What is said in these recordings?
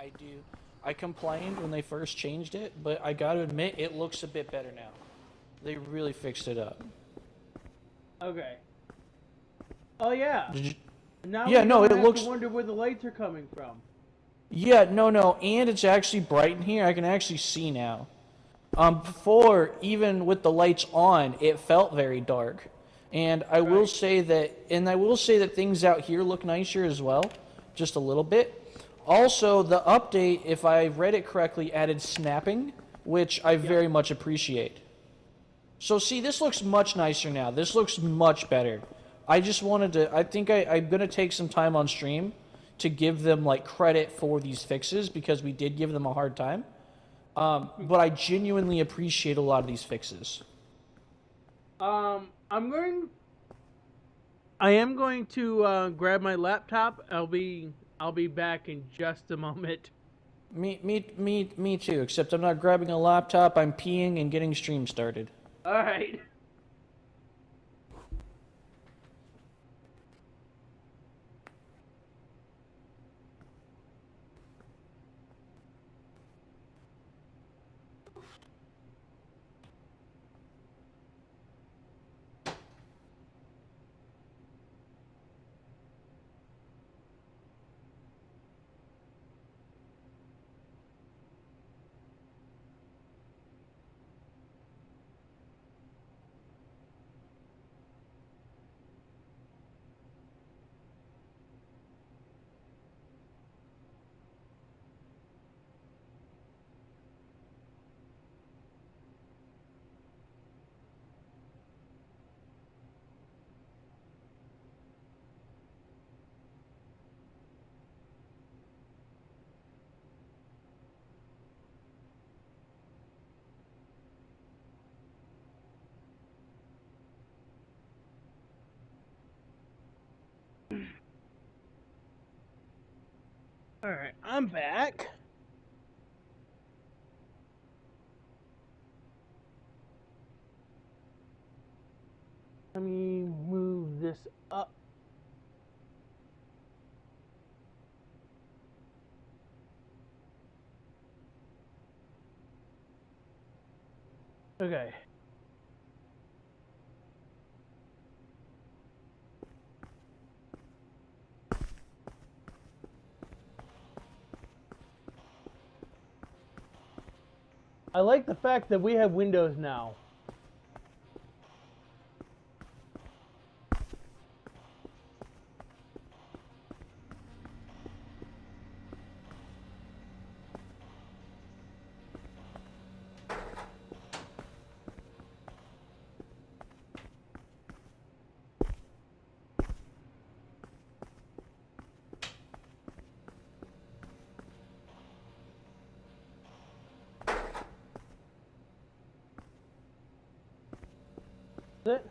I do. I complained when they first changed it, but I gotta admit, it looks a bit better now. They really fixed it up. Okay. Oh yeah. Did you... Now Yeah, we no, don't it have looks... to wonder where the lights are coming from. Yeah, no, and it's actually bright in here. I can actually see now. Before, even with the lights on, it felt very dark. And I will say that things out here look nicer as well, just a little bit. Also, the update, if I read it correctly, added snapping, which I very much appreciate. So see, this looks much nicer now. This looks much better. I just wanted to, I think I'm going to take some time on stream to give them like credit for these fixes because we did give them a hard time. But I genuinely appreciate a lot of these fixes. I am going to grab my laptop. I'll be back in just a moment. Me too. Except I'm not grabbing a laptop. I'm peeing and getting stream started. All right. All right, I'm back. Let me move this up. Okay. I like the fact that we have windows now. Is it?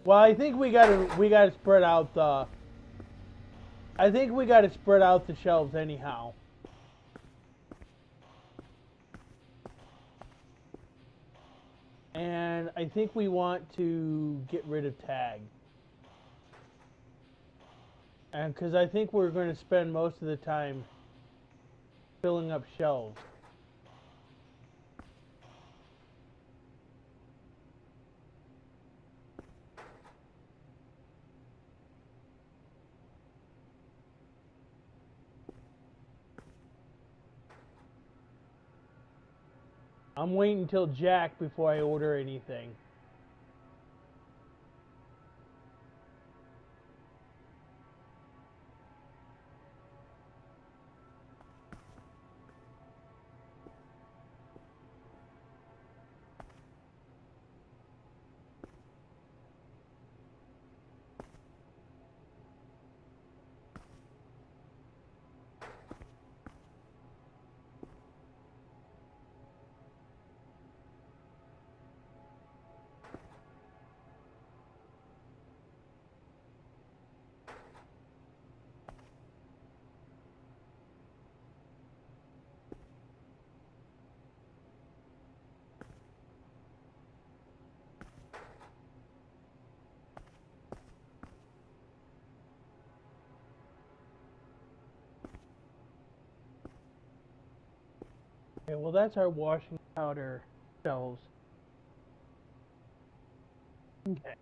Well, I think we gotta spread out the. I think we gotta spread out the shelves anyhow. And I think we want to get rid of tag. And because I think we're going to spend most of the time filling up shelves. I'm waiting until Jack before I order anything. Okay, well that's our washing powder shelves. Okay.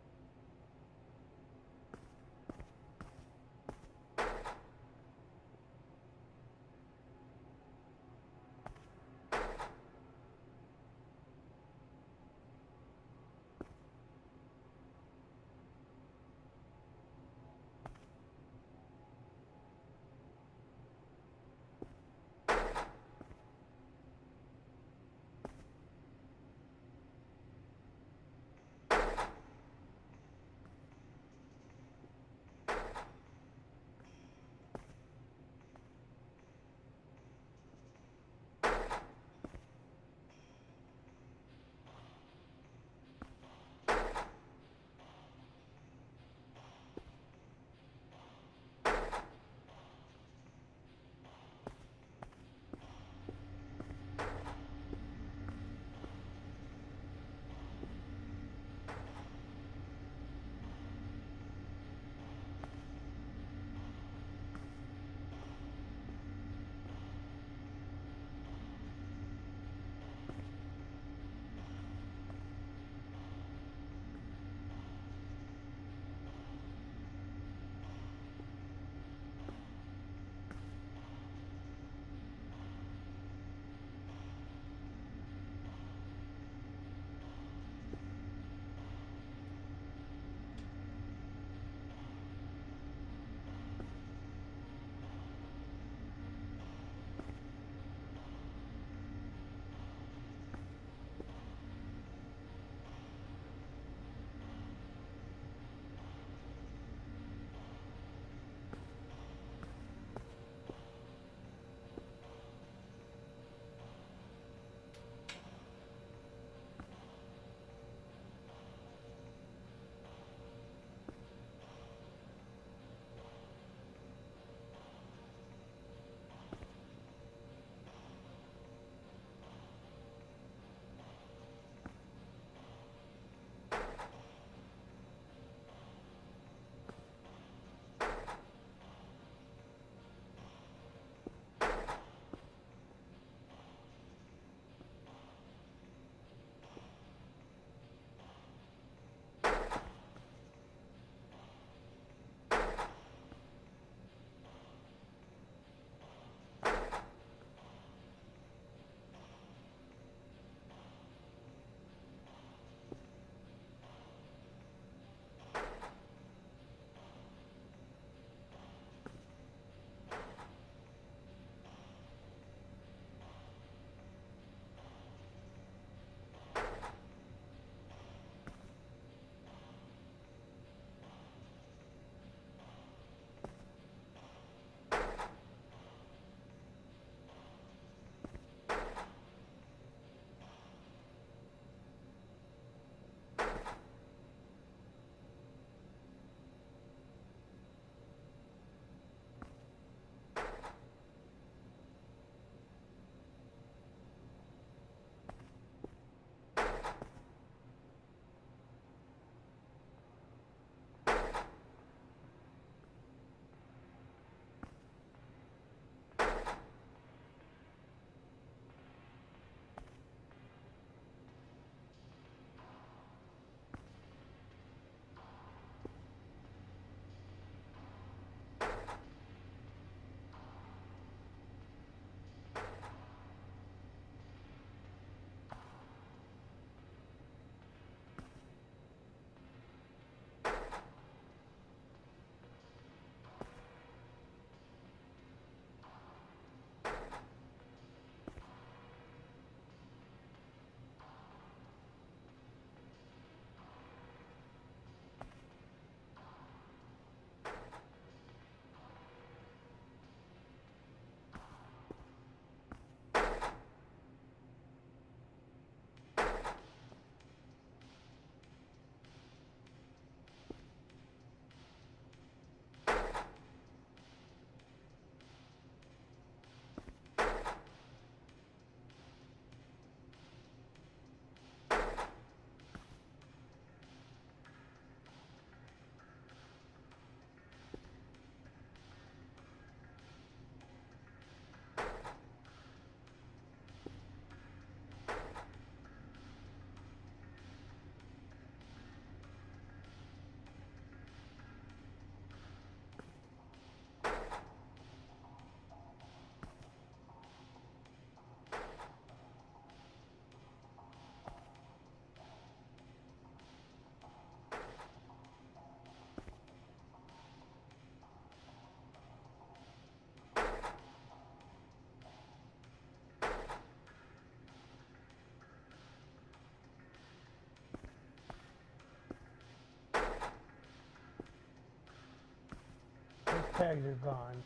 tags are gone.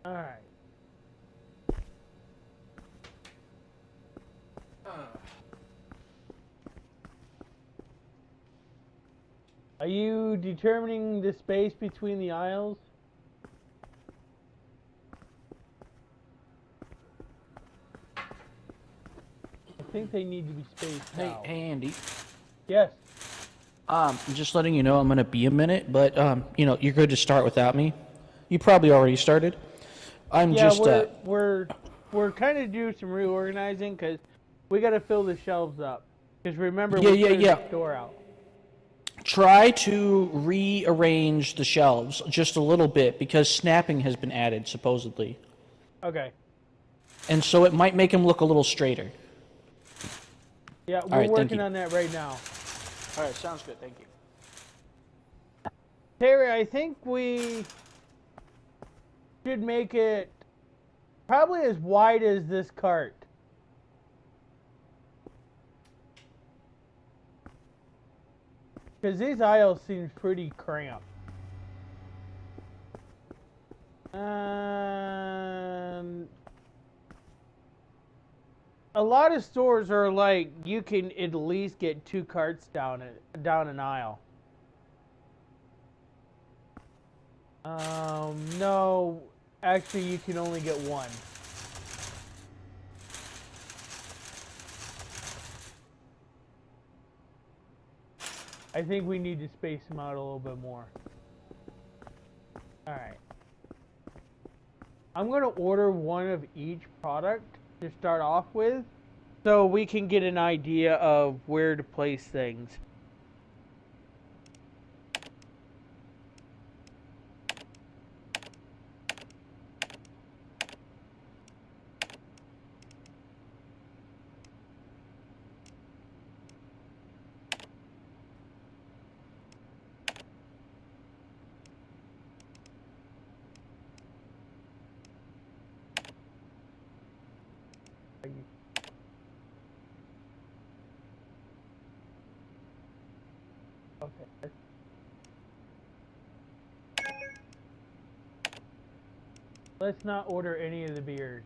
All right. Are you determining the space between the aisles? I think they need to be spaced out. Hey, Andy. Yes. Just letting you know I'm gonna be a minute, but you know, you're good to start without me. You probably already started. We're kind of doing some reorganizing because we got to fill the shelves up. Because remember, we cleared the store out. Try to rearrange the shelves just a little bit because snapping has been added supposedly, Okay. and so it might make them look a little straighter. Yeah, we're working on that right now. All right, sounds good. Thank you. Tayra, I think we should make it probably as wide as this cart. Because these aisles seem pretty cramped. A lot of stores are like, you can at least get 2 carts down an aisle. No, actually you can only get 1. I think we need to space them out a little bit more. Alright. I'm going to order 1 of each product to start off with, so we can get an idea of where to place things. Okay. Let's not order any of the beers.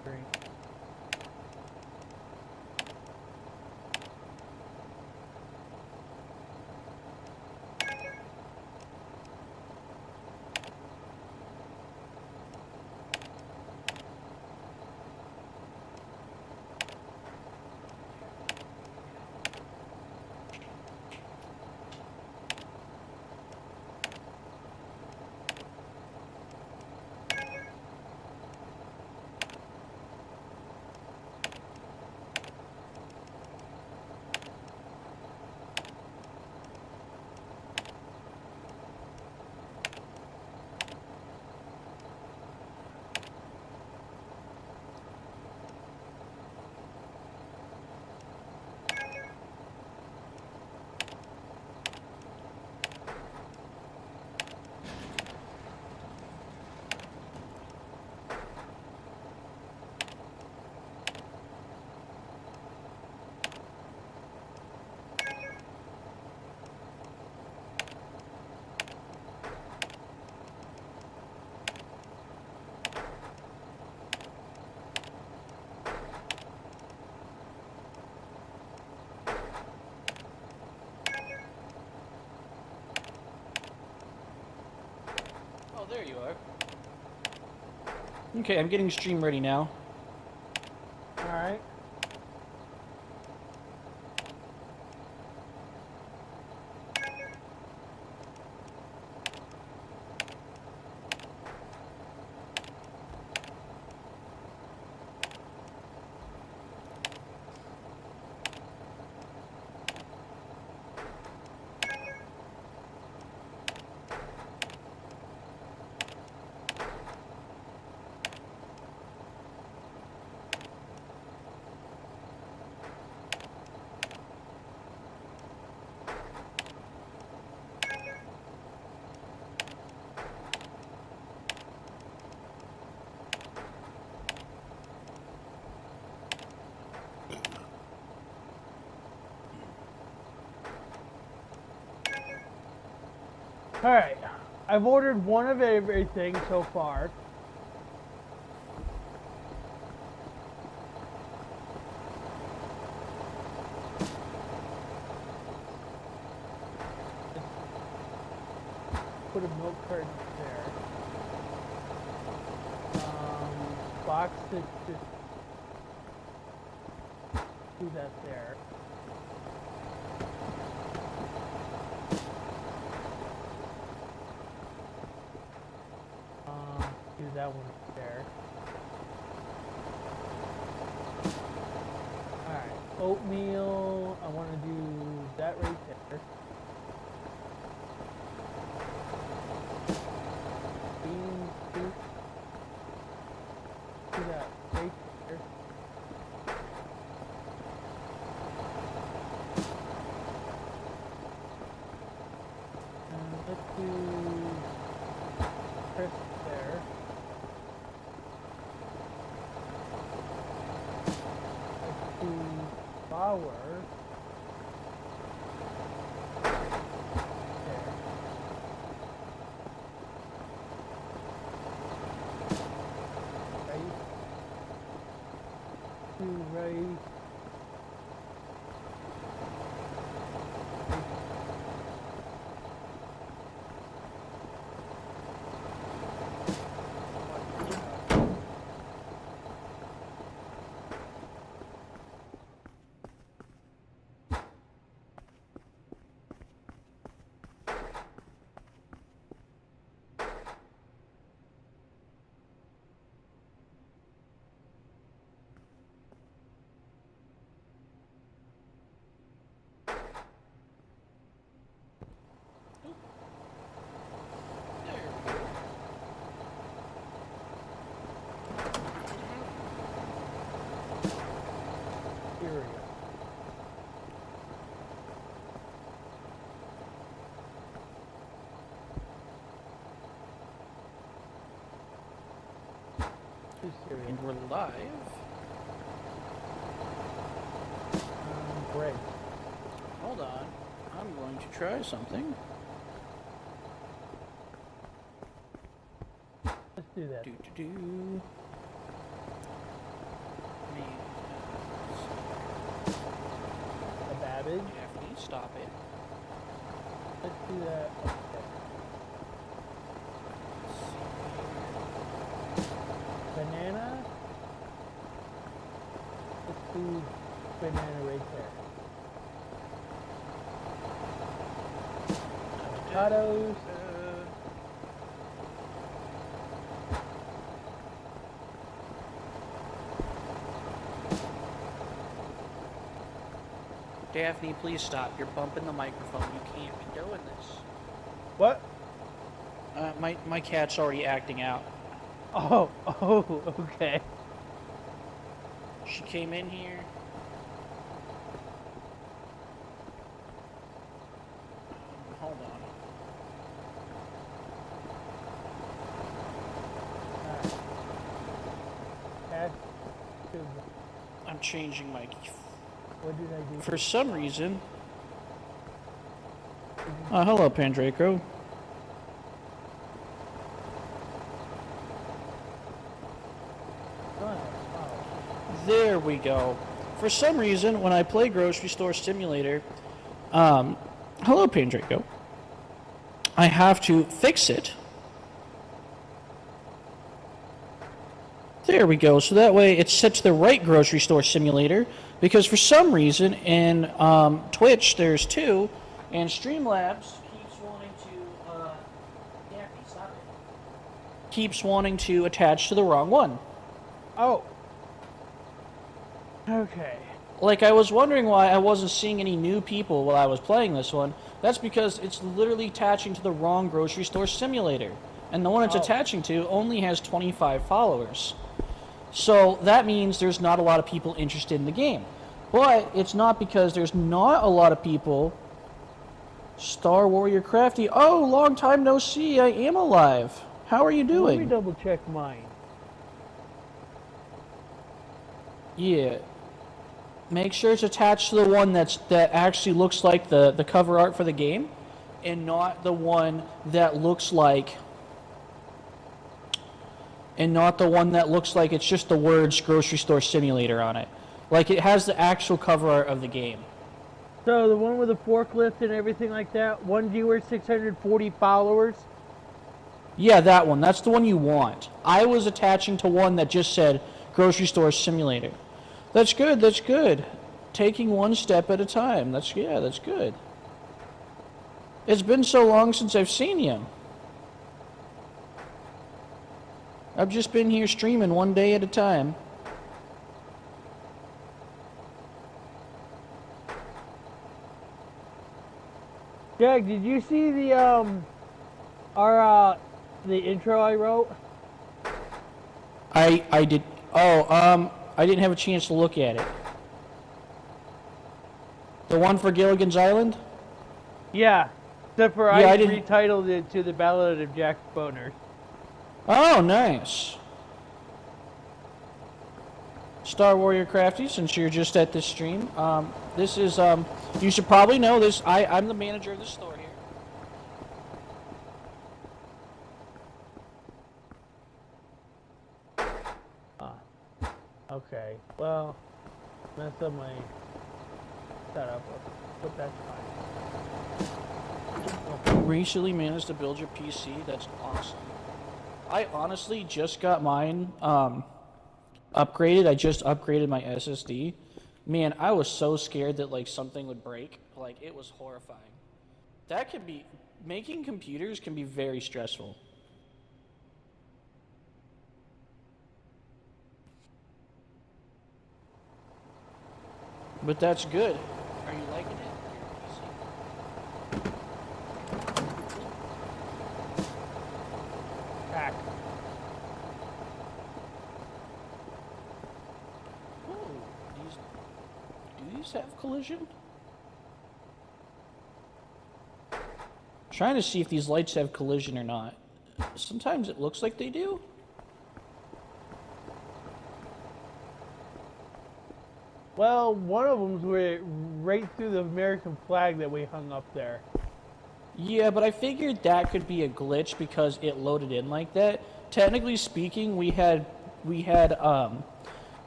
Drink. there you are. Okay, I'm getting stream ready now. Alright. Alright, I've ordered one of everything so far. Put a milk carton there. Box to do that there. Do that one there. Alright, oatmeal, I want to do that right there. Bean soup, do that right there. And let's do crisp there. Flour there. Rice. Two rice. And we're live. Bread. Hold on. I'm going to try something. Let's do that. Do. A babbage. Daphne, stop it. Let's do that. Okay. Banana. Let's do banana right there. Avocados. Daphne, please stop. You're bumping the microphone. You can't be doing this. What? My cat's already acting out. Oh, okay. She came in here. Hold on. I'm changing my... What did I do? For some reason... hello, Pandraco. There we go. For some reason, when I play Grocery Store Simulator, hello, Pandraco, I have to fix it There we go. So that way it's set to the right grocery store simulator, because for some reason in Twitch there's two, and Streamlabs keeps wanting to keeps wanting to attach to the wrong one. Oh. Okay. Like, I was wondering why I wasn't seeing any new people while I was playing this one. That's because it's literally attaching to the wrong grocery store simulator. And the one it's attaching to only has 25 followers. So that means there's not a lot of people interested in the game. But it's not because there's not a lot of people. Star Warrior Crafty. Oh, long time no see. I am alive. How are you doing? Let me double check mine. Yeah. Make sure it's attached to the one that actually looks like the cover art for the game, and not the one that looks like it's just the words grocery store simulator on it. Like, it has the actual cover art of the game. So the one with the forklift and everything like that, 1 viewer, 640 followers. Yeah, that one. That's the one you want. I was attaching to one that just said grocery store simulator. That's good, that's good. Taking one step at a time. That's good. It's been so long since I've seen you. I've just been here streaming one day at a time. Jack, did you see the the intro I wrote? I did. Oh, I didn't have a chance to look at it. The one for Gilligan's Island? Yeah, except for Yeah, I didn't... retitled it to The Ballad of Jack Boner. Oh, nice. Star Warrior Crafty, since you're just at this stream, this is, you should probably know this. I'm the manager of the store here. Okay, well, messed up my setup, but that's fine. Recently managed to build your PC. That's awesome. I honestly just got mine upgraded. I just upgraded my SSD. Man, I was so scared that like something would break. Like, it was horrifying. That could be, making computers can be very stressful. But that's good. Are you liking it? Back. Oh, do these have collision? Trying to see if these lights have collision or not. Sometimes it looks like they do. Well, one of them's right through the American flag that we hung up there. Yeah, but I figured that could be a glitch because it loaded in like that. Technically speaking, we had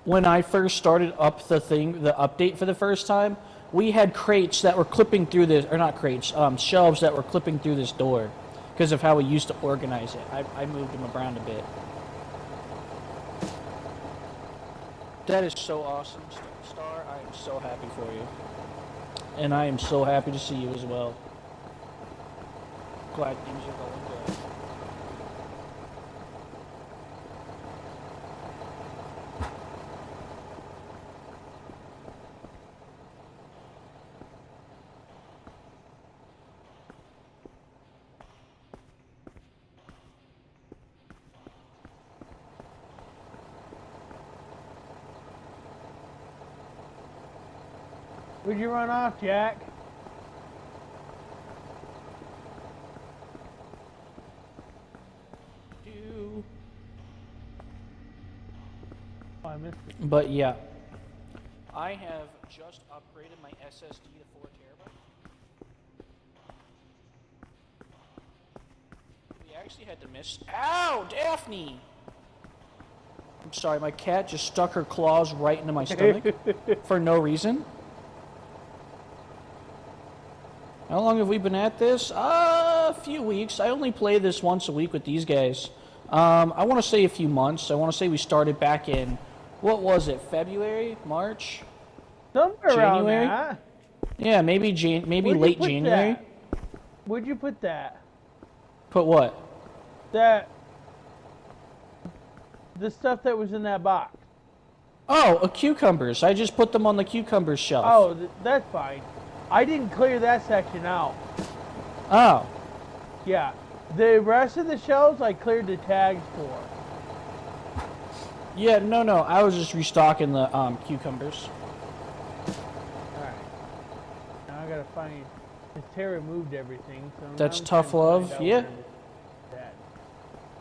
when I first started up the update for the first time, we had crates that were clipping through this, or not crates, shelves that were clipping through this door because of how we used to organize it. I moved them around a bit. That is so awesome, Star. I am so happy for you. And I am so happy to see you as well. Glad things are going good. Would you run off, Jack? Oh, I missed it. But yeah, I have just upgraded my SSD to 4 terabytes. We actually had to miss. Ow, Daphne! I'm sorry, my cat just stuck her claws right into my stomach for no reason. How long have we been at this? A few weeks. I only play this once a week with these guys. I want to say a few months. I want to say we started back in, what was it, February, March? Somewhere January? around that. Yeah, maybe Where'd you late put January. that? Where'd you put that? Put what? The stuff that was in that box. Oh, cucumbers. I just put them on the cucumbers shelf. Oh, that's fine. I didn't clear that section out. Oh. Yeah. The rest of the shelves I cleared the tags for. Yeah, no. I was just restocking the cucumbers. Alright. Now I gotta find... Because Tayra moved everything, so That's now I'm tough trying to love, find out yeah. where it's at.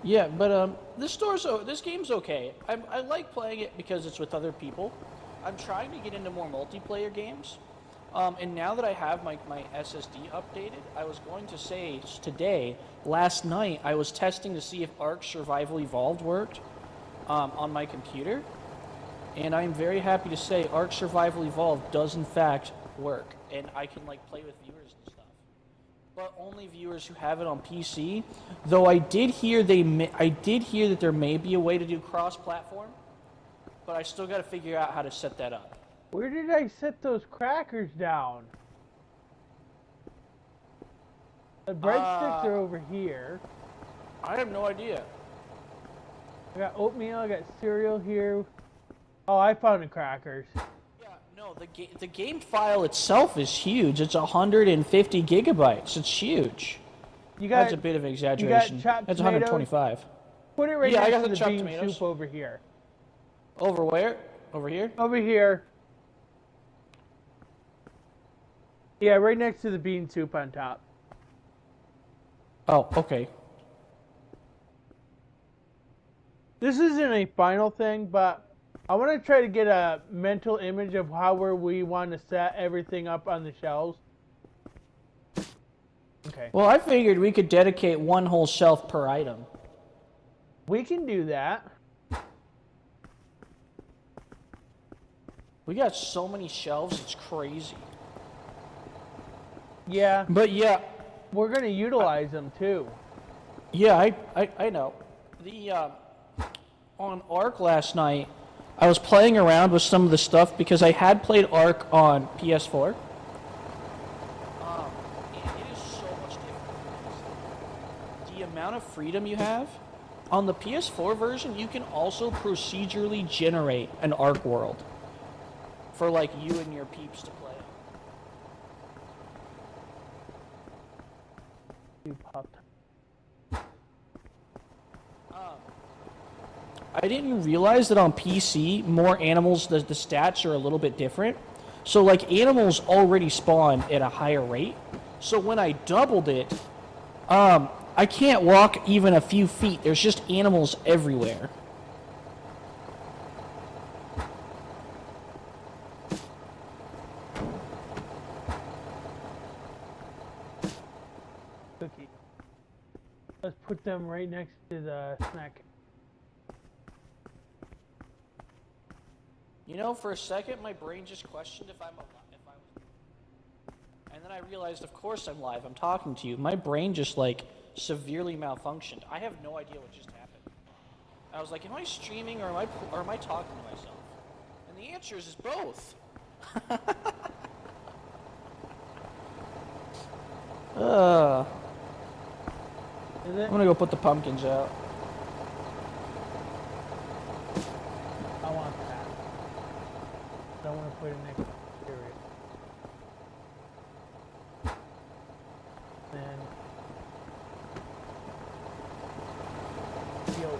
Yeah, but this game's okay. I like playing it because it's with other people. I'm trying to get into more multiplayer games. And now that I have my SSD updated, I was going to say today, last night, I was testing to see if Ark Survival Evolved worked on my computer. And I'm very happy to say Ark Survival Evolved does in fact work. And I can like play with viewers and stuff. But only viewers who have it on PC. Though I did hear that there may be a way to do cross-platform. But I still got to figure out how to set that up. Where did I set those crackers down? The breadsticks are over here. I have no idea. I got oatmeal, I got cereal here. Oh, I found the crackers. Yeah, no, the game file itself is huge. It's 150 gigabytes. It's huge. That's a bit of an exaggeration. You got chopped That's tomatoes? 125. Put it right Yeah, I next got to the the chopped bean tomatoes. soup over here. Over where? Over here? Over here. Yeah, right next to the bean soup on top. Oh, okay. This isn't a final thing, but I want to try to get a mental image of how we want to set everything up on the shelves. Okay. Well, I figured we could dedicate one whole shelf per item. We can do that. We got so many shelves, it's crazy. Yeah. But yeah. We're going to utilize them too. Yeah, I know. On Ark last night, I was playing around with some of the stuff because I had played Ark on PS4. And it is so much different. The amount of freedom you have. On the PS4 version, you can also procedurally generate an Ark world for like you and your peeps to play. You popped. I didn't realize that on PC, more animals, the stats are a little bit different. So, like, animals already spawn at a higher rate. So when I doubled it, I can't walk even a few feet. There's just animals everywhere. Cookie. Let's put them right next to the snack. You know, for a second, my brain just questioned if I was. And then I realized, of course I'm live. I'm talking to you. My brain just, like, severely malfunctioned. I have no idea what just happened. I was like, am I streaming or am I talking to myself? And the answer is both. Is it? I'm gonna go put the pumpkins out. I want that. I want to put it next to the cereal. Then the oatmeal.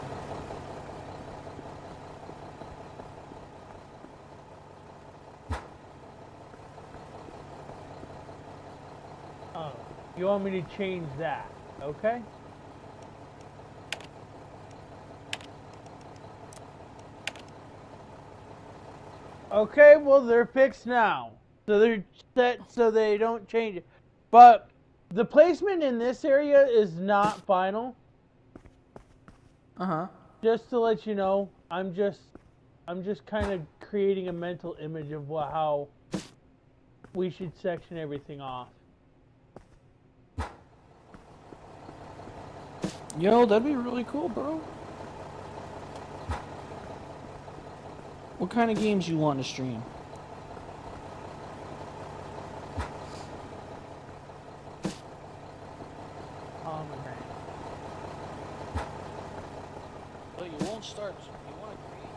Oh, you want me to change that? Okay. Okay, well, they're fixed now. So they're set so they don't change it. But the placement in this area is not final. Uh-huh. Just to let you know, I'm just kind of creating a mental image of how we should section everything off. Yo, that'd be really cool, bro. What kind of games you want to stream? But you won't start. You want to create.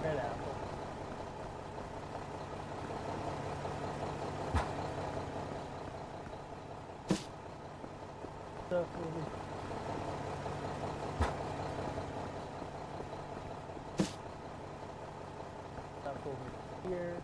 Red apple. Stuff over. Stuff over here.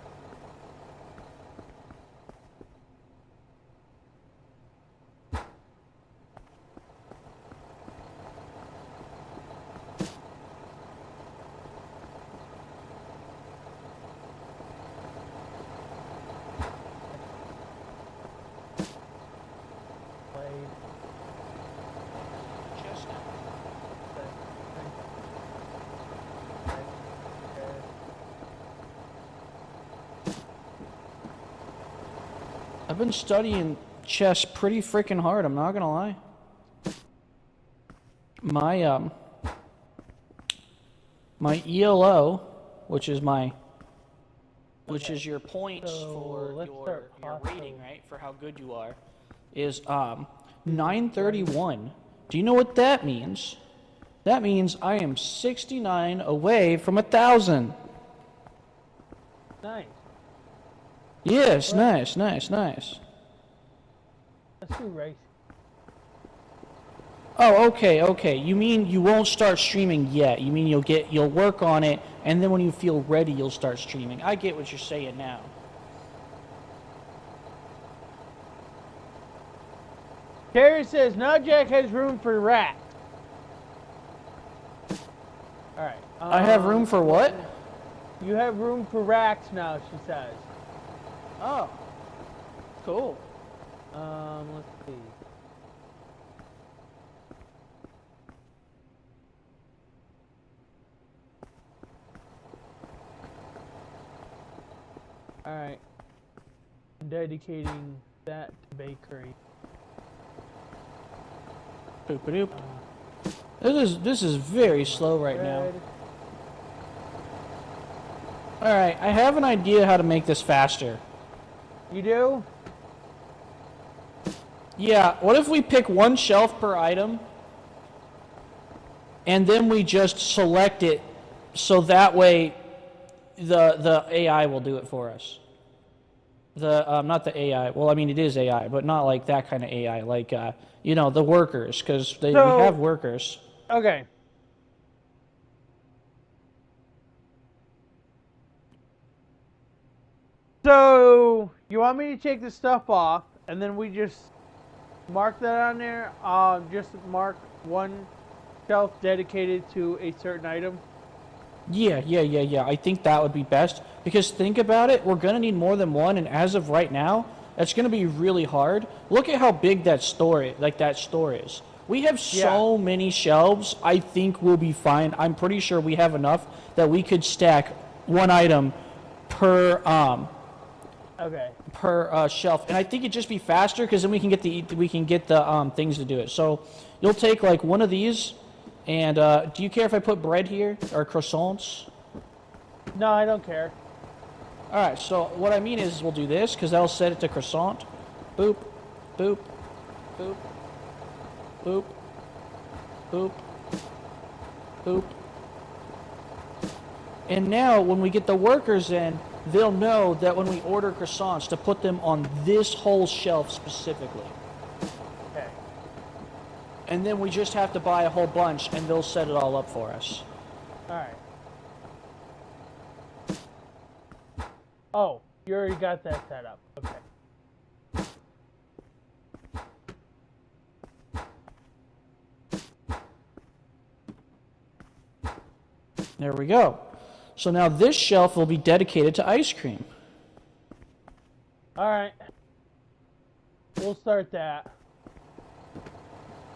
I've been studying chess pretty freaking hard, I'm not gonna lie. My ELO, which is your points for your rating, right? For how good you are, is 931. Do you know what that means? That means I am 69 away from 1,000. Nice. Yes, nice. Let's do race. Oh, okay. You mean you won't start streaming yet? You mean you'll work on it, and then when you feel ready, you'll start streaming. I get what you're saying now. Terry says, now Jack has room for rats. Alright. I have room for what? You have room for racks now, she says. Oh, cool. Let's see. Alright. I'm dedicating that to bakery. Boop-a-doop. This is very slow right now. Bread. Alright, I have an idea how to make this faster. You do? Yeah, what if we pick one shelf per item, and then we just select it so that way the AI will do it for us. Not the AI, well, I mean, it is AI, but not like that kind of AI, like, the workers, because we have workers. Okay. So, you want me to take the stuff off, and then we just mark that on there? Just mark one shelf dedicated to a certain item? Yeah. I think that would be best, because think about it, we're going to need more than one, and as of right now, that's going to be really hard. Look at how big that store is. We have so many shelves, I think we'll be fine. I'm pretty sure we have enough that we could stack one item per shelf, and I think it'd just be faster because then we can get the things to do it. So you'll take like one of these, and do you care if I put bread here or croissants? No, I don't care. All right. So what I mean is we'll do this because that'll set it to croissant. Boop, boop, boop, boop, boop, boop. And now when we get the workers in, they'll know that when we order croissants to put them on this whole shelf specifically. Okay. And then we just have to buy a whole bunch and they'll set it all up for us. Alright. Oh, you already got that set up. Okay. There we go. So now this shelf will be dedicated to ice cream. Alright. We'll start that.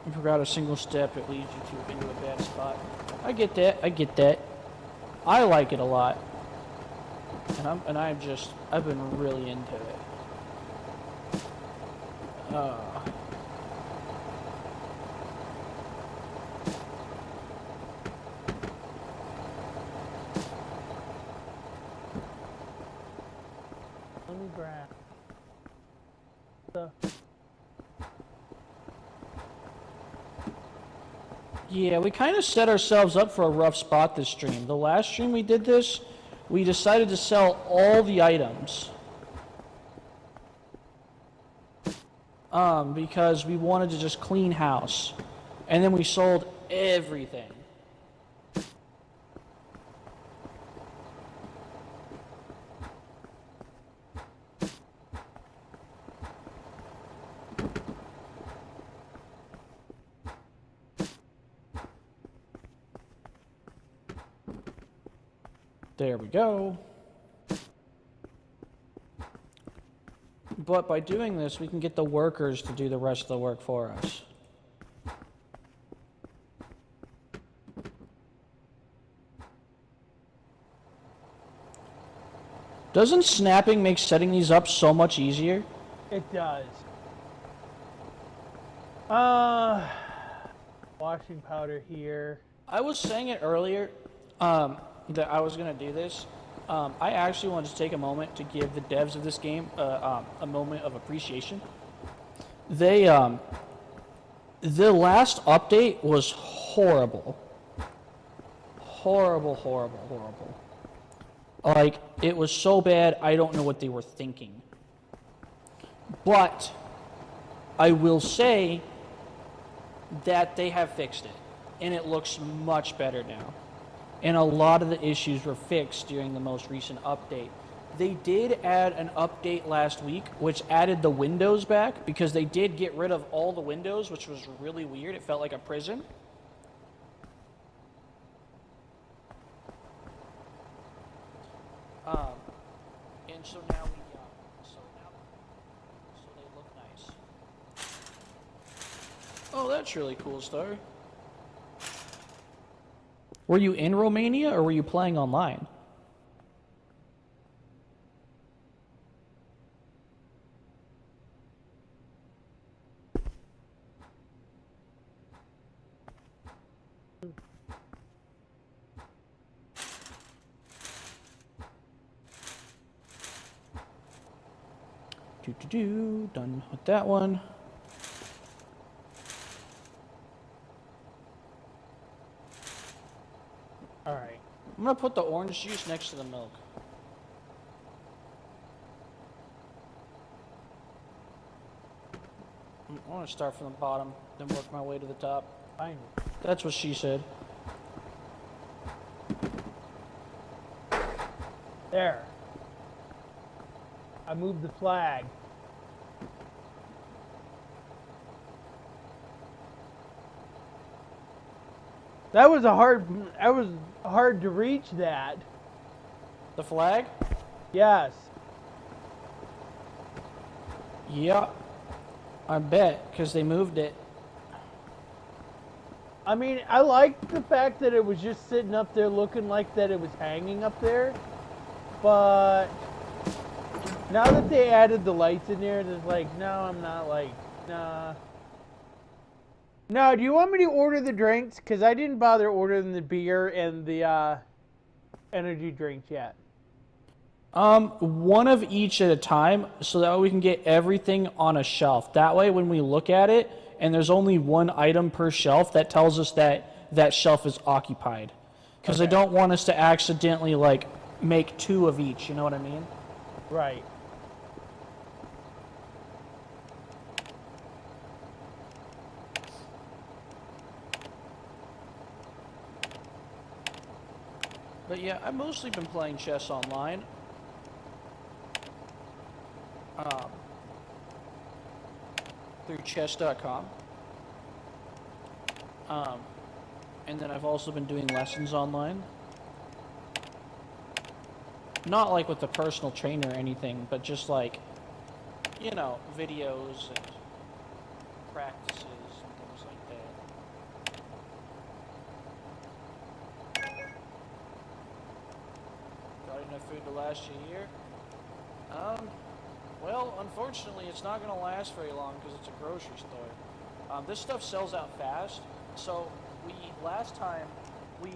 I forgot a single step, it leads you into a bad spot. I get that. I like it a lot. And I've been really into it. Yeah, we kind of set ourselves up for a rough spot this stream. The last stream we did this, we decided to sell all the items. Because we wanted to just clean house. And then we sold everything. There we go. But by doing this, we can get the workers to do the rest of the work for us. Doesn't snapping make setting these up so much easier? It does. Washing powder here. I was saying it earlier that I was going to do this. I actually wanted to take a moment to give the devs of this game a moment of appreciation. They, the last update was horrible. Horrible, horrible, horrible. Like, it was so bad, I don't know what they were thinking. But I will say that they have fixed it, and it looks much better now. And a lot of the issues were fixed during the most recent update. They did add an update last week, which added the windows back, because they did get rid of all the windows, which was really weird. It felt like a prison. And so now so they look nice. Oh, that's really cool, Star. Were you in Romania or were you playing online? Done with that one. All right. I'm gonna put the orange juice next to the milk. I want to start from the bottom, then work my way to the top. Fine. That's what she said. There. I moved the flag. That was hard to reach that. The flag? Yes. Yeah. I bet, because they moved it. I mean, I liked the fact that it was just sitting up there looking like that it was hanging up there. But now that they added the lights in there, it's like, no, I'm not like, nah. No, do you want me to order the drinks? Because I didn't bother ordering the beer and the energy drinks yet. One of each at a time, so that way we can get everything on a shelf. That way, when we look at it, and there's only one item per shelf, that tells us that that shelf is occupied. Because I don't want us to accidentally, like, make two of each, you know what I mean? Right. But yeah, I've mostly been playing chess online. Through chess.com. And then I've also been doing lessons online. Not like with the personal trainer or anything, but just like, you know, videos and practices and things like that. Got enough food to last you a year? Well, unfortunately, it's not going to last very long because it's a grocery store. This stuff sells out fast, so last time we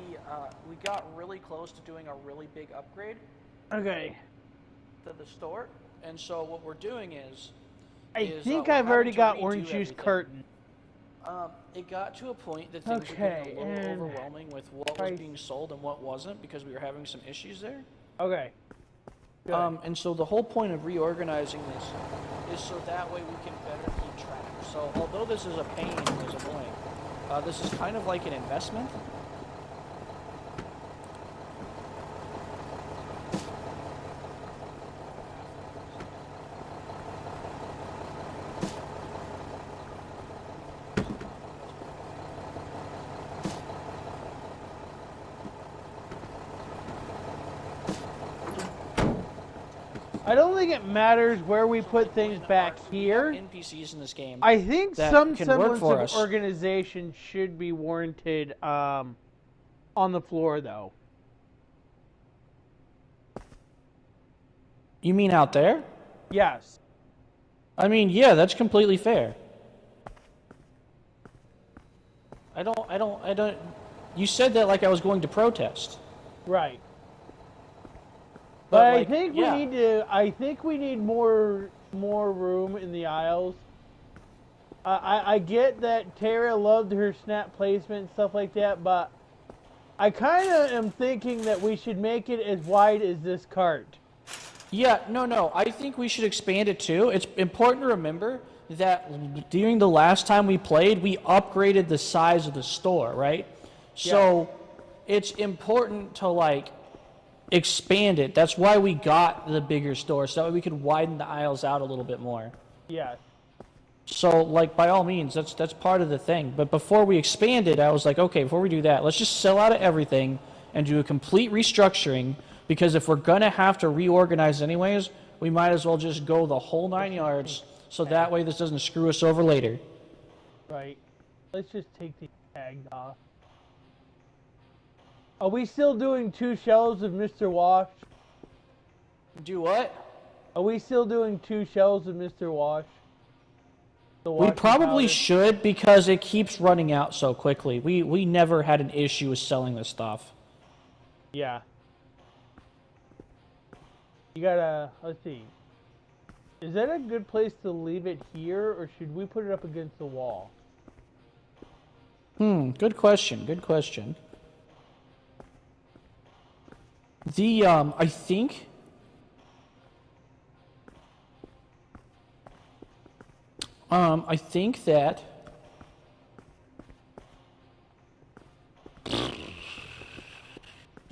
got really close to doing a really big upgrade. Okay. To the store, and so what we're doing is, I is think we're I've already having to got redo orange juice everything. curtain. It got to a point that things were Okay, getting a little and overwhelming with what was being sold and what wasn't because we were having some issues there. Okay. Good. And so the whole point of reorganizing this is so that way we can better keep track. So although this is a pain and is annoying, this is kind of like an investment. I don't think it matters where we put things back here. NPCs in this game. I think that some can work semblance for of us. organization should be warranted on the floor, though. You mean out there? Yes. I mean, yeah, that's completely fair. I don't. You said that like I was going to protest. Right. But But like, I think yeah. we need to. I think we need more room in the aisles. I get that Tayra loved her snap placement and stuff like that, but I kind of am thinking that we should make it as wide as this cart. Yeah, no. I think we should expand it too. It's important to remember that during the last time we played, we upgraded the size of the store, right? So it's important to like expand it. That's why we got the bigger store, so that way we could widen the aisles out a little bit more. Yes. So, like, by all means, that's part of the thing. But before we expanded, I was like, okay, before we do that, let's just sell out of everything and do a complete restructuring, because if we're going to have to reorganize anyways, we might as well just go the whole 9 yards, so that way this doesn't screw us over later. Right. Let's just take the tags off. Are we still doing 2 shelves of Mr. Wash? Do what? Are we still doing 2 shelves of Mr. Wash? The We washing probably powder? should, because it keeps running out so quickly. We never had an issue with selling this stuff. Yeah. You gotta, let's see. Is that a good place to leave it here, or should we put it up against the wall? Good question. I think that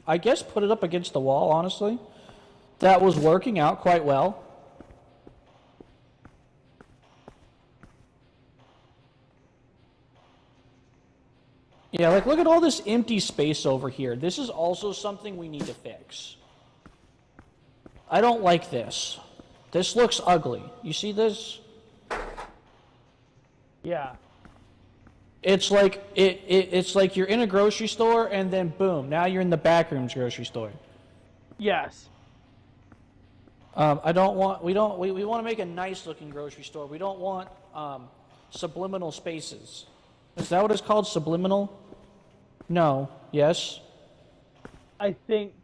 I guess put it up against the wall, honestly. That was working out quite well. Yeah, like look at all this empty space over here. This is also something we need to fix. I don't like this. This looks ugly. You see this? Yeah. It's like it's like you're in a grocery store and then boom, now you're in the back rooms grocery store. Yes. We want to make a nice looking grocery store. We don't want subliminal spaces. Is that what it's called? Subliminal? No. Yes. I think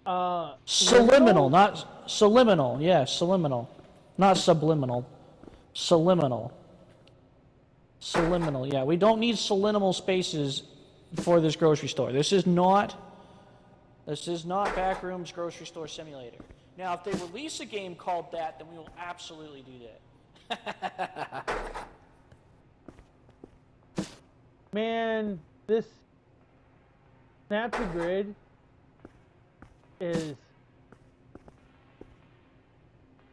Subliminal, not subliminal. Yeah, subliminal. Not subliminal. Subliminal. Subliminal. Yeah, we don't need subliminal spaces for this grocery store. This is not Backrooms Grocery Store Simulator. Now, if they release a game called that, then we will absolutely do that. Man, this Snap to Grid is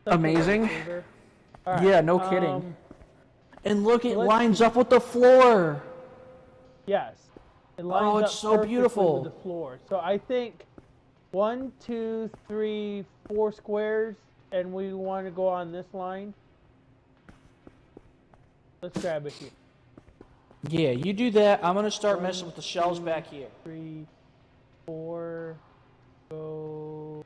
Amazing. All right, Yeah, no kidding. And look, it lines up with the floor. Yes. It lines it's up so perfectly beautiful. with the floor. So I think 1, 2, 3, 4 squares, and we want to go on this line. Let's grab it here. Yeah, you do that. I'm going to start messing with the shelves back here. 3, 4, go.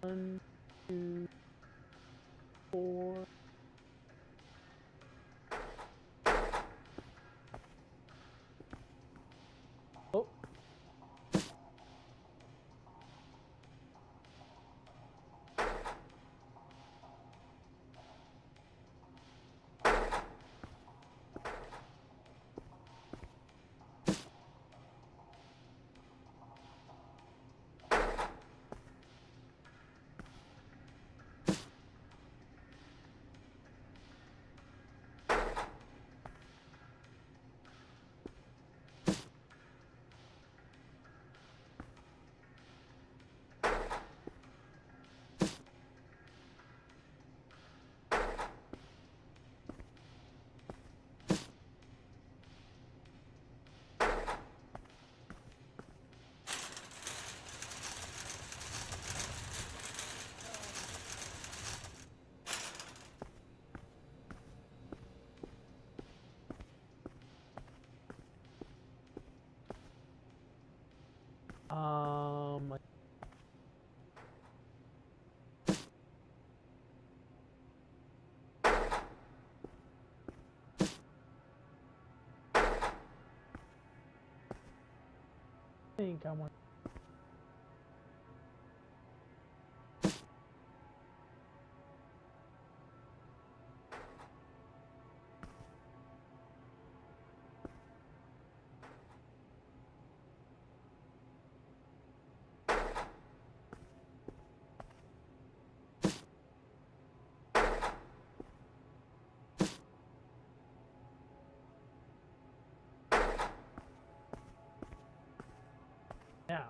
1, 2, 4. Oh. I think I want. Now.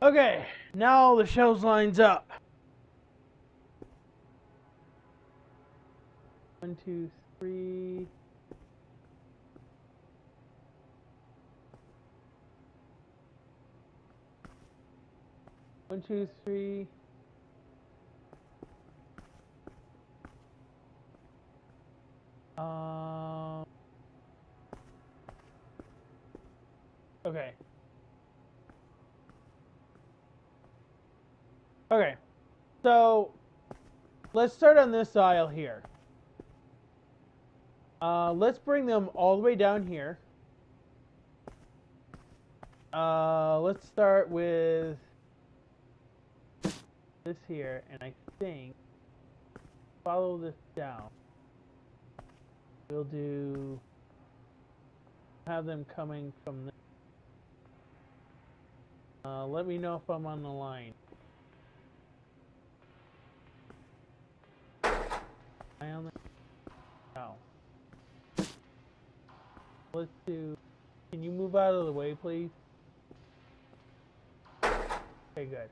Okay, now the shells lines up. 1, 2, 3. One, two, three. Okay. Okay. So let's start on this aisle here. Let's bring them all the way down here. Let's start with this here, and I think follow this down. We'll have them coming from this. Let me know if I'm on the line. Am I on the? No. Let's do. Can you move out of the way, please? Okay, good.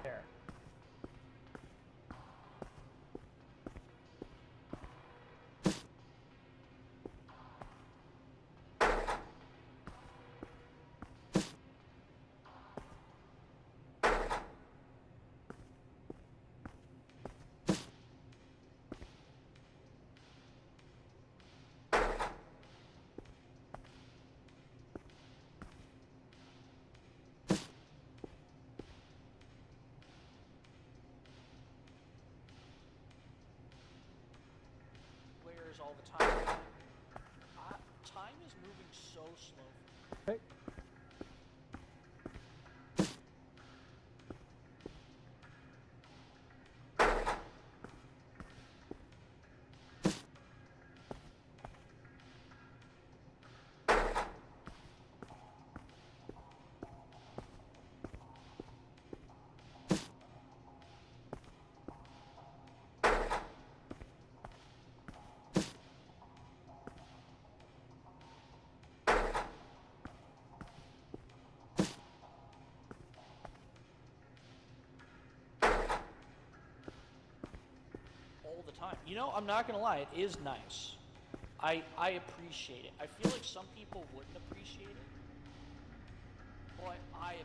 There. All the time. Time is moving so slow. Okay. the time. You know, I'm not gonna lie, it is nice. I appreciate it. I feel like some people wouldn't appreciate it, but I appreciate it.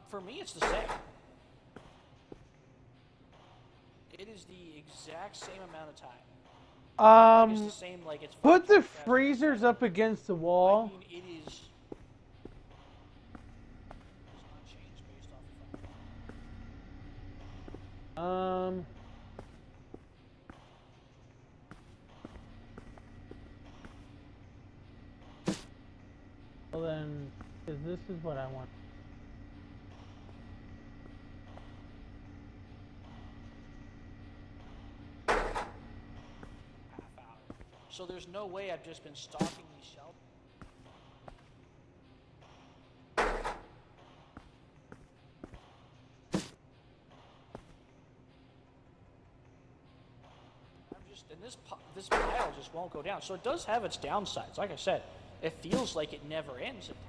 For me, it's the same. It is the exact same amount of time. It's the same, like it's. Put the freezers up against the wall. I mean, it is. It's not changed based off of. Well then, because this is what I want. So there's no way I've just been stalking these shelves. And this pile just won't go down. So it does have its downsides. Like I said, it feels like it never ends at times.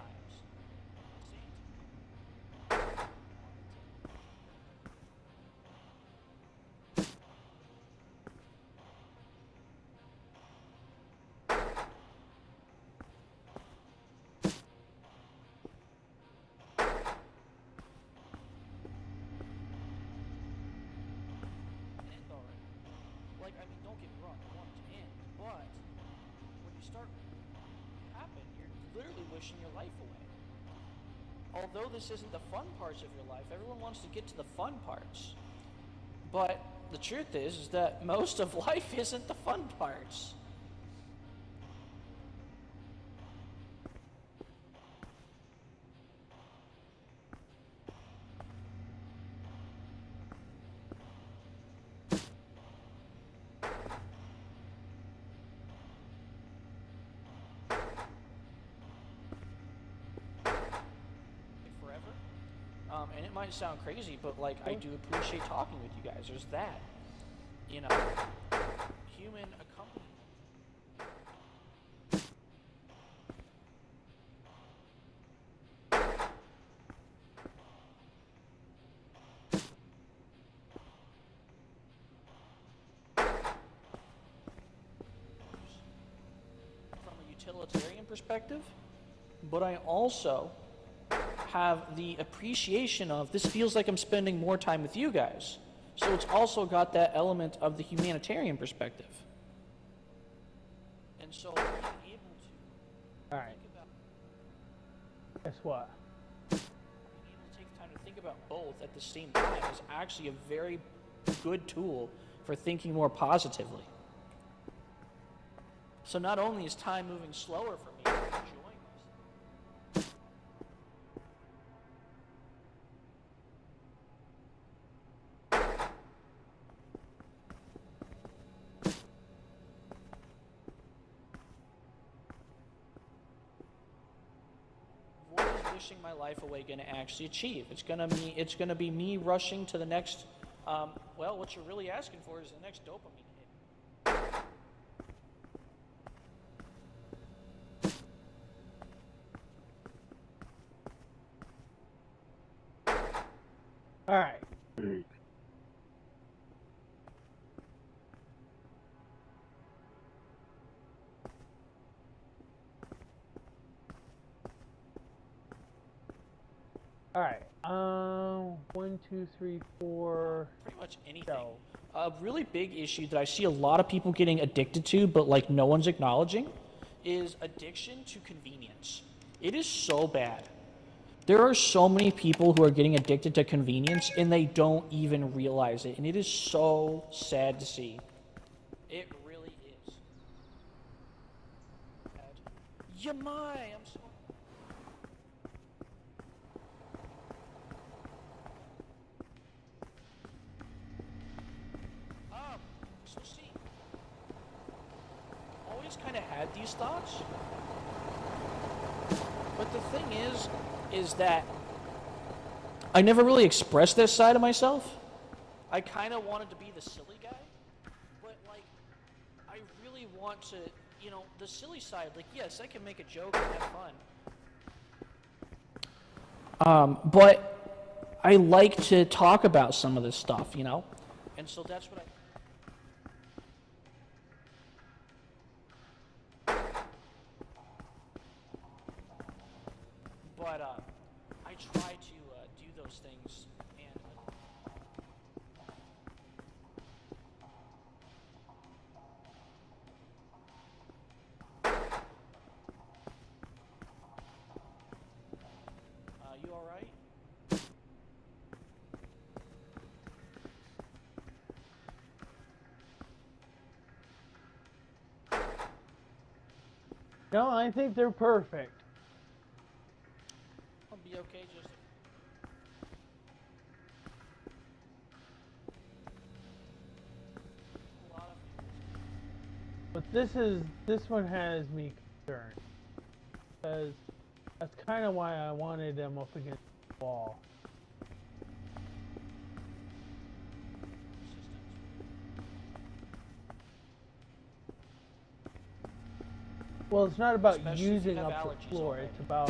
Like, I mean, don't get me wrong, I want it to end, but when you start happen, you're literally wishing your life away. Although this isn't the fun parts of your life, everyone wants to get to the fun parts. But the truth is that most of life isn't the fun parts. And it might sound crazy, but like I do appreciate talking with you guys. There's that, you know, human accompaniment. From a utilitarian perspective, but I also have the appreciation of this feels like I'm spending more time with you guys. So it's also got that element of the humanitarian perspective. And so being able to Alright. think about Guess what? being able to take the time to think about both at the same time is actually a very good tool for thinking more positively. So not only is time moving slower for me, I'm enjoying this. Wishing my life away going to actually achieve? It's gonna be me rushing to the next. Well, what you're really asking for is the next dopamine hit. All right. All right. 1, 2, 3, 4. Pretty much anything. So. A really big issue that I see a lot of people getting addicted to, but like no one's acknowledging, is addiction to convenience. It is so bad. There are so many people who are getting addicted to convenience and they don't even realize it. And it is so sad to see. It really is. Yamai! I'm so... So see, always kind of had these thoughts. But the thing is that I never really expressed this side of myself. I kind of wanted to be the silly guy, but like, I really want to, you know, the silly side. Like, yes, I can make a joke and have fun. But I like to talk about some of this stuff, you know, and so that's what I. But I try to do those things, and you all right? No, I think they're perfect. I'll be okay, just. A lot of. But this one has me concerned. Because that's kind of why I wanted them up against the wall. Well, it's not about Especially if you using have up the allergies floor. already. It's about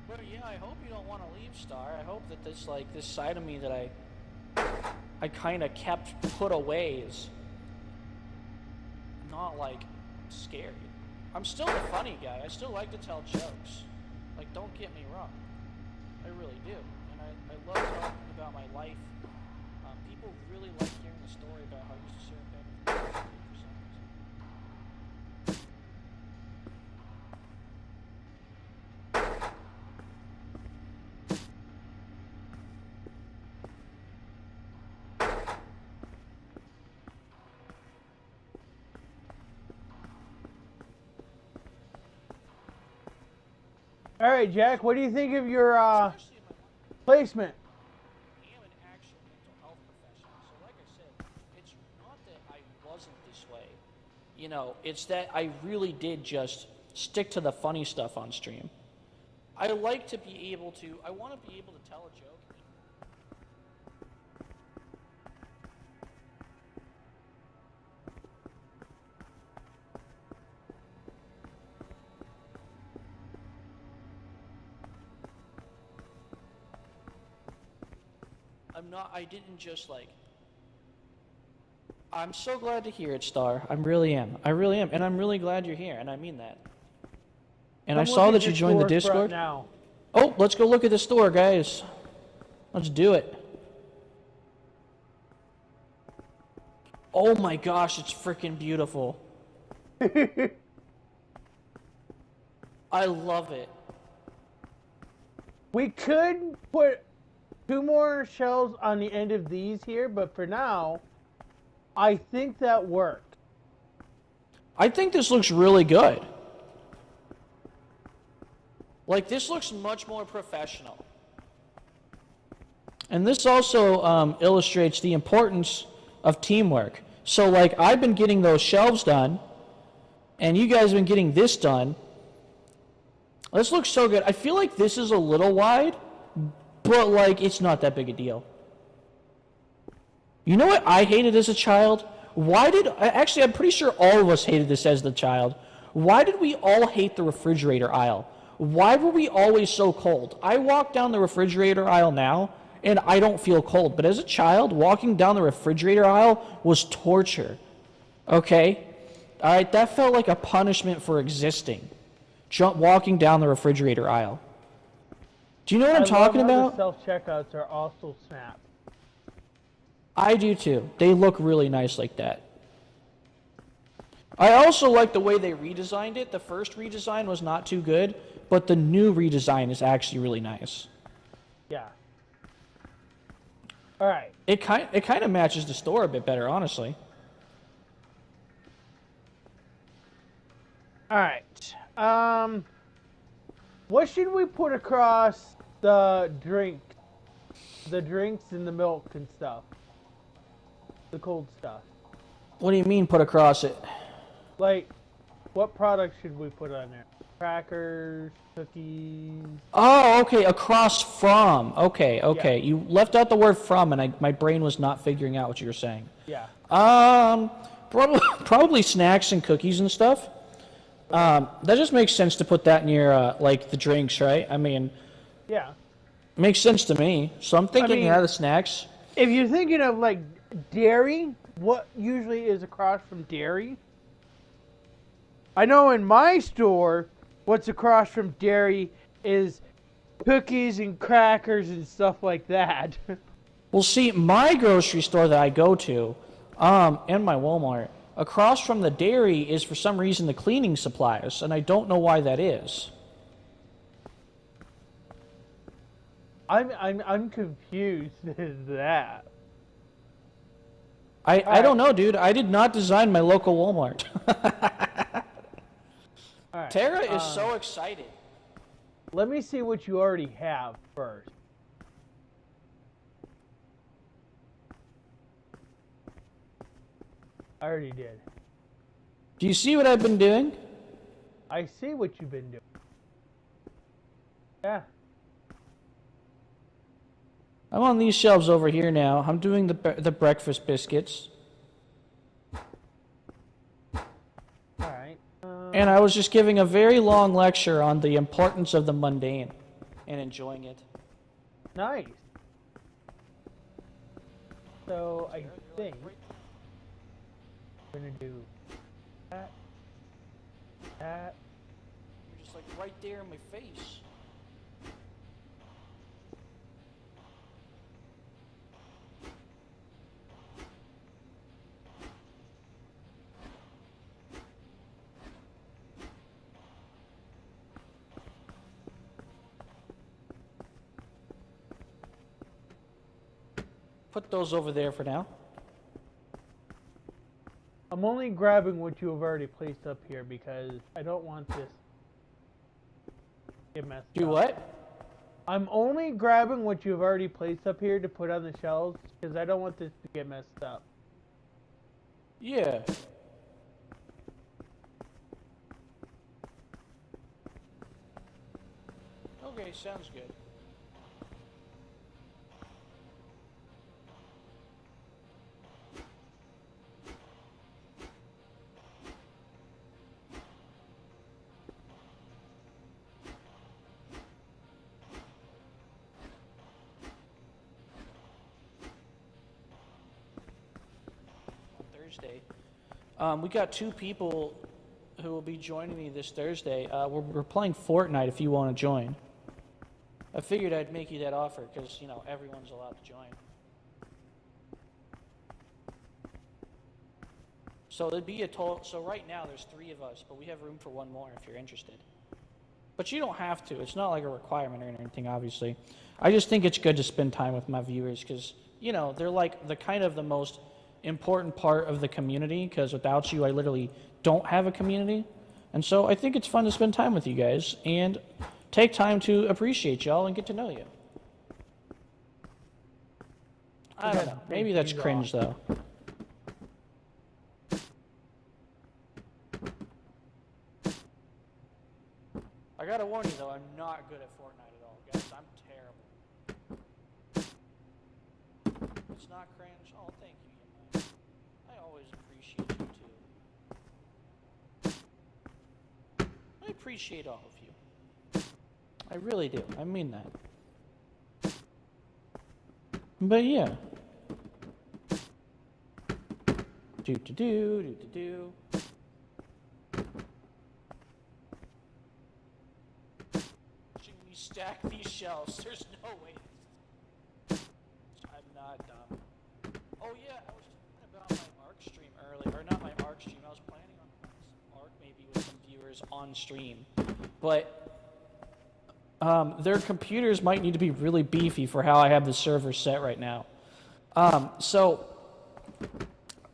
Well, yeah, I hope you don't want to leave, Star. I hope that this side of me that I kind of kept put away is not like scary. I'm still the funny guy. I still like to tell jokes. Like, don't get me wrong. I really do. And I love talking about my life. People really like hearing the story about how I used to share in bed with for some reason. all right, Jack. What do you think of your Especially in my life. placement? I am an actual mental health professional. So like I said, it's not that I wasn't this way. You know, it's that I really did just stick to the funny stuff on stream. I like to be able to, I want to be able to tell a joke. I didn't just like, I'm so glad to hear it, Star. I really am. I really am. And I'm really glad you're here, and I mean that. And I saw that you joined the Discord. Now. Oh, let's go look at the store, guys. Let's do it. Oh my gosh, it's freaking beautiful. I love it. We could put 2 more shells on the end of these here, but for now, I think that worked. I think this looks really good. Like, this looks much more professional. And this also illustrates the importance of teamwork. So, like, I've been getting those shelves done, and you guys have been getting this done. This looks so good. I feel like this is a little wide, but, like, it's not that big a deal. You know what I hated as a child? Actually, I'm pretty sure all of us hated this as the child. Why did we all hate the refrigerator aisle? Why were we always so cold? I walk down the refrigerator aisle now, and I don't feel cold. But as a child, walking down the refrigerator aisle was torture. Okay? All right, that felt like a punishment for existing. Walking down the refrigerator aisle. Do you know what I'm talking about? Self-checkouts are also Snap. I do too. They look really nice like that. I also like the way they redesigned it. The first redesign was not too good, but the new redesign is actually really nice. Yeah. All right. It kind of matches the store a bit better, honestly. All right. What should we put across the drinks and the milk and stuff? The cold stuff. What do you mean put across it? Like, what products should we put on there? Crackers, cookies. Oh, okay, across from. Okay. Yeah. You left out the word from, and my brain was not figuring out what you were saying. Yeah. Probably snacks and cookies and stuff. That just makes sense to put that near, like, the drinks, right? I mean, Yeah. makes sense to me. So I'm thinking, mean- yeah, the snacks. If you're thinking of like dairy, what usually is across from dairy? I know in my store, what's across from dairy is cookies and crackers and stuff like that. Well, see, my grocery store that I go to, and my Walmart, across from the dairy is for some reason the cleaning supplies, and I don't know why that is. I'm confused as that. I don't know, dude. I did not design my local Walmart. All right. Tara is so excited. Let me see what you already have first. I already did. Do you see what I've been doing? I see what you've been doing. Yeah. I'm on these shelves over here now. I'm doing the breakfast biscuits. Alright. And I was just giving a very long lecture on the importance of the mundane and enjoying it. Nice. So I think I'm gonna do that. You're just like right there in my face. Put those over there for now. I'm only grabbing what you have already placed up here because I don't want this to get messed up. Do what? I'm only grabbing what you have already placed up here to put on the shelves because I don't want this to get messed up. Yeah. Okay, sounds good. Thursday. We got 2 people who will be joining me this Thursday. We're playing Fortnite if you want to join. I figured I'd make you that offer because, you know, everyone's allowed to join. So there'd be a total. So right now there's 3 of us, but we have room for 1 more if you're interested. But you don't have to. It's not like a requirement or anything, obviously. I just think it's good to spend time with my viewers because, you know, they're like the kind of the most important part of the community because without you, I literally don't have a community. And so I think it's fun to spend time with you guys and take time to appreciate y'all and get to know you. I don't know. Maybe that's cringe, though. I gotta warn you, though, I'm not good at Fortnite at all, guys. I'm terrible. It's not cringe. Oh, thank you, Yamai. I always appreciate you, too. I appreciate all of you. I really do. I mean that. But yeah. Do-do-do. Should we stack these shelves? There's no way. I'm not dumb. Oh yeah, I was talking about my ARC stream earlier, or not my ARC stream. I was planning on playing some ARC maybe with some viewers on stream, but their computers might need to be really beefy for how I have the server set right now. So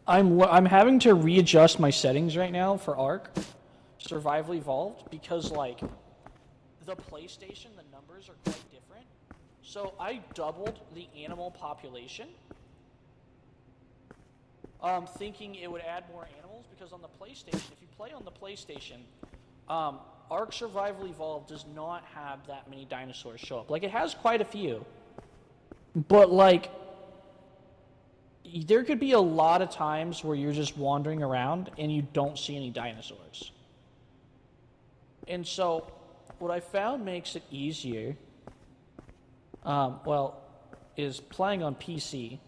I'm having to readjust my settings right now for ARC Survival Evolved because like the PlayStation, the numbers are quite different. So I doubled the animal population, thinking it would add more animals because on the PlayStation, if you play on the PlayStation, ARC Survival Evolved does not have that many dinosaurs show up. Like, it has quite a few, but like there could be a lot of times where you're just wandering around and you don't see any dinosaurs. And so what I found makes it easier, is playing on PC.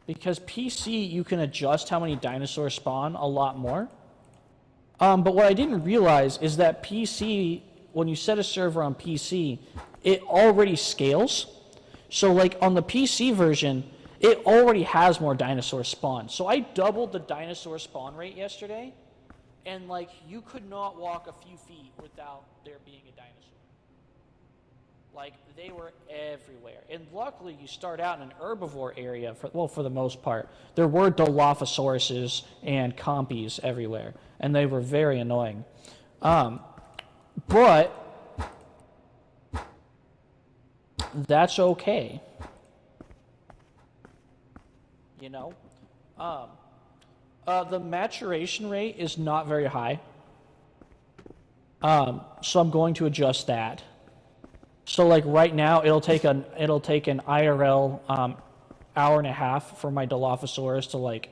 Because PC, you can adjust how many dinosaurs spawn a lot more. But what I didn't realize is that PC, when you set a server on PC, it already scales. So like on the PC version, it already has more dinosaurs spawn. So I doubled the dinosaur spawn rate yesterday, and like you could not walk a few feet without there being a dinosaur. Like, they were everywhere. And luckily, you start out in an herbivore area, for the most part. There were Dilophosauruses and compies everywhere, and they were very annoying. But that's okay. You know? The maturation rate is not very high. So I'm going to adjust that. So like right now, it'll take an IRL hour and a half for my Dilophosaurus to like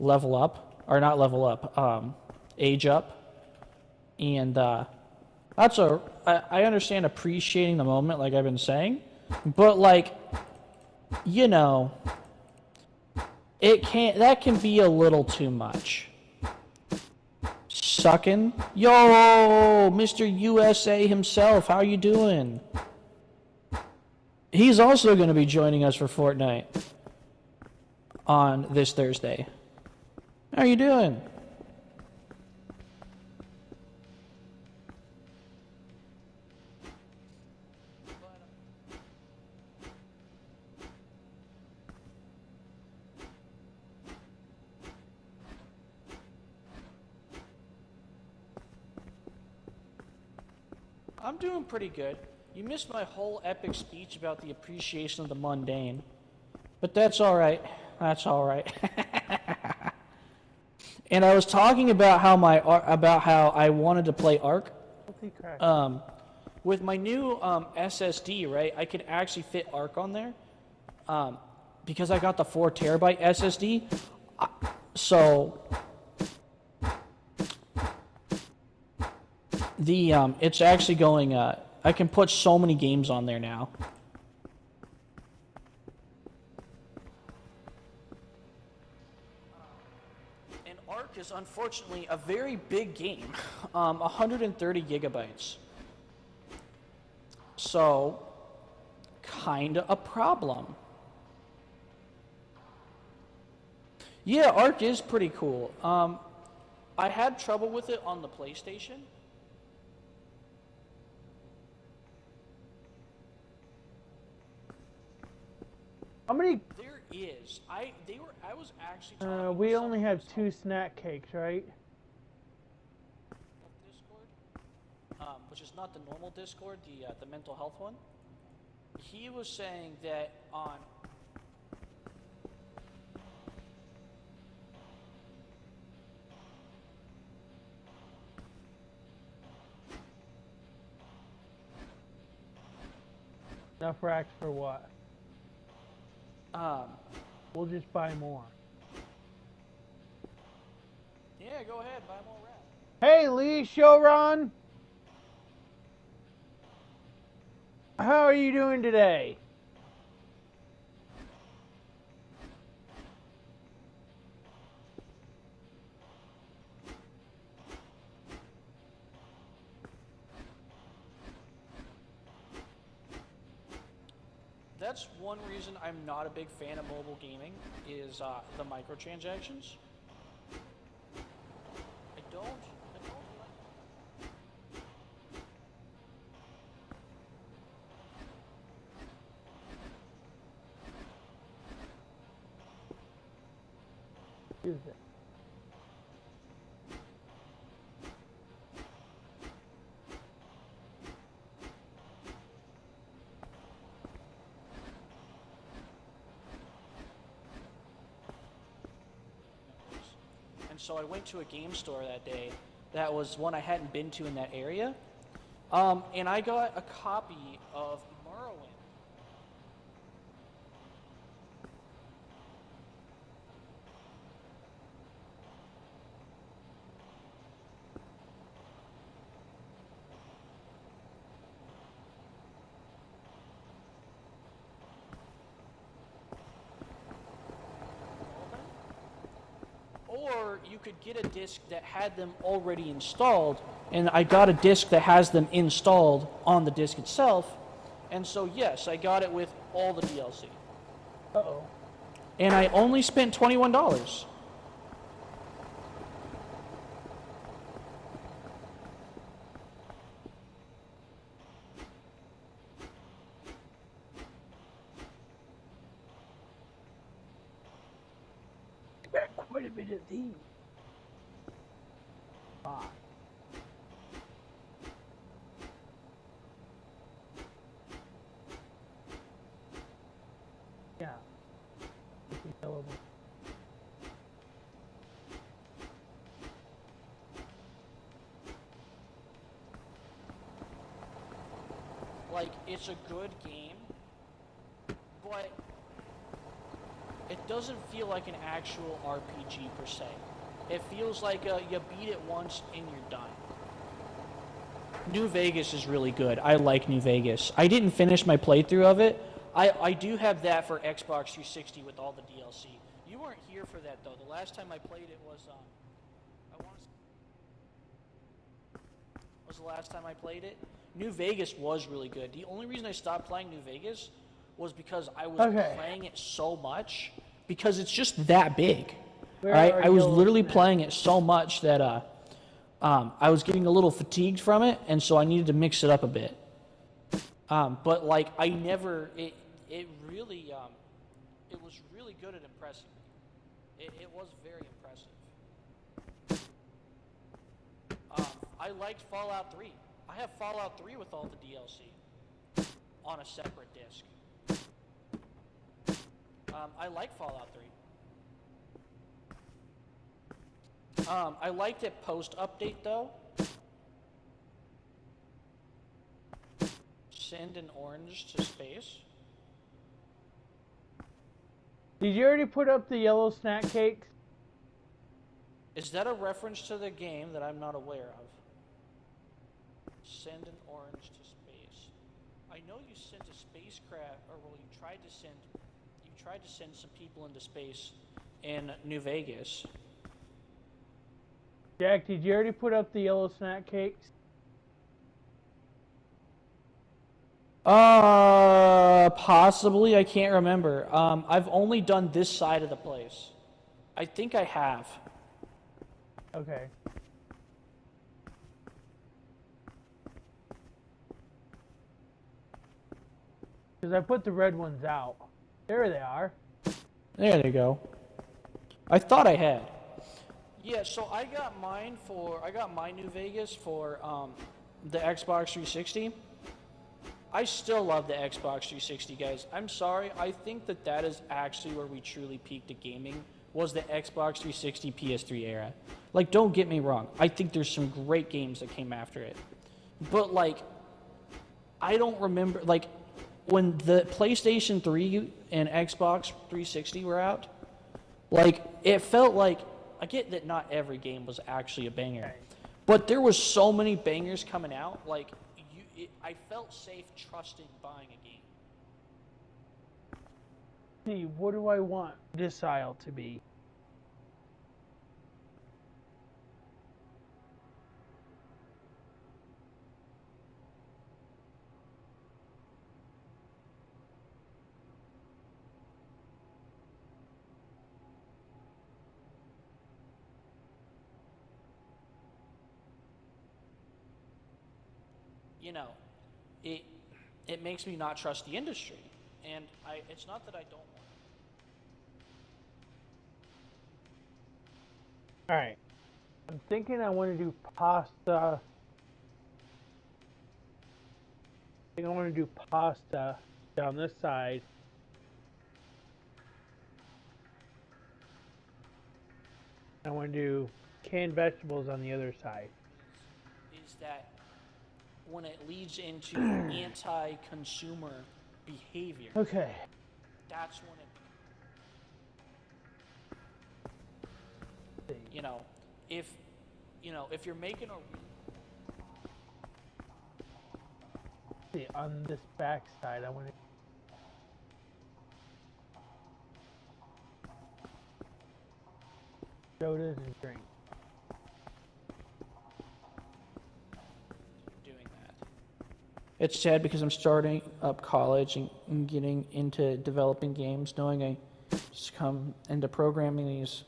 level up, or not level up, age up, and that's I understand appreciating the moment, like I've been saying, but like, you know, that can be a little too much. Suckin'. Yo, Mr. USA himself, how you doing? He's also going to be joining us for Fortnite on this Thursday. How you doing? I'm doing pretty good. You missed my whole epic speech about the appreciation of the mundane. But that's all right. That's all right. And I was talking about how I wanted to play ARC. With my new SSD, right? I could actually fit ARC on there. Because I got the 4 terabyte SSD. So it's actually going, I can put so many games on there now. And ARC is unfortunately a very big game, 130 gigabytes. So, kinda a problem. Yeah, ARC is pretty cool. I had trouble with it on the PlayStation. How many? There is. I was actually talking We only have 2 snack cakes, right? Discord, which is not the normal Discord, the mental health one. He was saying that on Enough racks for what? We'll just buy more. Yeah, go ahead, buy more racks. Hey, Lee Showron! How are you doing today? that's one reason I'm not a big fan of mobile gaming is the microtransactions. I don't like. Use it. And so I went to a game store that day. That was one I hadn't been to in that area. And I got a copy of Morrowind. Or you could get a disc that had them already installed, and I got a disc that has them installed on the disc itself, and so yes, I got it with all the DLC. Uh-oh. And I only spent $21. Got quite a bit of these. Ah. Yeah. Like, it's a good game, but it doesn't feel like an actual RPG per se. It feels like you beat it once and you're done. New Vegas is really good. I like New Vegas. I didn't finish my playthrough of it. I do have that for Xbox 360 with all the DLC. You weren't here for that though. The last time I played it was the last time I played it. New Vegas was really good. The only reason I stopped playing New Vegas was because I was playing it so much because it's just that big. Right? I was literally playing it so much that I was getting a little fatigued from it, and so I needed to mix it up a bit. But like I never, it really, it was really good at impressing me. It was very impressive. I liked Fallout 3. I have Fallout 3 with all the DLC on a separate disc. I like Fallout 3. I liked it post-update, though. Send an orange to space. Did you already put up the yellow snack cakes? Is that a reference to the game that I'm not aware of? Send an orange to space. I know you sent a spacecraft, or well, you tried to send some people into space in New Vegas. Jack, did you already put up the yellow snack cakes? Possibly. I can't remember. I've only done this side of the place. I think I have. Okay. Because I put the red ones out. There they are. There they go. I thought I had. Yeah, so I got my New Vegas for the Xbox 360. I still love the Xbox 360, guys. I'm sorry. I think that is actually where we truly peaked at gaming, was the Xbox 360 PS3 era. Like, don't get me wrong. I think there's some great games that came after it. But, like, I don't remember, like, when the PlayStation 3 and Xbox 360 were out, like, it felt like, I get that not every game was actually a banger, but there was so many bangers coming out, like, I felt safe trusting buying a game. See, what do I want this aisle to be? you know, it makes me not trust the industry. And it's not that I don't want it. Alright. I'm thinking I want to do pasta. I think I want to do pasta down this side. I want to do canned vegetables on the other side. Is that when it leads into anti-consumer behavior. Okay. That's when it, you know, if you're making a see, on this back side, I want to sodas and drinks. doing that. It's sad because I'm starting up college and getting into developing games, knowing I just come into programming these.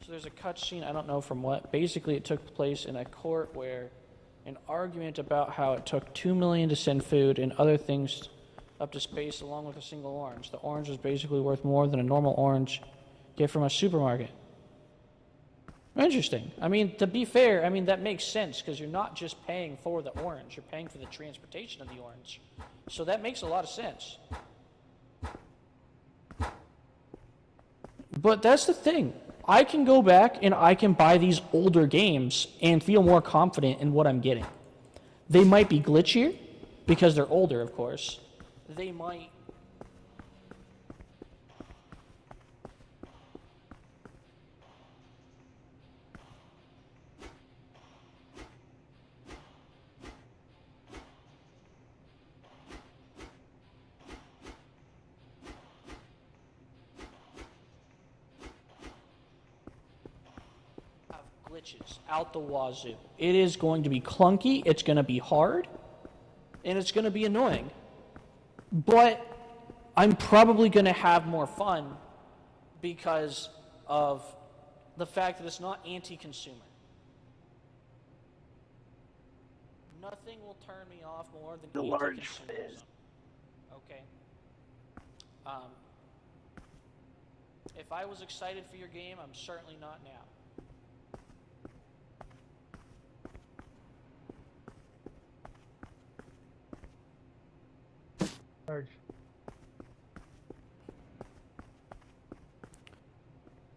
So there's a cutscene, I don't know from what. Basically, it took place in a court where an argument about how it took $2 million to send food and other things up to space along with a single orange. The orange was basically worth more than a normal orange get from a supermarket. Interesting. I mean, to be fair, I mean, that makes sense because you're not just paying for the orange, you're paying for the transportation of the orange. So that makes a lot of sense. But that's the thing. I can go back and I can buy these older games and feel more confident in what I'm getting. They might be glitchier because they're older, of course. They might glitches out the wazoo. It is going to be clunky, it's going to be hard, and it's going to be annoying. But I'm probably going to have more fun because of the fact that it's not anti-consumer. Nothing will turn me off more than The large anti-consumerism. fizz. Okay? If I was excited for your game, I'm certainly not now. Large.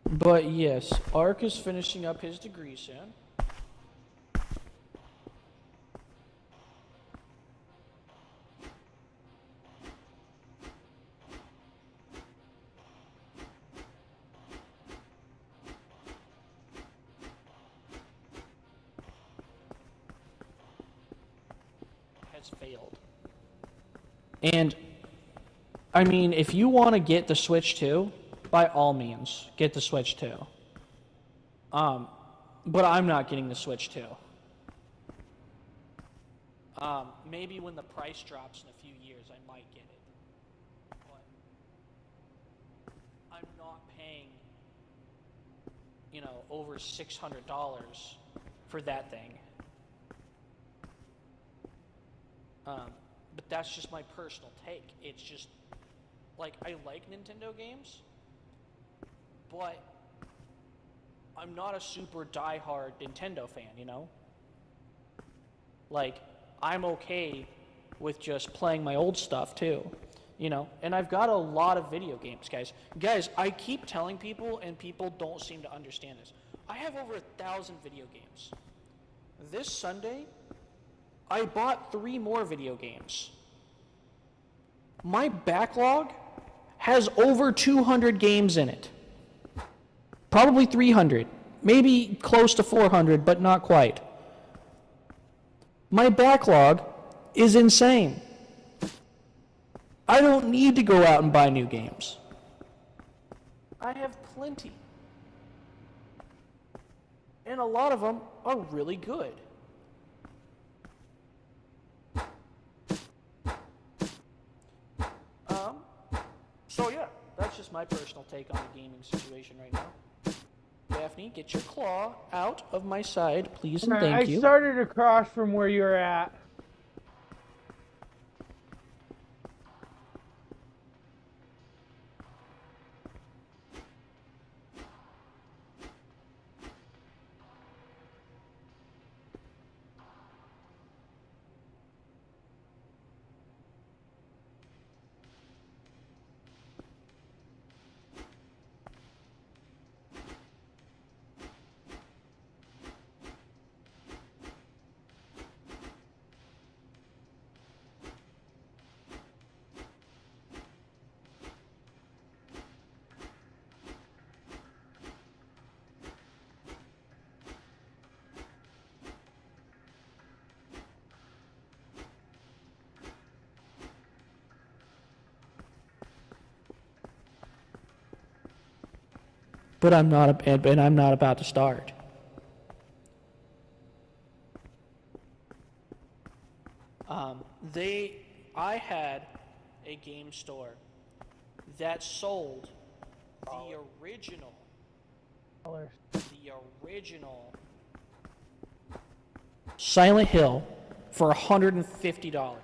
But yes, Ark is finishing up his degree soon. Has failed. And, I mean, if you want to get the Switch 2, by all means, get the Switch 2. But I'm not getting the Switch 2. Maybe when the price drops in a few years, I might get it. But I'm not paying, you know, over $600 for that thing. But that's just my personal take. It's just, like, I like Nintendo games, but I'm not a super diehard Nintendo fan, you know? Like, I'm okay with just playing my old stuff, too, you know? And I've got a lot of video games, guys. Guys, I keep telling people, and people don't seem to understand this. I have over 1,000 video games. This Sunday, I bought 3 more video games. My backlog has over 200 games in it. Probably 300. Maybe close to 400, but not quite. My backlog is insane. I don't need to go out and buy new games. I have plenty. And a lot of them are really good. So yeah, that's just my personal take on the gaming situation right now. Daphne, get your claw out of my side, please and thank you. I started across from where you're at. But I'm not, and I'm not about to start. I had a game store that sold the original Silent Hill for $150.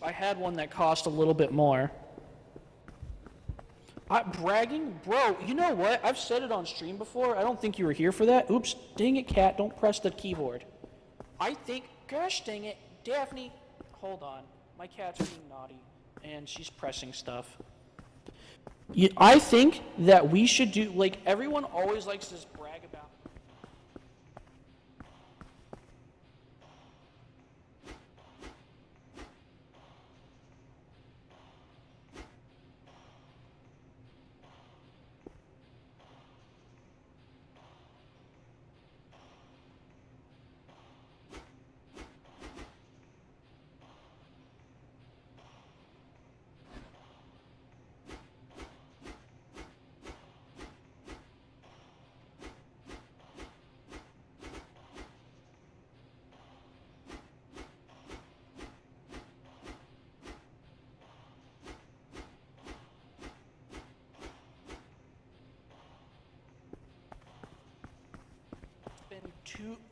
I had one that cost a little bit more. Bragging? Bro, you know what? I've said it on stream before. I don't think you were here for that. Oops, dang it, cat. Don't press the keyboard. I think, gosh dang it, Daphne, hold on. My cat's being naughty, and she's pressing stuff. I think that we should do, like, everyone always likes to brag about.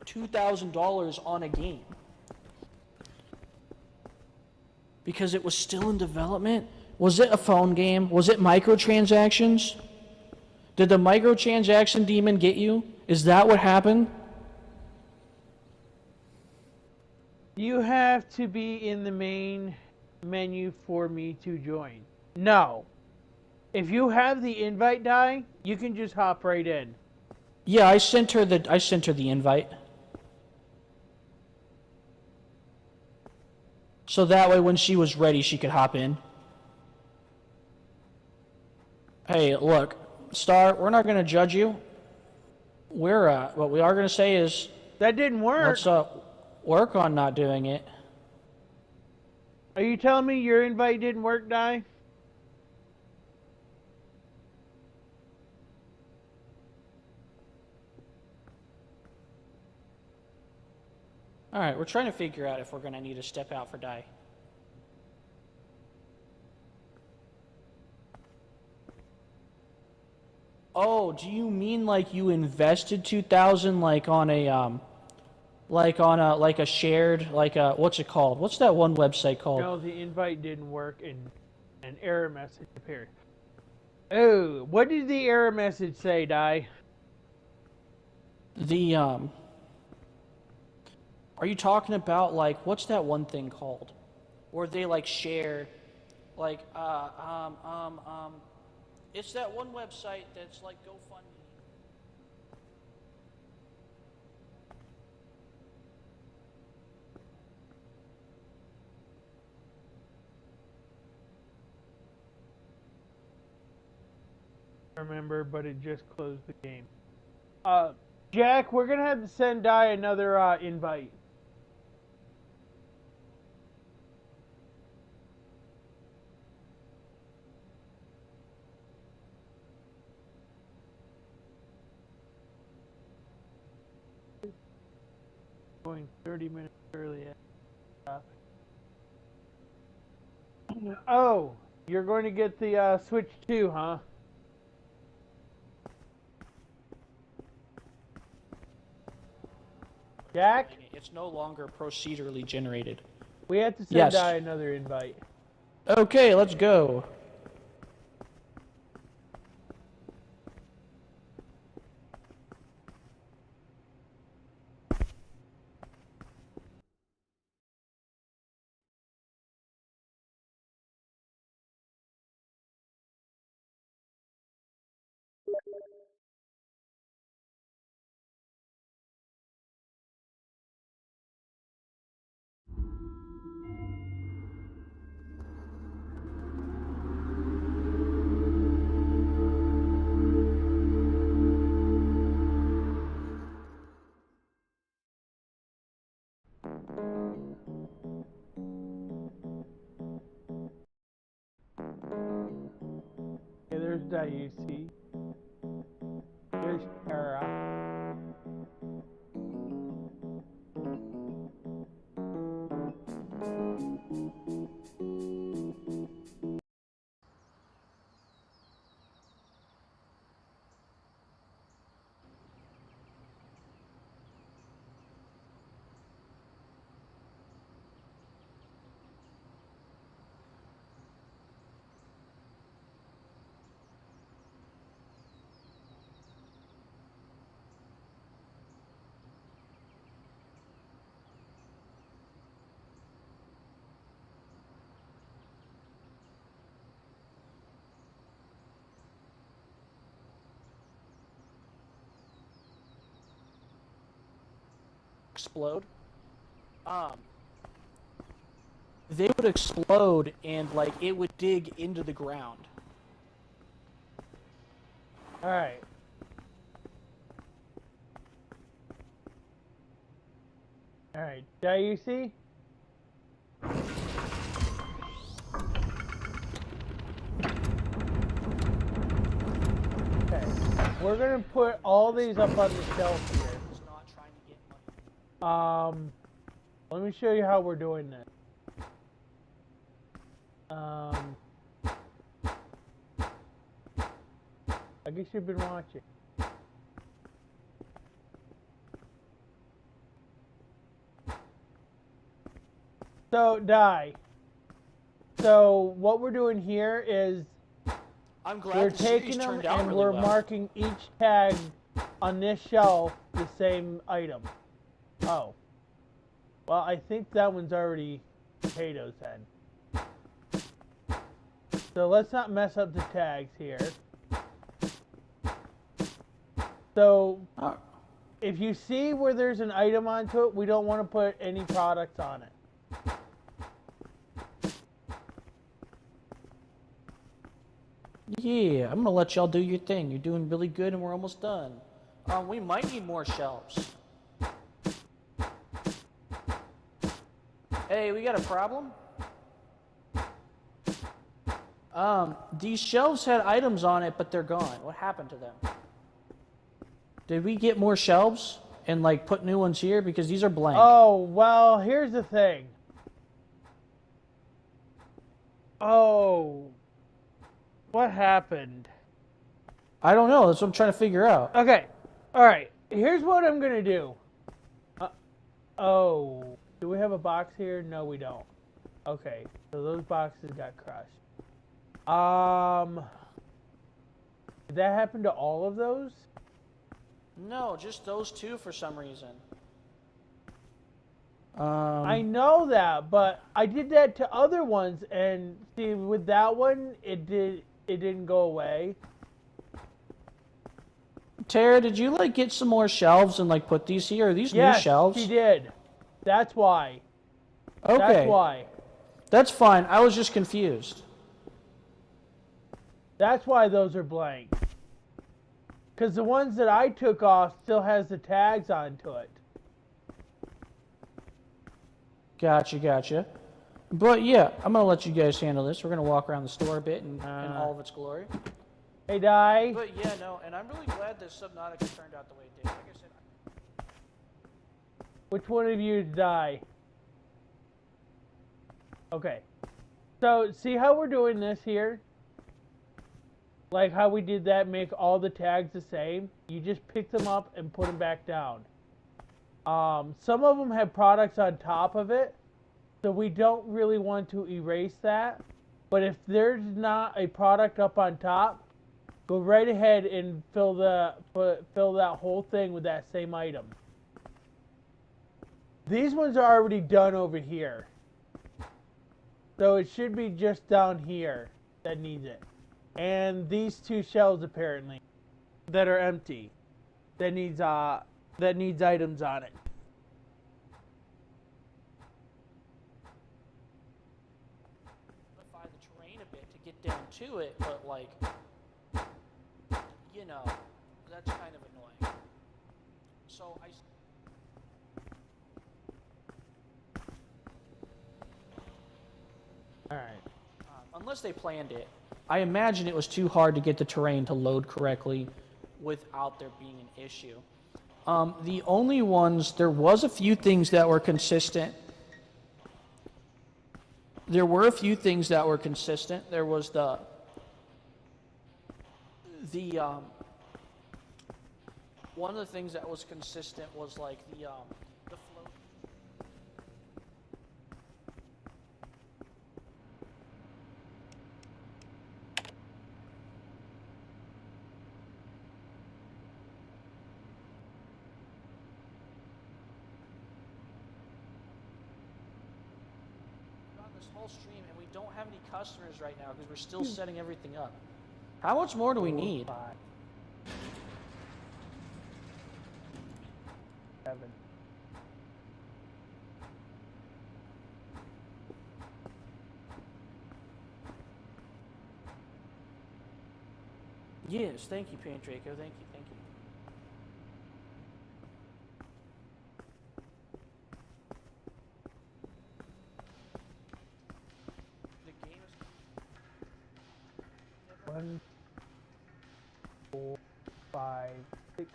$2,000 on a game because it was still in development. Was it a phone game? Was it microtransactions? Did the microtransaction demon get you? Is that what happened? You have to be in the main menu for me to join. No. If you have the invite die, you can just hop right in. Yeah, I sent her the invite. So that way when she was ready, she could hop in. Hey, look, Star, we're not going to judge you. What we are going to say is... That didn't work. Let's work on not doing it. Are you telling me your invite didn't work, Di? Alright, we're trying to figure out if we're going to need to step out for Di. Oh, do you mean like you invested 2,000 like on a like a shared what's it called? What's that one website called? No, the invite didn't work and an error message appeared. Oh, what did the error message say, Di? The are you talking about like what's that one thing called? Where they like share like it's that one website that's like GoFundMe. Remember, but it just closed the game. Jack, we're gonna have to send Di another invite. Going 30 minutes early. Oh, you're going to get the Switch 2, huh? Jack? It's no longer procedurally generated. We have to send Yes. Di another invite. Okay, let's go. Okay, there's Daiyousei. There's Tayra. Explode. They would explode and like it would dig into the ground. Alright. Alright, Daiyousei? Okay. We're gonna put all these up on the shelf here. It's not trying to get money. Let me show you how we're doing this. I guess you've been watching. So, Di. So, what we're doing here is I'm glad we're the series taking them turned out and really we're well. marking each tag on this shelf the same item. Oh. Well, I think that one's already potatoes then. So let's not mess up the tags here. So if you see where there's an item onto it, we don't want to put any products on it. Yeah, I'm gonna let y'all do your thing. You're doing really good and we're almost done. We might need more shelves. Hey, we got a problem? These shelves had items on it, but they're gone. What happened to them? Did we get more shelves and like put new ones here? Because these are blank. Oh, well, here's the thing. Oh, what happened? I don't know. That's what I'm trying to figure out. Okay, all right. Here's what I'm gonna do. Oh, do we have a box here? No, we don't. Okay, so those boxes got crushed. Did that happen to all of those? No, just those two for some reason. I know that, but I did that to other ones, and see, with that one, it didn't go away. Tara, did you like get some more shelves and like put these here? Are these Yes, new shelves? she did. That's why. Okay. That's why. That's fine. I was just confused. That's why those are blank. Because the ones that I took off still has the tags onto it. Gotcha. But yeah, I'm gonna let you guys handle this. We're gonna walk around the store a bit in all of its glory. Hey, Di. But yeah, no, and I'm really glad that Subnautica turned out the way it did. Like I said, Which one of you is Di? Okay. So, see how we're doing this here? Like how we did that, make all the tags the same? You just pick them up and put them back down. Some of them have products on top of it, so we don't really want to erase that. But if there's not a product up on top, go right ahead and fill that whole thing with that same item. These ones are already done over here, so it should be just down here that needs it. And these two shelves apparently that are empty, that needs items on it. modify the terrain a bit to get down to it, but like, you know, that's kind of annoying. So Alright. Unless they planned it, I imagine it was too hard to get the terrain to load correctly without there being an issue. The only ones, there was a few things that were consistent. There were a few things that were consistent. There was the one of the things that was consistent was like the float. This whole stream, and we don't have any customers right now because we're still setting everything up. How much more do we need? 7. Yes, thank you, Pandraco. Thank you. The game is 1, 4, 5, 6.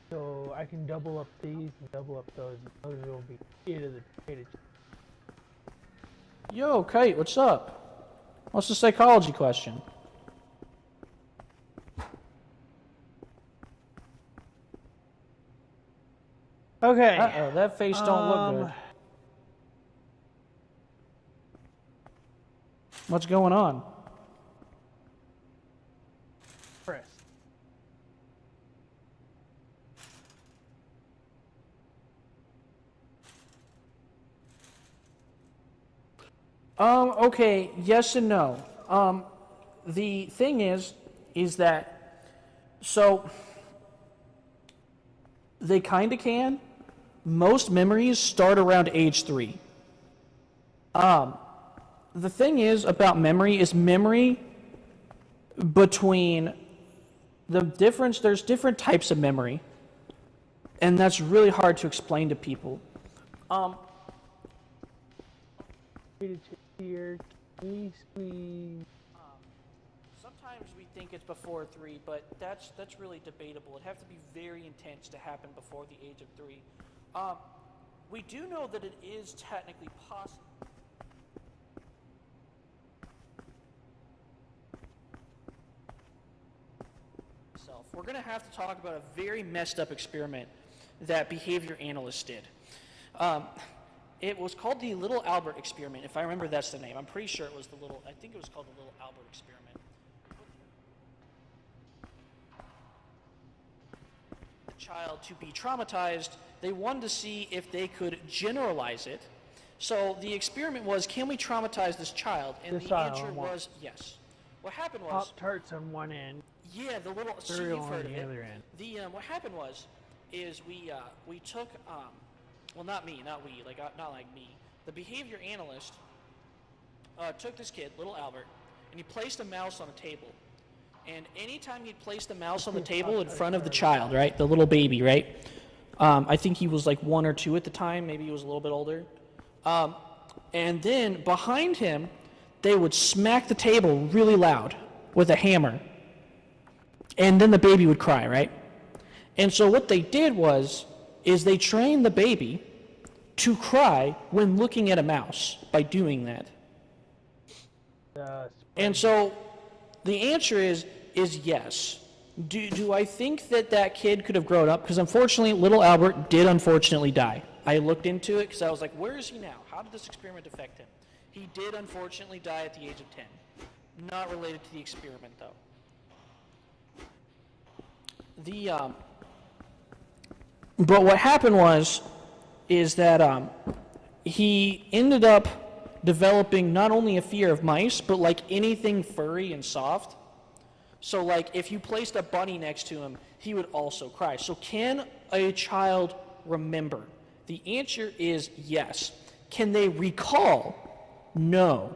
So I can double up these and double up those. Those will be 8 of the data. Yo, Kite, what's up? What's the psychology question? Okay. Uh-oh, that face don't look good. What's going on? Chris. Okay, yes and no. The thing is that, so, they kind of can. Most memories start around age 3. The thing is about memory is memory between the difference, there's different types of memory, and that's really hard to explain to people. Here, please. Sometimes we think it's before 3, but that's really debatable. It'd have to be very intense to happen before the age of 3. We do know that it is technically possible. We're going to have to talk about a very messed up experiment that behavior analysts did. It was called the Little Albert experiment, if I remember that's the name. I'm pretty sure it was I think it was called the Little Albert experiment. child to be traumatized, they wanted to see if they could generalize it. So the experiment was, can we traumatize this child? And the answer was yes. What happened was... Pop-Tarts on one end. Yeah, the little... Cereal you've heard on of the it. other end. What happened was, is we took... well, not me, not we, like, not like me. The behavior analyst took this kid, little Albert, and he placed a mouse on a table. And anytime he'd placed the mouse on the table in front of the child, right, the little baby, right, I think he was like 1 or 2 at the time, maybe he was a little bit older. And then behind him, they would smack the table really loud with a hammer. And then the baby would cry, right? And so what they did is they trained the baby to cry when looking at a mouse by doing that. And so the answer is yes. Do I think that kid could have grown up? Because unfortunately, little Albert did unfortunately die. I looked into it because I was like, where is he now? How did this experiment affect him? He did unfortunately die at the age of 10. Not related to the experiment, though. But what happened is that he ended up developing not only a fear of mice, but like anything furry and soft. So like if you placed a bunny next to him, he would also cry. So can a child remember? The answer is yes. Can they recall? No.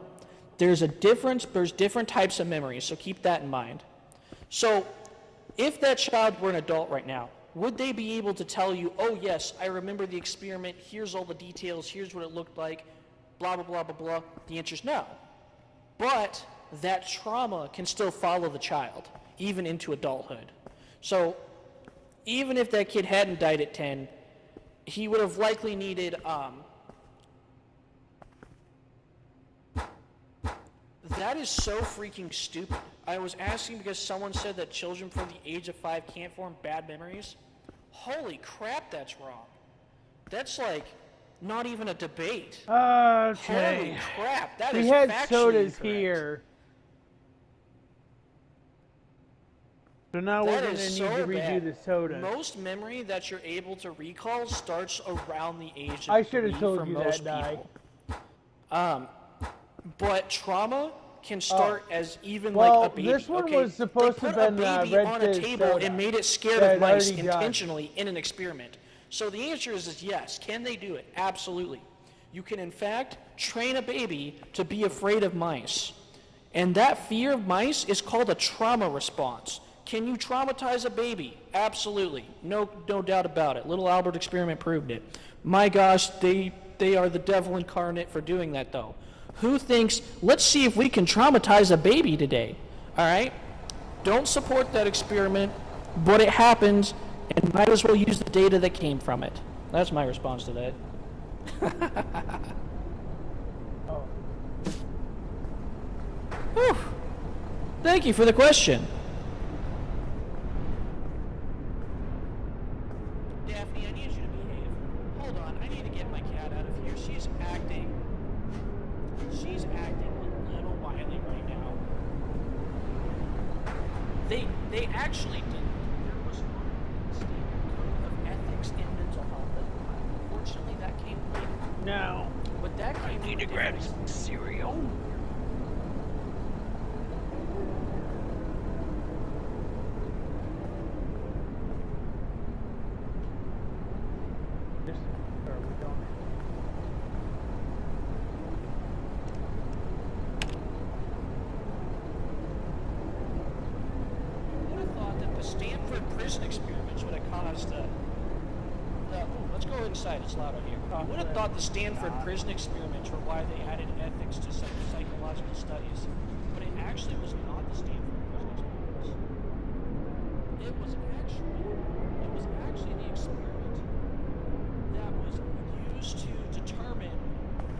There's a difference, there's different types of memories, so keep that in mind. So if that child were an adult right now, would they be able to tell you, oh yes, I remember the experiment, here's all the details, here's what it looked like, blah, blah, blah, blah, blah? The answer is no. But that trauma can still follow the child, even into adulthood. So even if that kid hadn't died at 10, he would have likely needed, that is so freaking stupid. I was asking because someone said that children from the age of 5 can't form bad memories. Holy crap, that's wrong. That's like not even a debate. Okay. Holy crap, that is we had factually sodas incorrect. here. So now we're going to need to redo the soda. Most memory that you're able to recall starts around the age of I should have 3 told for you most that, people. But trauma can start as even well, like a baby. this one okay? was supposed they to put have been a baby red on a fizz table soda and made it scared that of mice already died. intentionally in an experiment. So the answer is yes. Can they do it? Absolutely. You can in fact train a baby to be afraid of mice. And that fear of mice is called a trauma response. Can you traumatize a baby? Absolutely. No doubt about it. Little Albert experiment proved it. My gosh, they are the devil incarnate for doing that though. Who thinks, let's see if we can traumatize a baby today? All right? Don't support that experiment, but it happens, and might as well use the data that came from it. That's my response to that. Whew. Thank you for the question. Daphne, I need you to behave. Hold on, I need to get my cat out of here. She's acting a little wily right now. They actually did. There was one standard code of ethics in mental health. Unfortunately, that came later. No. But that came I need to grab some cereal. It's loud out here. I would have thought the Stanford prison experiments were why they added ethics to some psychological studies, but it actually was not the Stanford prison experiments. It was actually the experiment that was used to determine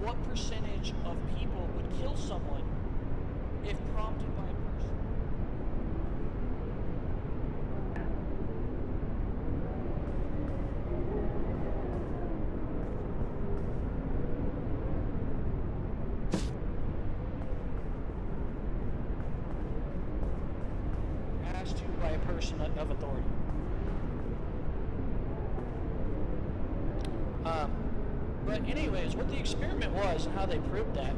what percentage of people would kill someone if prompted by a person. Person of authority. But anyways, what the experiment was and how they proved that.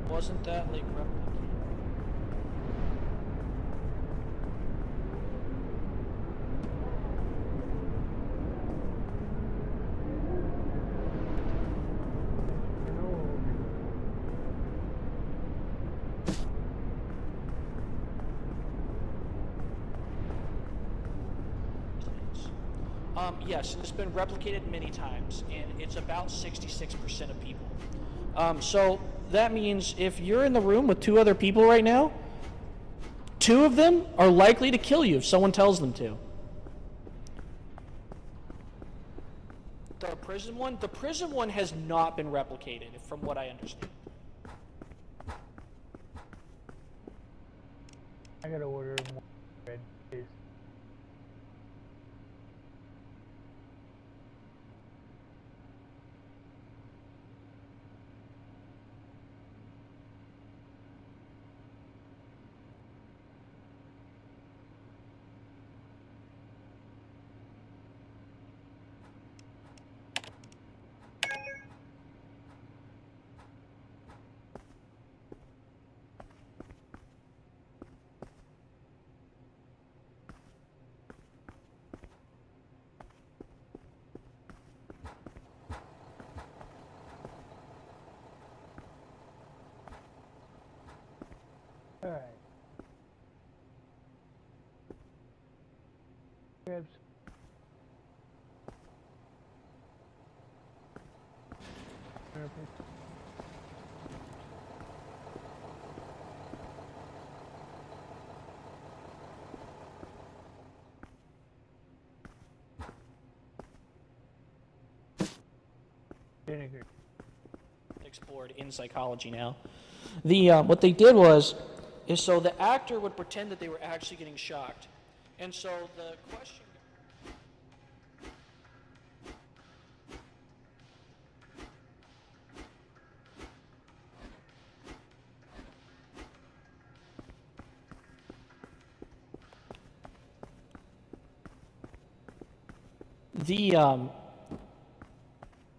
Wasn't that like replicated? Yes, it's been replicated many times, and it's about 66% of people. So that means if you're in the room with 2 other people right now, 2 of them are likely to kill you if someone tells them to. The prison one has not been replicated, from what I understand. I gotta order more bread, please. All right. Grabs. Vinegar. Explored in psychology now. The what they did is so the actor would pretend that they were actually getting shocked, and so the question.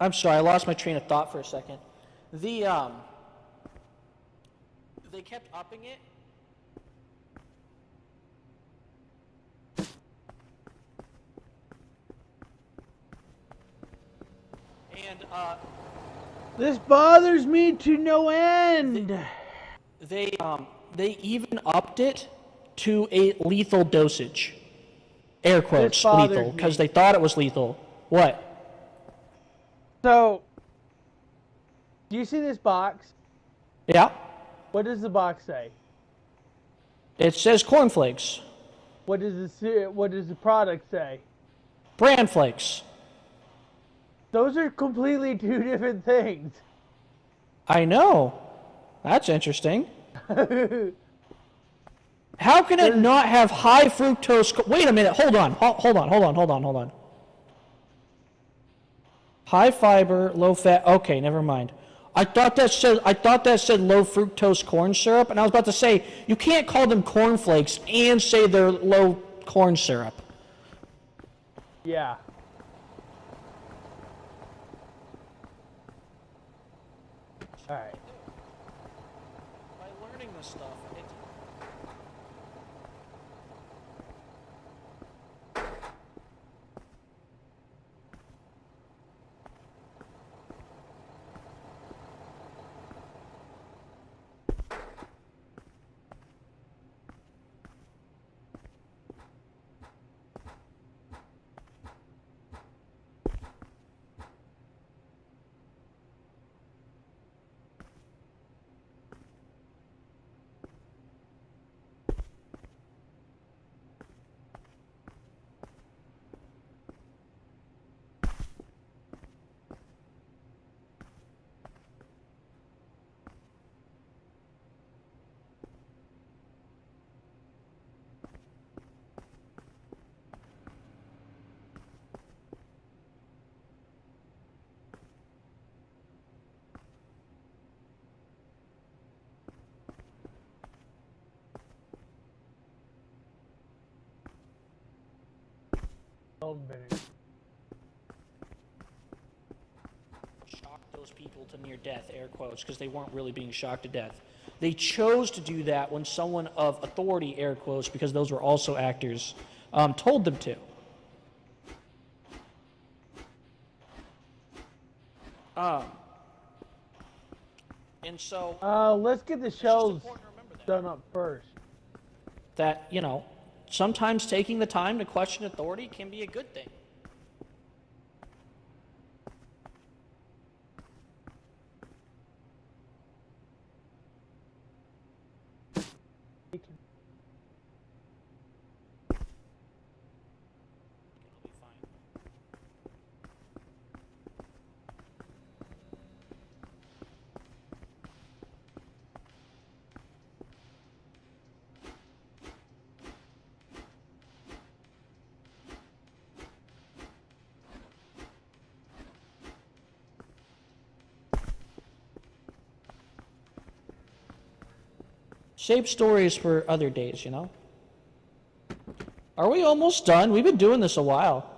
I'm sorry, I lost my train of thought for a second. They kept upping it. And This bothers me to no end. they even upped it to a lethal dosage. Air quotes, lethal, because they thought it was lethal. What? So, do you see this box? Yeah. What does the box say? It says cornflakes. What does the product say? Bran flakes. Those are completely 2 different things. I know. That's interesting. How can it not have high fructose? Wait a minute. Hold on. Hold on. High fiber, low fat. Okay, never mind. I thought that said low fructose corn syrup, and I was about to say you can't call them cornflakes and say they're low corn syrup. Yeah. All right. By learning this stuff, it's those people to near death, air quotes, because they weren't really being shocked to death. They chose to do that when someone of authority, air quotes, because those were also actors, told them to. And so let's get the shells done up first. that, you know, sometimes taking the time to question authority can be a good thing. Save stories for other days, you know? Are we almost done? We've been doing this a while.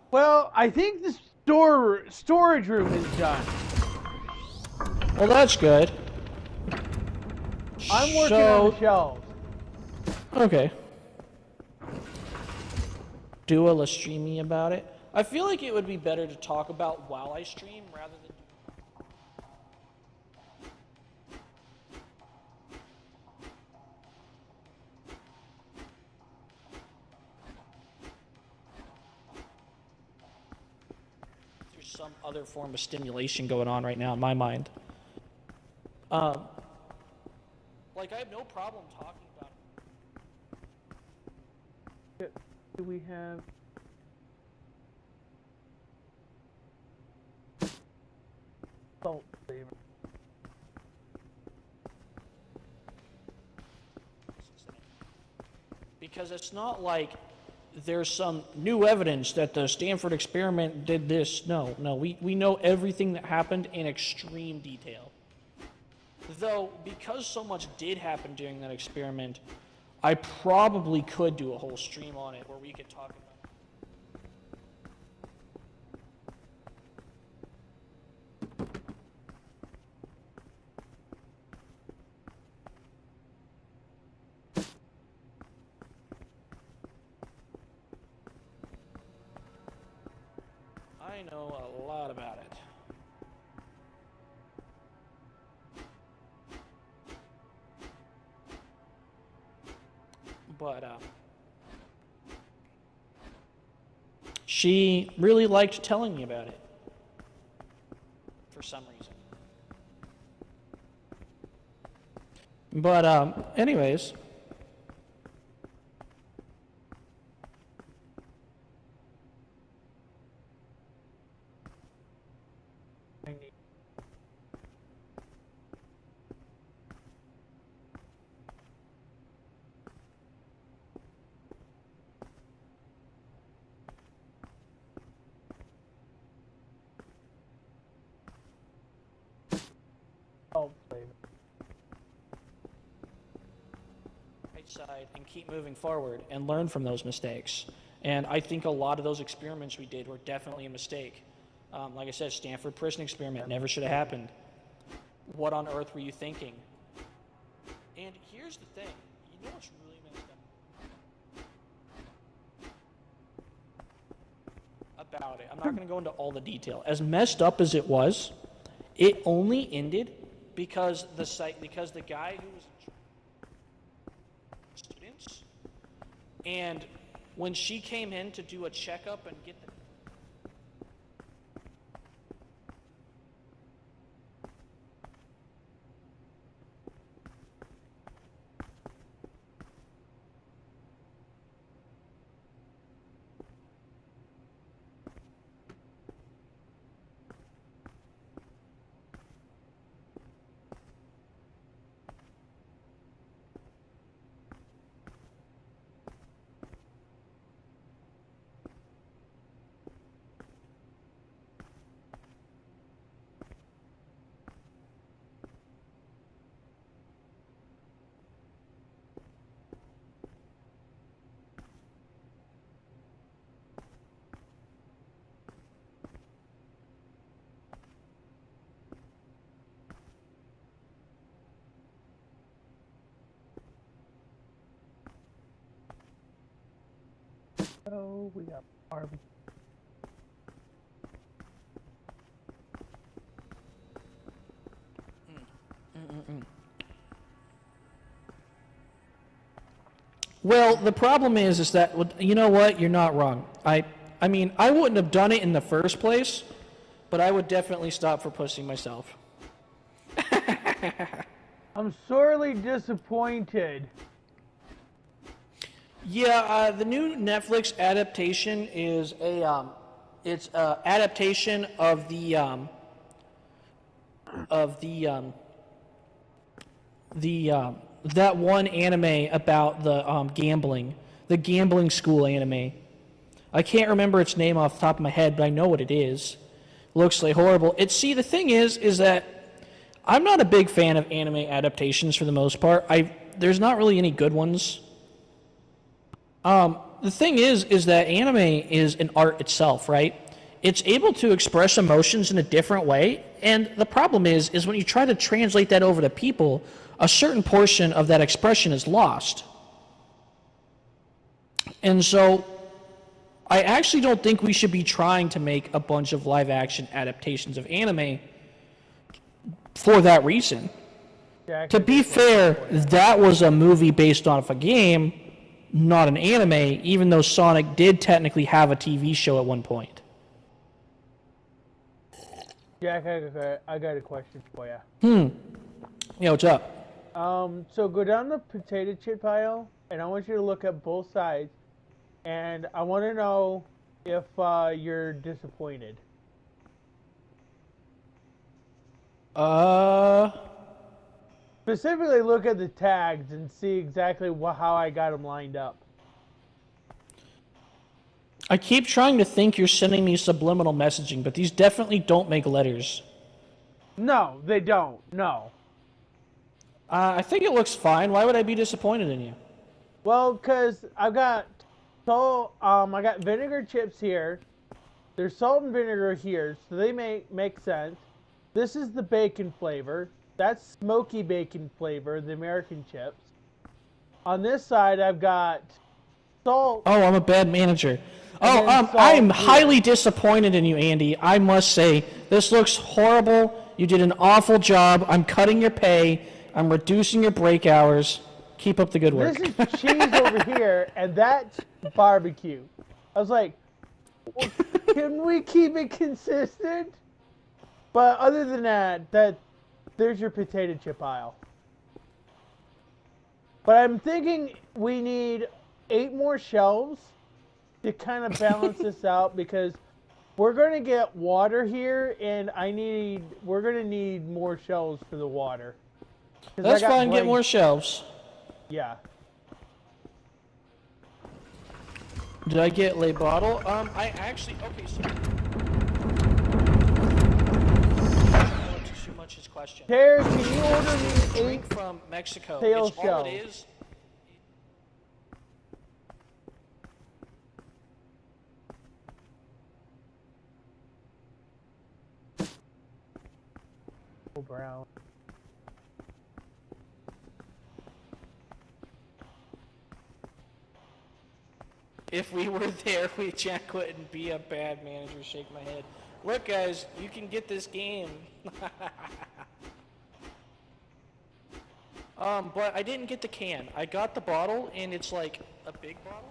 Well, I think the storage room is done. Well, that's good. I'm working on the shelves. Okay. Do a streamy about it. I feel like it would be better to talk about while I stream rather than there's some other form of stimulation going on right now in my mind. Like, I have no problem talking about it. Do we have... salt flavor? Because it's not like there's some new evidence that the Stanford experiment did this. No, we know everything that happened in extreme detail. Though, because so much did happen during that experiment, I probably could do a whole stream on it where we could talk about it. I know a lot about it. But she really liked telling me about it for some reason. But anyways, Salt flavor. right side and keep moving forward and learn from those mistakes. And I think a lot of those experiments we did were definitely a mistake. Like I said, Stanford prison experiment never should have happened. What on earth were you thinking? And here's the thing. You know what's really messed up about it? I'm not going to go into all the detail. As messed up as it was, it only ended because the guy who was in charge of students, and when she came in to do a checkup and get the We got Barbie. Well, the problem is that, you know what? You're not wrong. I mean, I wouldn't have done it in the first place, but I would definitely stop for pussy myself. I'm sorely disappointed. Yeah, the new Netflix adaptation is it's a adaptation of that one anime about the gambling school anime. I can't remember its name off the top of my head, but I know what it is. Looks like horrible. See, the thing is that I'm not a big fan of anime adaptations for the most part. There's not really any good ones. The thing is that anime is an art itself, right? It's able to express emotions in a different way, and the problem is when you try to translate that over to people, a certain portion of that expression is lost. And so, I actually don't think we should be trying to make a bunch of live-action adaptations of anime for that reason. Yeah, To be fair, that was a movie based off a game, not an anime, even though Sonic did technically have a TV show at one point. Jack, I got a question for you. Yeah, what's up? So go down the potato chip aisle, and I want you to look at both sides, and I want to know if you're disappointed. Specifically, look at the tags and see exactly how I got them lined up. I keep trying to think you're sending me subliminal messaging, but these definitely don't make letters. No, they don't. No. I think it looks fine. Why would I be disappointed in you? Well, because I got vinegar chips here. There's salt and vinegar here, so they make sense. This is the bacon flavor. That's smoky bacon flavor, the American chips. On this side, I've got salt. Oh, I'm a bad manager. I am highly disappointed in you, Andy. I must say, this looks horrible. You did an awful job. I'm cutting your pay. I'm reducing your break hours. Keep up the good work. This is cheese over here, and that's barbecue. I was like, well, can we keep it consistent? But other than that, there's your potato chip aisle. But I'm thinking we need 8 more shelves to kind of balance this out, because we're going to get water here, and we're going to need more shelves for the water. That's fine, get more shelves. Yeah. Did I get lay bottle? I actually, okay, so. Too much his question. Tayra, can you order me 8 drink from Mexico? tail It's all shells? it is. Brown. If we were there, Jack wouldn't be a bad manager. Shake my head. Look, guys, you can get this game. But I didn't get the can. I got the bottle, and it's like a big bottle.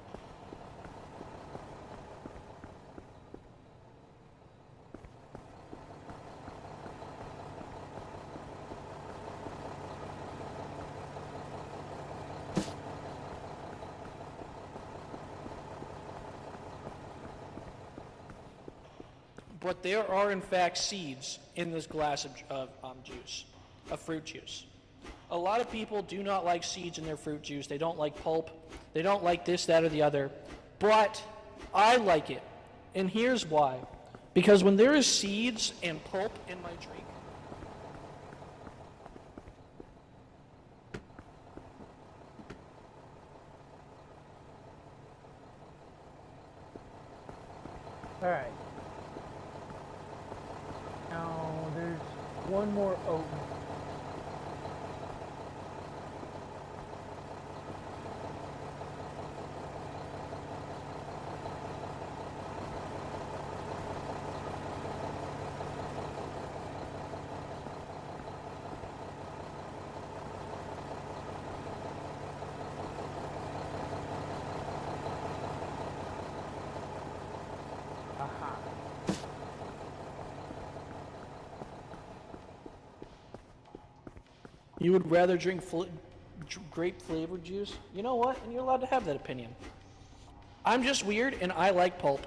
But there are, in fact, seeds in this glass of juice, of fruit juice. A lot of people do not like seeds in their fruit juice. They don't like pulp. They don't like this, that, or the other. But I like it. And here's why. Because when there is seeds and pulp in my drink, All right. Now there's one more oat. You would rather drink grape flavored juice? You know what? And you're allowed to have that opinion. I'm just weird and I like pulp.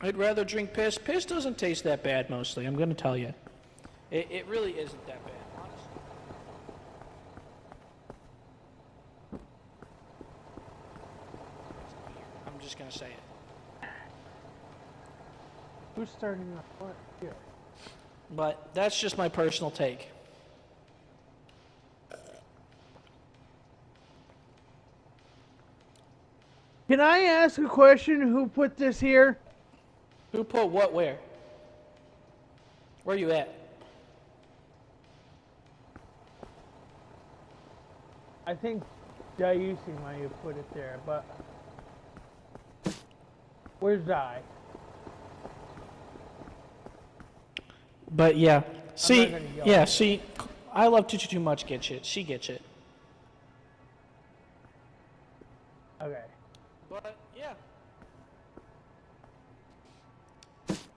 I'd rather drink piss. Piss doesn't taste that bad mostly, I'm going to tell you. It really isn't that bad, honestly. I'm just going to say it. Who's starting off what here? But that's just my personal take. Can I ask a question? Who put this here? Who put what where? Where are you at? I think Daiyousei might have put it there, but where's Dai? But yeah, see, gonna yell yeah, at see, I love too much. Gets it. She gets it. Okay. But yeah,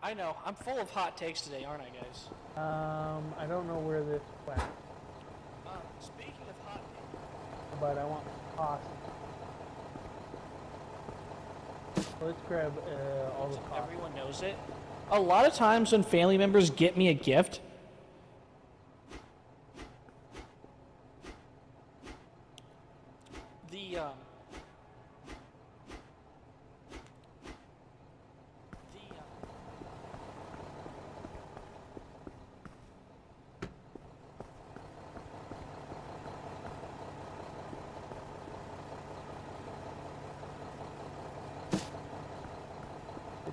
I know. I'm full of hot takes today, aren't I, guys? I don't know where this went, Speaking of hot takes, but I want pasta. Let's grab all the pasta. everyone knows it. A lot of times when family members get me a gift, the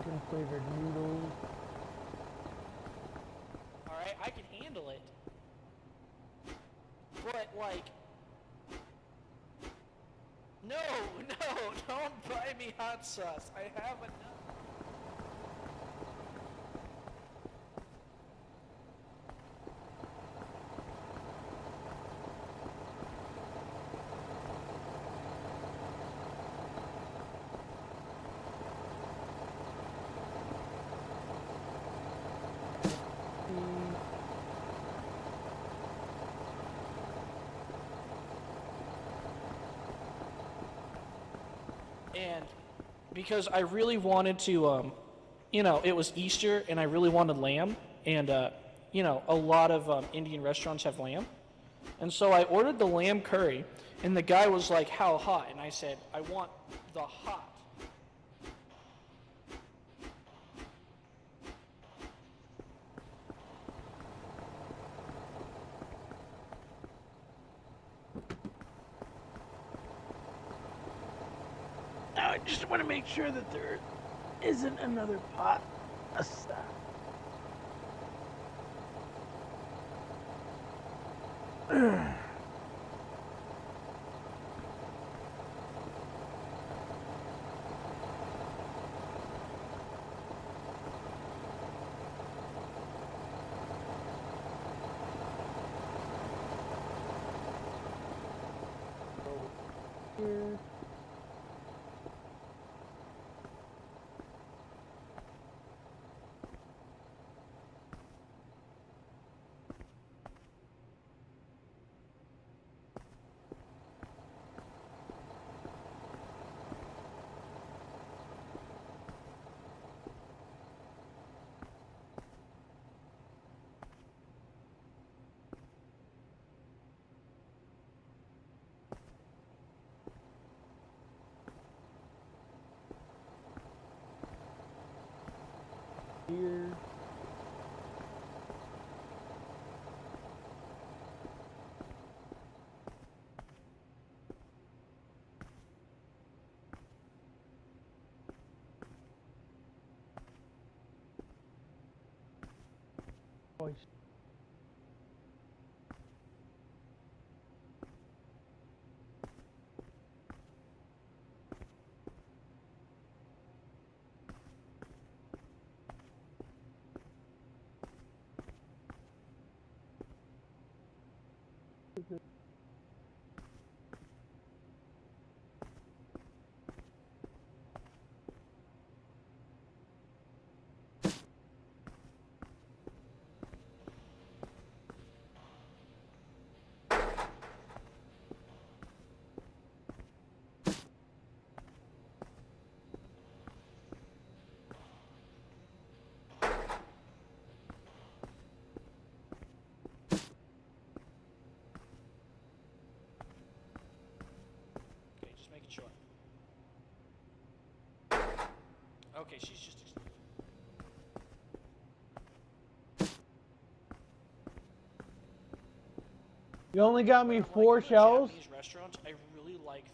Chicken flavored noodles. Alright, I can handle it. But, like... No, don't buy me hot sauce. I have enough. And because I really wanted to, it was Easter and I really wanted lamb. And, a lot of Indian restaurants have lamb. And so I ordered the lamb curry. And the guy was like, how hot? And I said, I want the hot. Now I just want to make sure that there isn't another pot of stuff. Here. Here. Oyster. Okay, she's just. You only got me 4 Like, shells? Japanese restaurants, I really like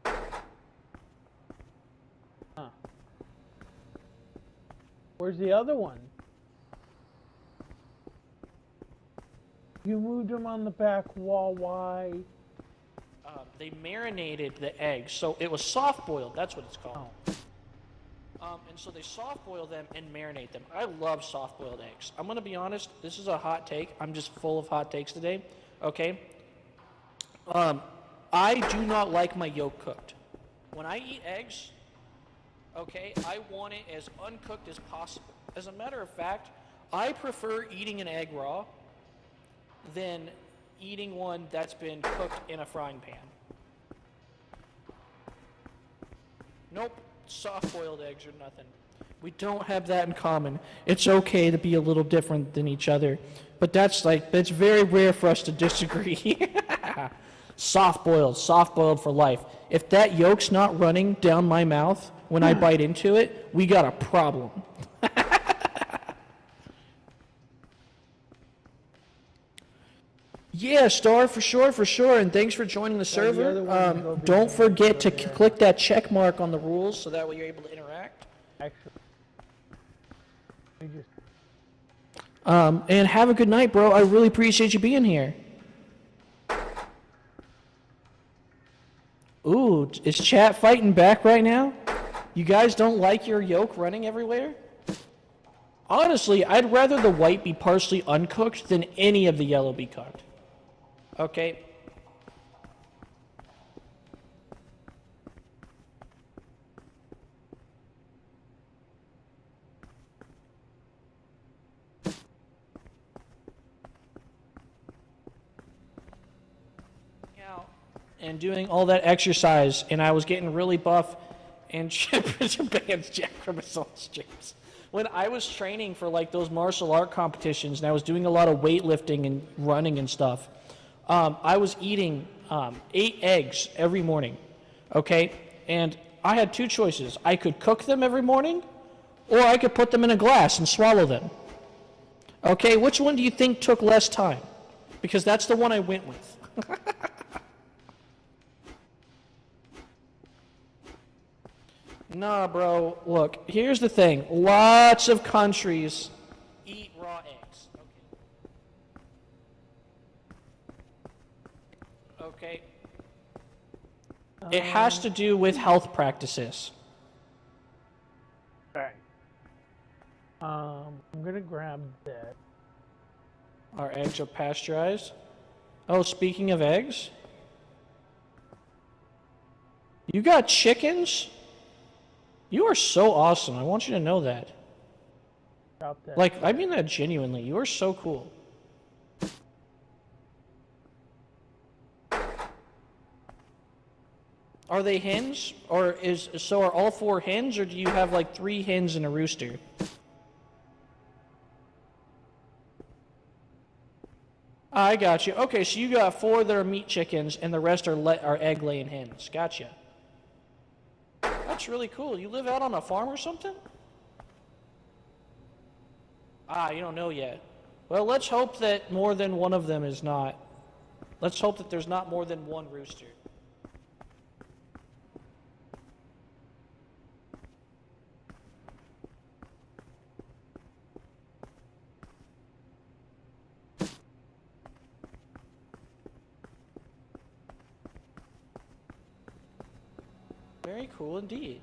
the Huh. Where's the other one? You moved him on the back wall, why? they marinated the eggs, so it was soft boiled. That's what it's called. And so they soft boil them and marinate them. I love soft boiled eggs. I'm gonna be honest. This is a hot take. I'm just full of hot takes today. Okay. I do not like my yolk cooked. When I eat eggs, okay, I want it as uncooked as possible. As a matter of fact, I prefer eating an egg raw than eating one that's been cooked in a frying pan. Nope, soft-boiled eggs or nothing. We don't have that in common. It's okay to be a little different than each other, but that's very rare for us to disagree. Soft-boiled for life. If that yolk's not running down my mouth when I bite into it, we got a problem. Yeah, Star, for sure, and thanks for joining the server. Don't forget to click that check mark on the rules so that way you're able to interact. Actually, And have a good night, bro. I really appreciate you being here. Ooh, is chat fighting back right now? You guys don't like your yolk running everywhere? Honestly, I'd rather the white be partially uncooked than any of the yellow be cooked. Okay. And doing all that exercise, and I was getting really buff, and Chippers and bands Jack from assault streams. When I was training for like those martial art competitions, and I was doing a lot of weightlifting and running and stuff, I was eating 8 eggs every morning, okay? And I had 2 choices. I could cook them every morning, or I could put them in a glass and swallow them. Okay, which one do you think took less time? Because that's the one I went with. Nah, bro, look, here's the thing. Lots of countries eat raw eggs. Okay. It has to do with health practices. alright. I'm gonna grab that. Our eggs are pasteurized. Oh, speaking of eggs, you got chickens? You are so awesome. I want you to know that. Drop that. Like, I mean that genuinely. You are so cool. Are they hens? Or are all 4 hens, or do you have like 3 hens and a rooster? I got you. Okay, so you got 4 that are meat chickens, and the rest are egg-laying hens. Gotcha. That's really cool. You live out on a farm or something? Ah, you don't know yet. Well, let's hope that more than one of them is not. Let's hope that there's not more than one rooster. Very cool indeed.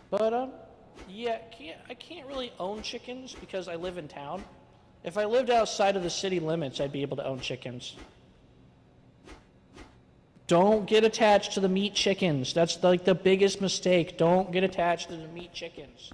But yeah, I can't really own chickens because I live in town. If I lived outside of the city limits, I'd be able to own chickens. Don't get attached to the meat chickens. That's like the biggest mistake. Don't get attached to the meat chickens.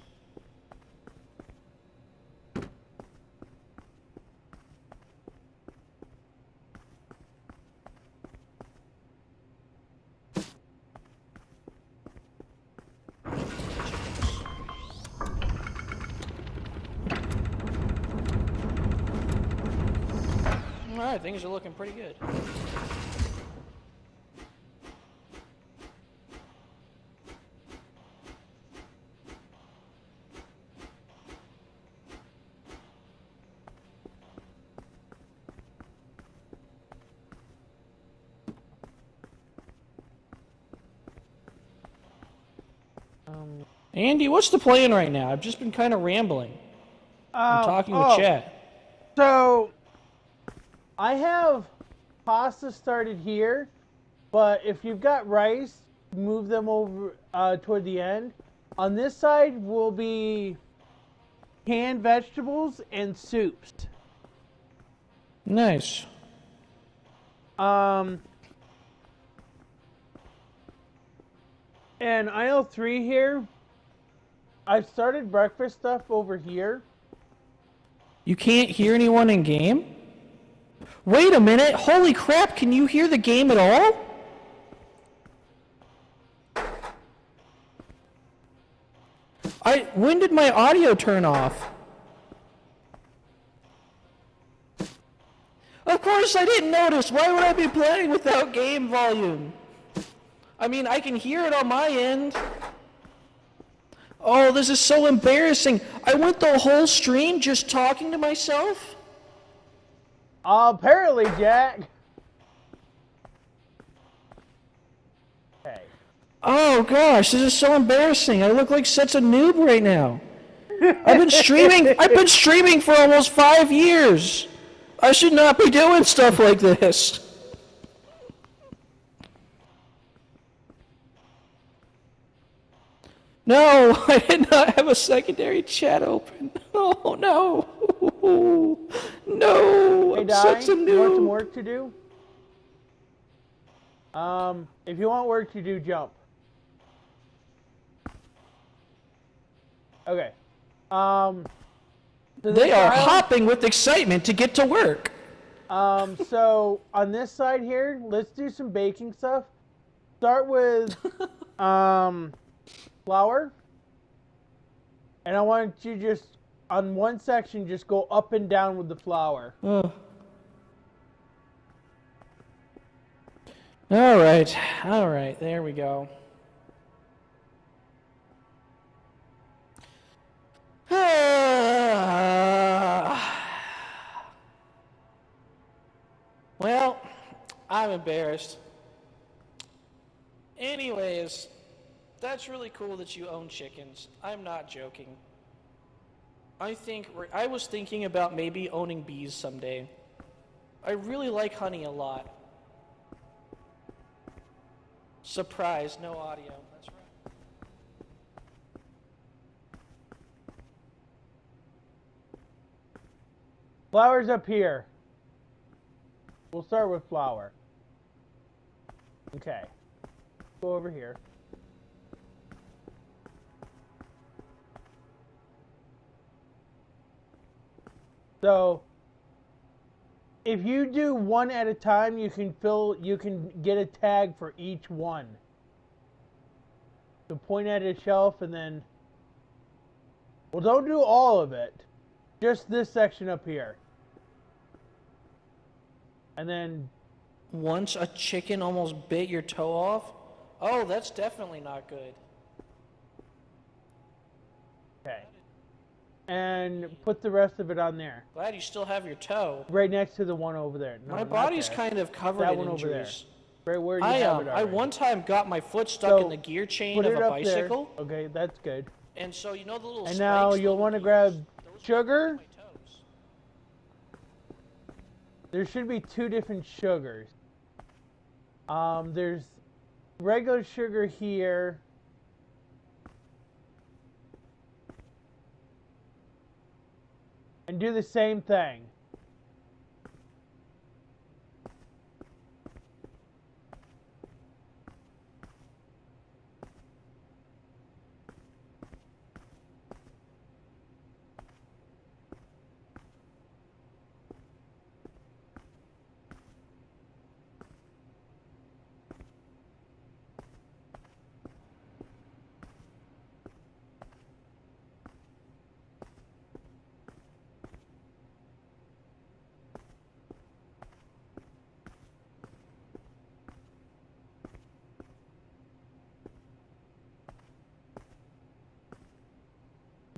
Alright, things are looking pretty good. Andy, what's the plan right now? I've just been kind of rambling. I'm talking with chat. So, I have pasta started here, but if you've got rice, move them over toward the end. On this side will be canned vegetables and soups. Nice. And aisle 3 here, I've started breakfast stuff over here. You can't hear anyone in game? Wait a minute! Holy crap, can you hear the game at all? When did my audio turn off? Of course I didn't notice! Why would I be playing without game volume? I mean, I can hear it on my end. Oh, this is so embarrassing. I went the whole stream just talking to myself? Apparently, Jack. Okay. Oh gosh, this is so embarrassing. I look like such a noob right now. I've been streaming for almost 5 years. I should not be doing stuff like this. No, I did not have a secondary chat open. Oh no. No, Hey, I'm such a noob. you want some work to do? If you want work to do, jump. Okay. So they are hopping with excitement to get to work. So on this side here, let's do some baking stuff. Start with flour. And I want you just on one section just go up and down with the flour. All right, there we go. Well, I'm embarrassed. Anyways, that's really cool that you own chickens. I'm not joking. I was thinking about maybe owning bees someday. I really like honey a lot. Surprise, no audio. That's right. Flour's up here. We'll start with flour. Okay. Go over here. So, if you do one at a time, you can get a tag for each one. So point at a shelf and then, well, don't do all of it. Just this section up here. And then, once a chicken almost bit your toe off? Oh, that's definitely not good. okay. And put the rest of it on there. Glad you still have your toe. Right next to the one over there. No, my body's kind of covered that in one injuries. Over there. Right where you have it I already. one time got my foot stuck in the gear chain of a bicycle. There. Okay, that's good. And so you know the little. And now you'll want to grab sugar. There should be 2 different sugars. There's regular sugar here. And do the same thing.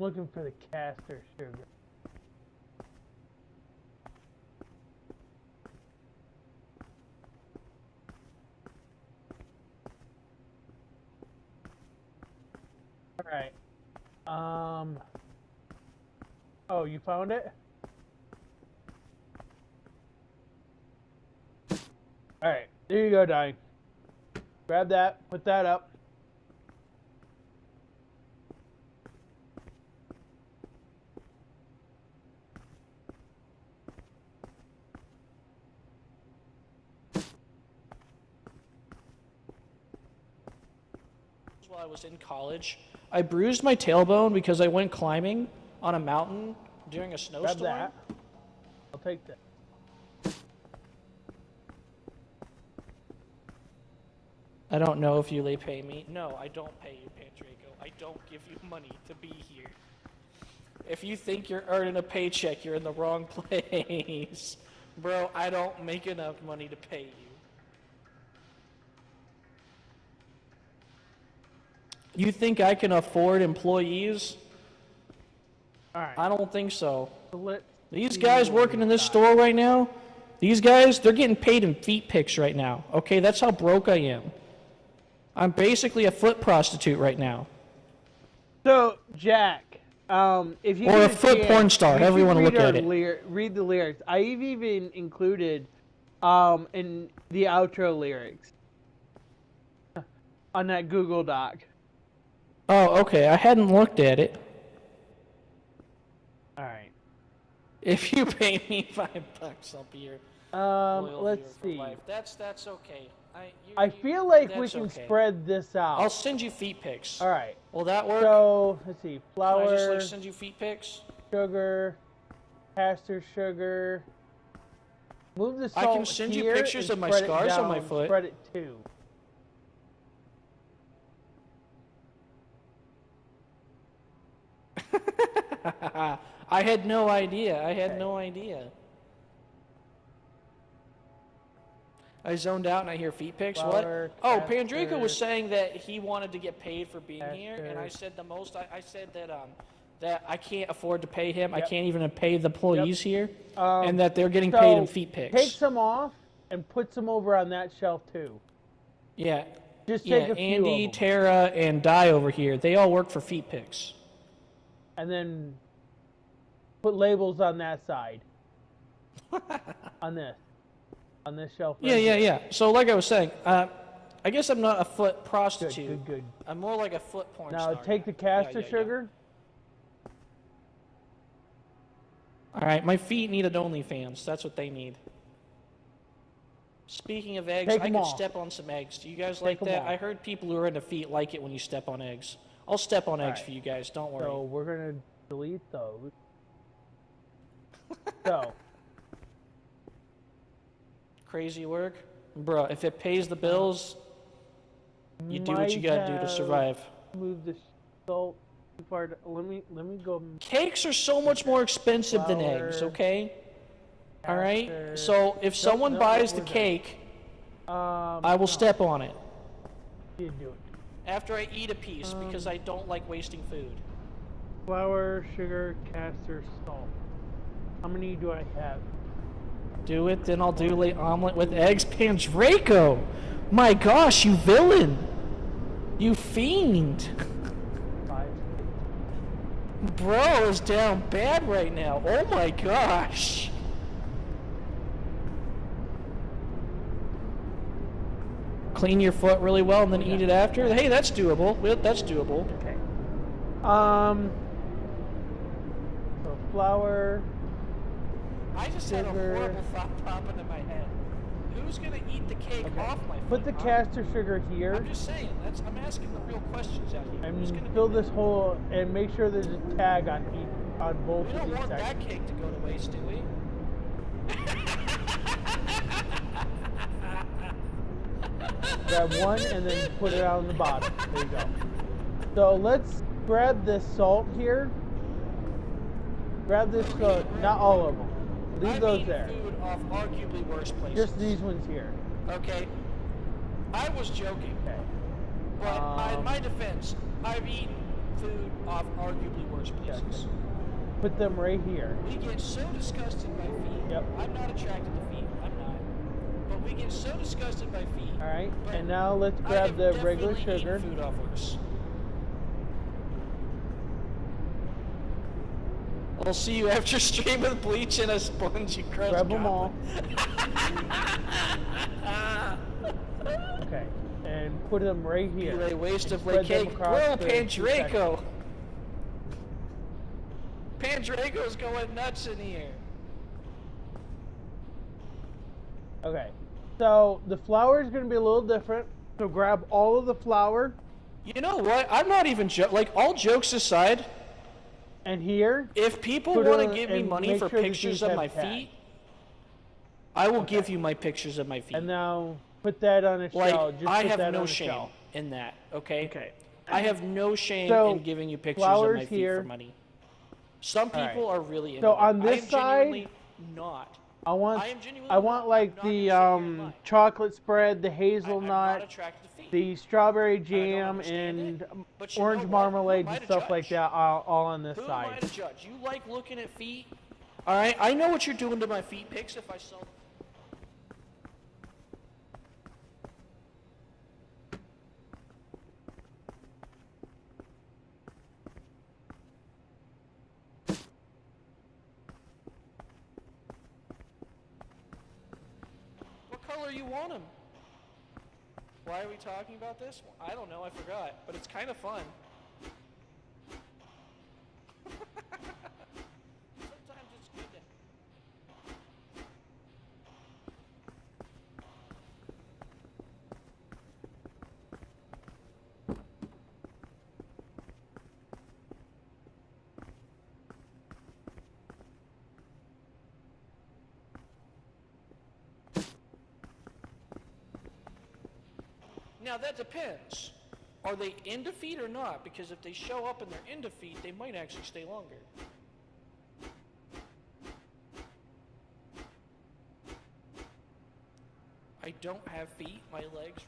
Looking for the caster sugar. Alright. Oh, you found it? Alright, there you go, Dai. Grab that, put that up. While I was in college, I bruised my tailbone because I went climbing on a mountain during a Grab snowstorm. that. I'll take that. I don't know if you pay me. No, I don't pay you, Pandraco. I don't give you money to be here. If you think you're earning a paycheck, you're in the wrong place. Bro, I don't make enough money to pay you. You think I can afford employees? Alright. I don't think so. So These guys working in this store right now, these guys, they're getting paid in feet pics right now. Okay, that's how broke I am. I'm basically a foot prostitute right now. So, Jack, if you Or get a foot chance, porn star, however you want to look at it. Read the lyrics. I've even included in the outro lyrics on that Google Doc. Oh, okay, I hadn't looked at it. Alright. If you pay me $5, I'll be your loyal let's viewer for see. life. That's okay. I feel like we that's can okay. spread this out. I'll send you feet pics. Alright. Will that work? So, let's see. Can I Flour, just like send you feet pics? sugar, caster sugar. Move the salt I can send you here pictures and of my spread it scars on down, my foot. Spread it too. I had no idea. I had no idea. I zoned out and I hear feet pics. Flour, What? Oh, caster, Pandraco was saying that he wanted to get paid for being here, and I caster. said the most. I said that I can't afford to pay him. I Yep. can't even pay the employees here, Um, and that they're getting paid in feet pics. Take some off and put some over on that shelf too. Yeah. Just Yeah, take a few Andy, of them. Tayra, and Dai over here. They all work for feet pics. And then put labels on that side. On this shelf. Yeah, right yeah, here. yeah. So like I was saying, I guess I'm not a foot Good, prostitute. good. I'm more like a foot porn Now star. take the Yeah, caster yeah, yeah. sugar. All right, my feet need an OnlyFans. That's what they need. Speaking of eggs, Take I 'em could off. step on some eggs. Do you guys like 'em that? off. I heard people who are into feet like it when you step on eggs. I'll step on eggs right. for you guys. Don't worry. So we're gonna delete those. So Crazy work, bruh. If it pays the bills, you do what you gotta do to survive. Move the salt too far. Let me go. Cakes are so much more expensive than eggs. Flour, Okay. All right. caster. So if someone no, buys the we're good. cake, I will step on it You do it. after I eat a piece because I don't like wasting food. Flour, sugar, caster, salt. How many do I have? Do it, then I'll do late omelet with eggs. Pandraco! My gosh, you villain! You fiend! 5. Bro is down bad right now. Oh my gosh! Clean your foot really well and then eat it after? Hey, that's doable. That's doable. Okay. So flour. I just had a Sugar. horrible thought pop into my head. Who's gonna eat the cake off my foot? Put the huh? caster sugar here. I'm just saying. I'm asking the real questions out here. Who's gonna And do fill that? this hole and make sure there's a tag on both We of don't these want sections. that cake to go to waste, do we? Grab one and then put it on the bottom. There you go. So let's grab this salt here. Grab this, not all of them. Leave I've those eaten there. food off arguably worse places. Just these ones here. Okay. I was joking, Okay. but in my defense, I've eaten food off arguably worse places. Put them right here. We get so disgusted by feet. Yep. I'm not attracted to feet. I'm not. But we get so disgusted by feet. All right. And now let's grab the regular sugar. Food off worse. I'll see you after stream with bleach and a spongy crust. Grab them all. Okay. And put them right here. Relay waste of lake cake. Whoa, Pandraco! Pandraco's going nuts in here. Okay. So the flour is going to be a little different. So grab all of the flour. You know what? I'm not even like, all jokes aside. And here. If people want to give me money for pictures of my feet, I will give you my pictures of my feet. And now put that on a shell. Just I put have that no on a shame shell. in that. Okay. I have no shame in giving you pictures of my feet for money. Some people are really into So on this side, not. I want like the chocolate spread, the hazelnut, the strawberry jam, and orange marmalade and stuff like that, all on this side. Who am I to judge? You like looking at feet? All right, I know what you're doing to my feet pics if I sell them. You want them. Why are we talking about this? Well, I don't know, I forgot, but it's kind of fun. Sometimes it's good to... Now that depends. Are they into feet or not? Because if they show up and they're into feet, they might actually stay longer. I don't have feet, my legs.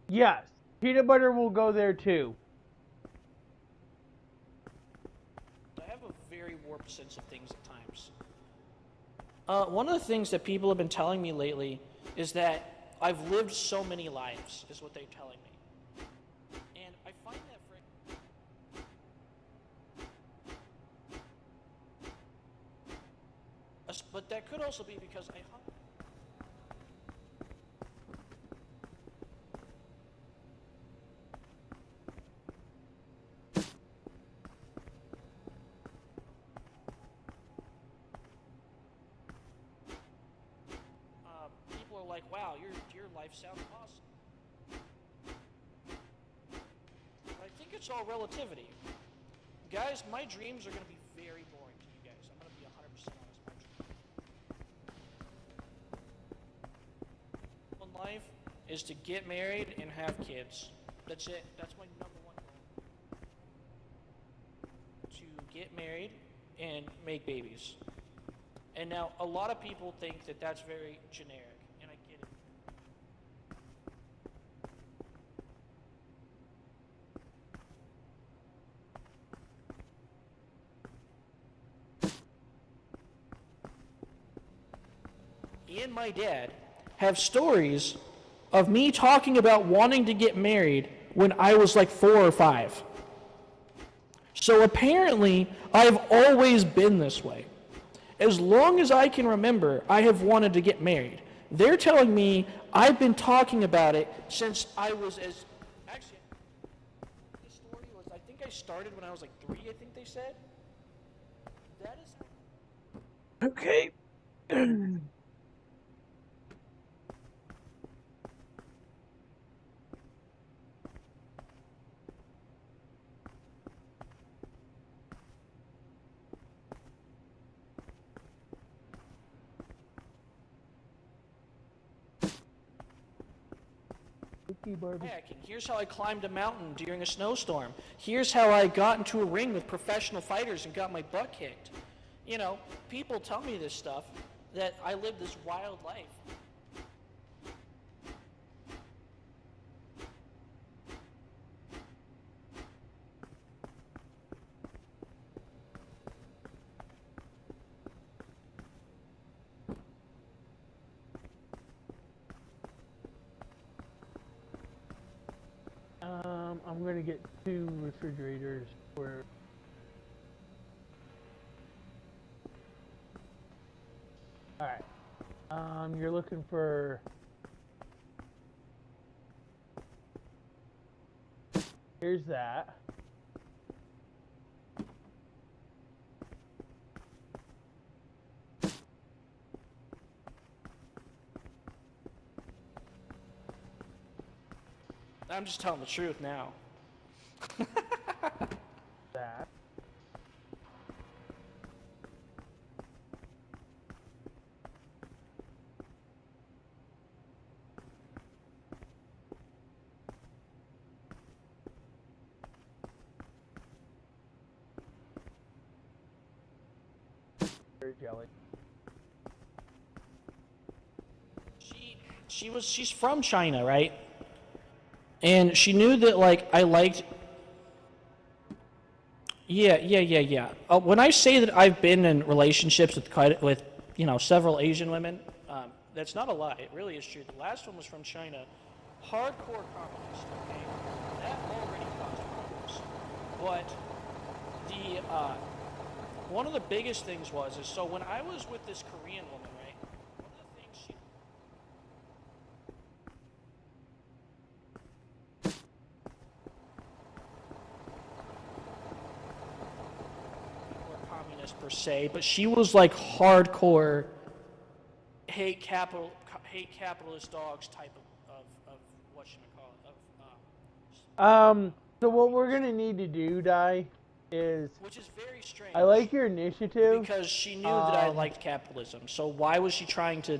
Yes, peanut butter will go there too. I have a very warped sense of things at times. One of the things that people have been telling me lately is that I've lived so many lives, is what they're telling me. And I find that but that could also be because I hung. People are like, wow, your life sounds awesome. I think it's all relativity. Guys, my dreams are going to be very boring to you guys. I'm going to be 100% honest. My dream in life is to get married and have kids. That's it. That's my number one goal. To get married and make babies. And now, a lot of people think that that's very generic, and I get it. And my dad have stories of me talking about wanting to get married when I was like 4 or 5. So apparently, I've always been this way. As long as I can remember, I have wanted to get married. They're telling me I've been talking about it since I was as... Actually, the story was, I think I started when I was like 3, I think they said. That is... Okay. Heck, and here's how I climbed a mountain during a snowstorm. Here's how I got into a ring with professional fighters and got my butt kicked. You know, people tell me this stuff, that I live this wild life. I'm gonna get 2 refrigerators for. All right. You're looking for. Here's that. I'm just telling the truth now. That. Jelly. She's from China, right? And she knew that, like, I liked... Yeah. When I say that I've been in relationships with you know, several Asian women, that's not a lie. It really is true. The last one was from China. Hardcore communist, okay? That already caused problems. But the, one of the biggest things is, so when I was with this Korean woman, right, one of the things she... Communist per se, but she was like hardcore hate capitalist dogs type of what should I call it? So what we're gonna need to do, Dai, is. Which is very strange. I like your initiative because she knew that I liked capitalism. So why was she trying to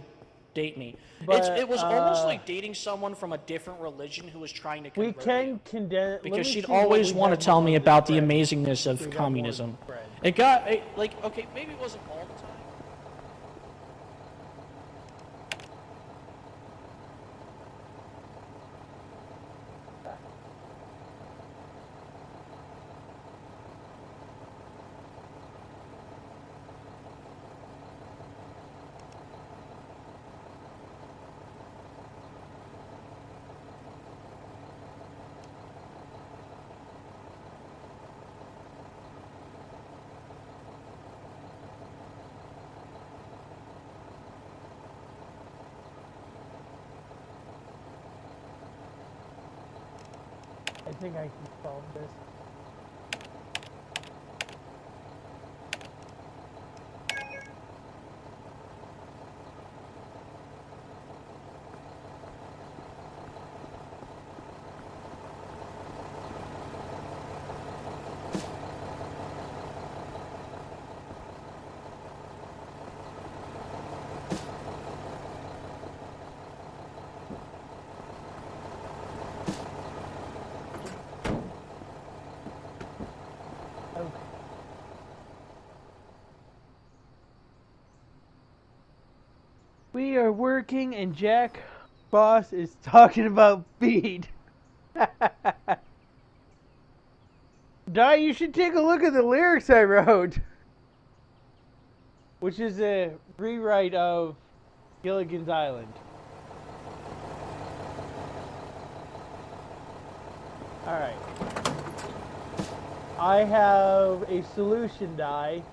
date me? But, it was almost like dating someone from a different religion who was trying to convert we can you. condense Because she'd always want to tell me about the amazingness of communism. It got, like, okay, maybe it wasn't all the time. I think I can solve this. We are working and Jack Boss is talking about feed. Di, you should take a look at the lyrics I wrote. Which is a rewrite of Gilligan's Island. Alright. I have a solution, Di.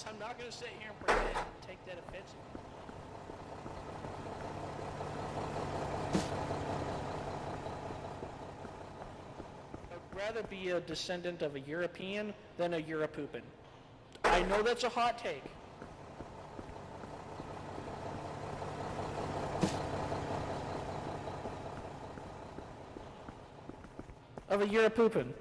I'm not going to sit here and pretend and take that offensively. rather be a descendant of a European than a Europoopin. I know that's a hot take. Of a Europoopin.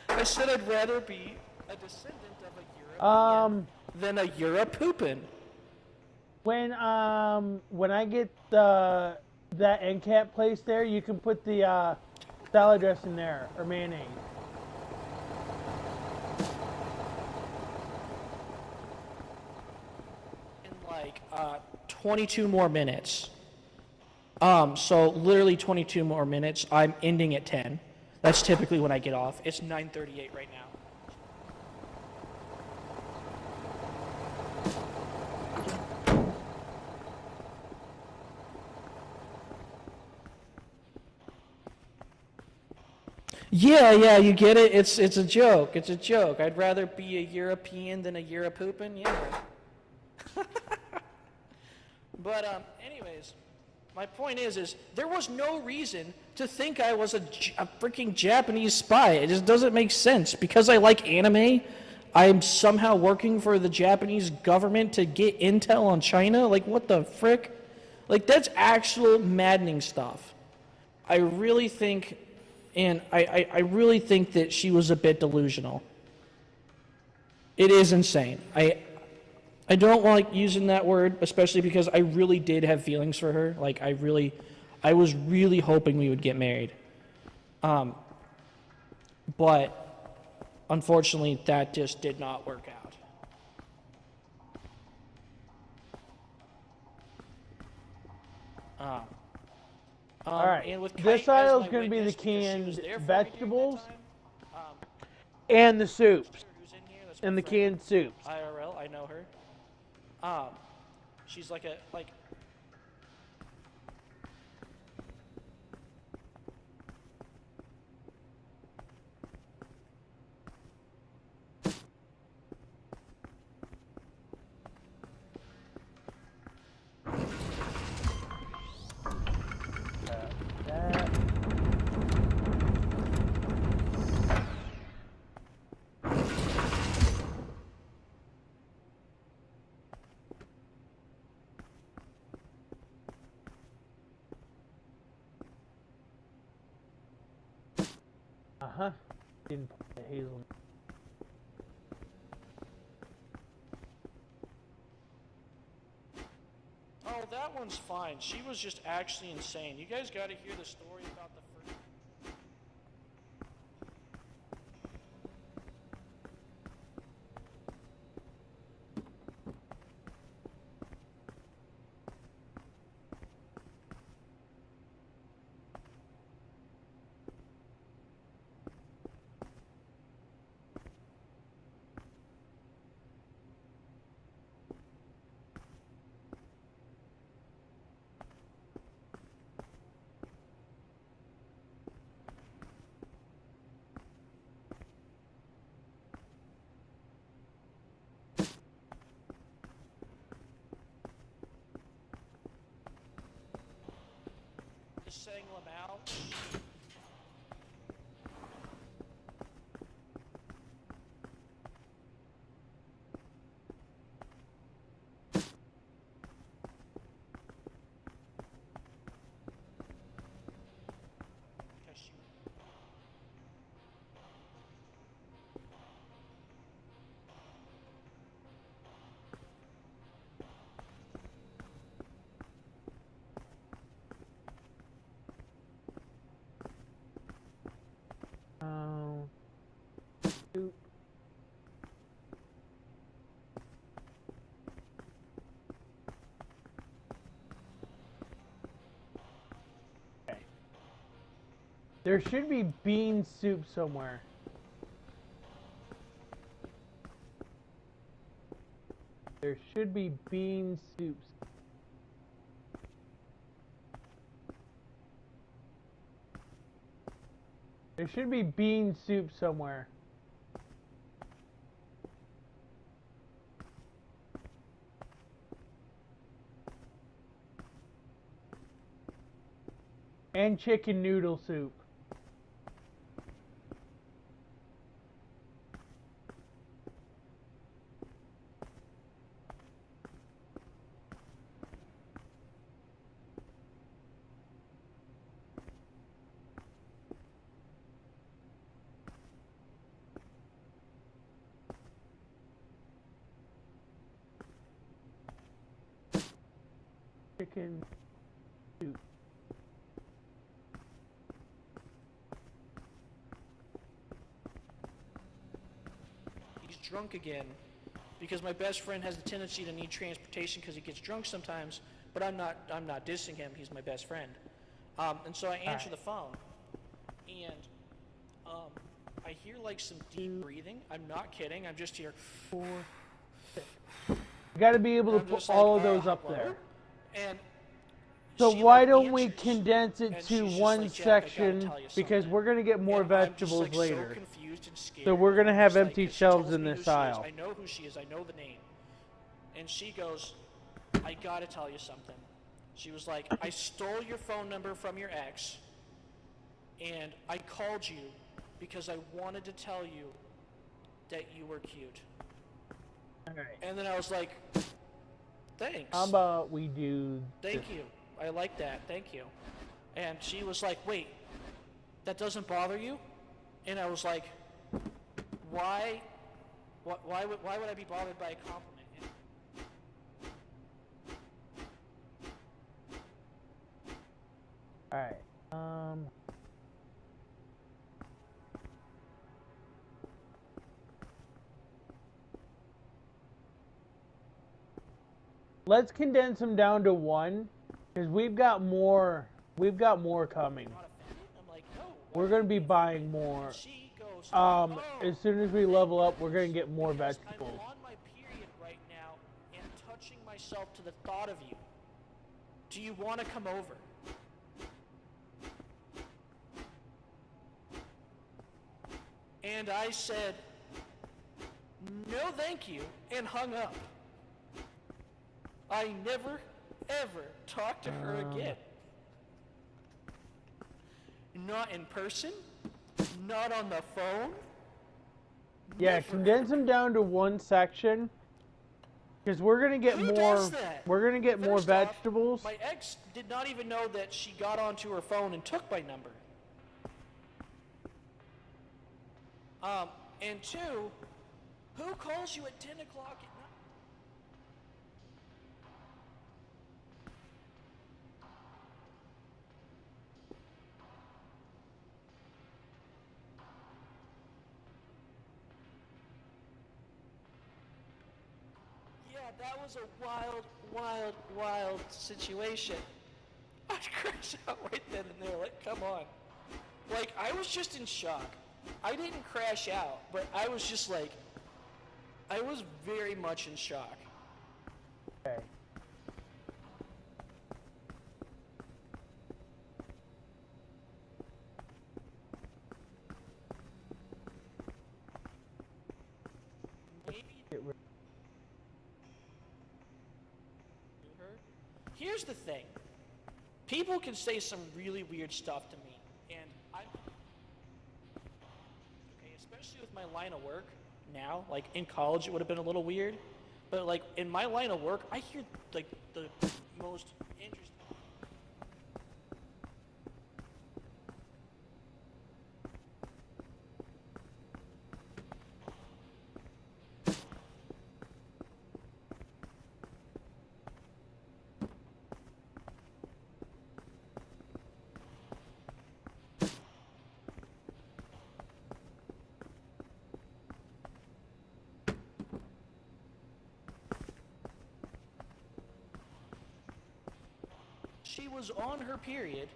I said I'd rather be a descendant of a European than a Europoopin. When I get that end cap place there, you can put the salad dressing there or mayonnaise. In like 22 more minutes. So literally 22 more minutes. I'm ending at 10. That's typically when I get off. It's 9:38 right now. Yeah, you get it? It's a joke. It's a joke. I'd rather be a European than a Europoopin. Yeah. But anyways, my point is there was no reason to think I was a freaking Japanese spy. It just doesn't make sense. Because I like anime, I'm somehow working for the Japanese government to get intel on China? Like, what the frick? Like, that's actual maddening stuff. I really think, and I really think that she was a bit delusional. It is insane. I don't like using that word, especially because I really did have feelings for her. Like, I was really hoping we would get married. But unfortunately, that just did not work out. All right, and with this Kite as aisle my is going to be the witness, because she was canned there for me during that vegetables time, and the soups who's in here, that's my and the friend, canned soups. IRL, I know her. She's like That. Didn't put the hazelnut. Oh, that one's fine. She was just actually insane. You guys got to hear the story about the first. Just saying them out. Soup. Okay. There should be bean soup somewhere. There should be bean soups. There should be bean soup somewhere. And chicken noodle soup. Chicken soup. He's drunk again because my best friend has the tendency to need transportation because he gets drunk sometimes, but I'm not dissing him. He's my best friend. And so I answer the phone, and I hear like some deep breathing. I'm not kidding. I'm just here. 4, 6. You got to be able to put all of those up there. And so she, why like, don't we answers, condense it and to she's just one like, "Jack, I gotta section tell you because something." we're going to get more And I'm just, vegetables like, later. So confused and scared. So we're gonna I'm have just, empty like, she shelves tells in me who this she is. aisle. I know who she is. I know the name. And she goes, "I gotta tell you something." She was like, "I stole your phone number from your ex, and I called you because I wanted to tell you that you were cute." Alright. And then I was like, "Thanks. How about we do Thank you. I like that. Thank you." And she was like, "Wait, that doesn't bother you?" And I was like, "Why? Why would I be bothered by a compliment?" Alright. Let's condense them down to one, because we've got more coming. I'm like, "No." We're gonna be buying more. She goes, As soon as we level up, we're gonna get more because vegetables. I'm on my period right now and touching myself to the thought of you. Do you want to come over? And I said, "No, thank you," and hung up. I never, ever talked to her again. Not in person, not on the phone. Yeah, Never. condense them down to one section, because we're gonna get Who more. does that? We're gonna get more First off, vegetables. my ex did not even know that she got onto her phone and took my number. And two, who calls you at 10 o'clock at night? Yeah, that was a wild, wild, wild situation. I'd crash out right then and there, like, come on. Like, I was just in shock. I didn't crash out, but I was just like, I was very much in shock. Okay. Maybe Get rid- her. Here's the thing. People can say some really weird stuff to me, and I'm okay, especially with my line of work now. Like in college, it would have been a little weird, but like in my line of work, I hear like the most interesting. She was on her period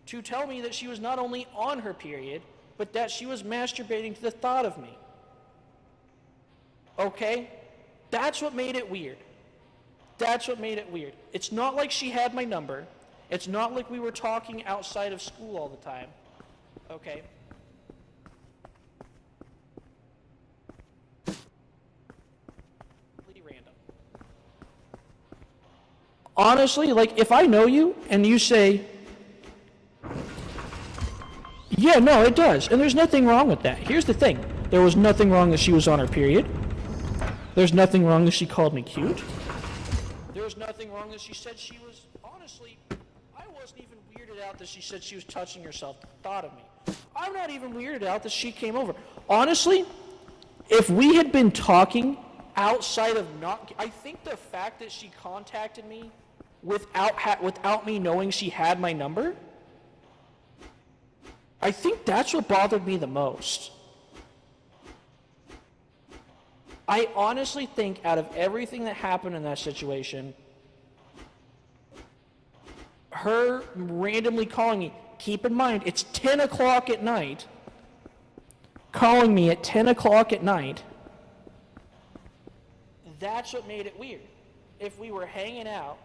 to tell me that she was not only on her period, but that she was masturbating to the thought of me. Okay? That's what made it weird. That's what made it weird. It's not like she had my number. It's not like we were talking outside of school all the time. Okay? Completely random. Honestly, like, if I know you and you say, Yeah, no, it does. And there's nothing wrong with that. Here's the thing. There was nothing wrong that she was on her period. There's nothing wrong that she called me cute. There was nothing wrong that she said she was, honestly, I wasn't even weirded out that she said she was touching herself, the thought of me. I'm not even weirded out that she came over. Honestly, if we had been talking outside of not, I think the fact that she contacted me without me knowing she had my number, I think that's what bothered me the most. I honestly think out of everything that happened in that situation, her randomly calling me, keep in mind, it's 10 o'clock at night, calling me at 10 o'clock at night, that's what made it weird. If we were hanging out,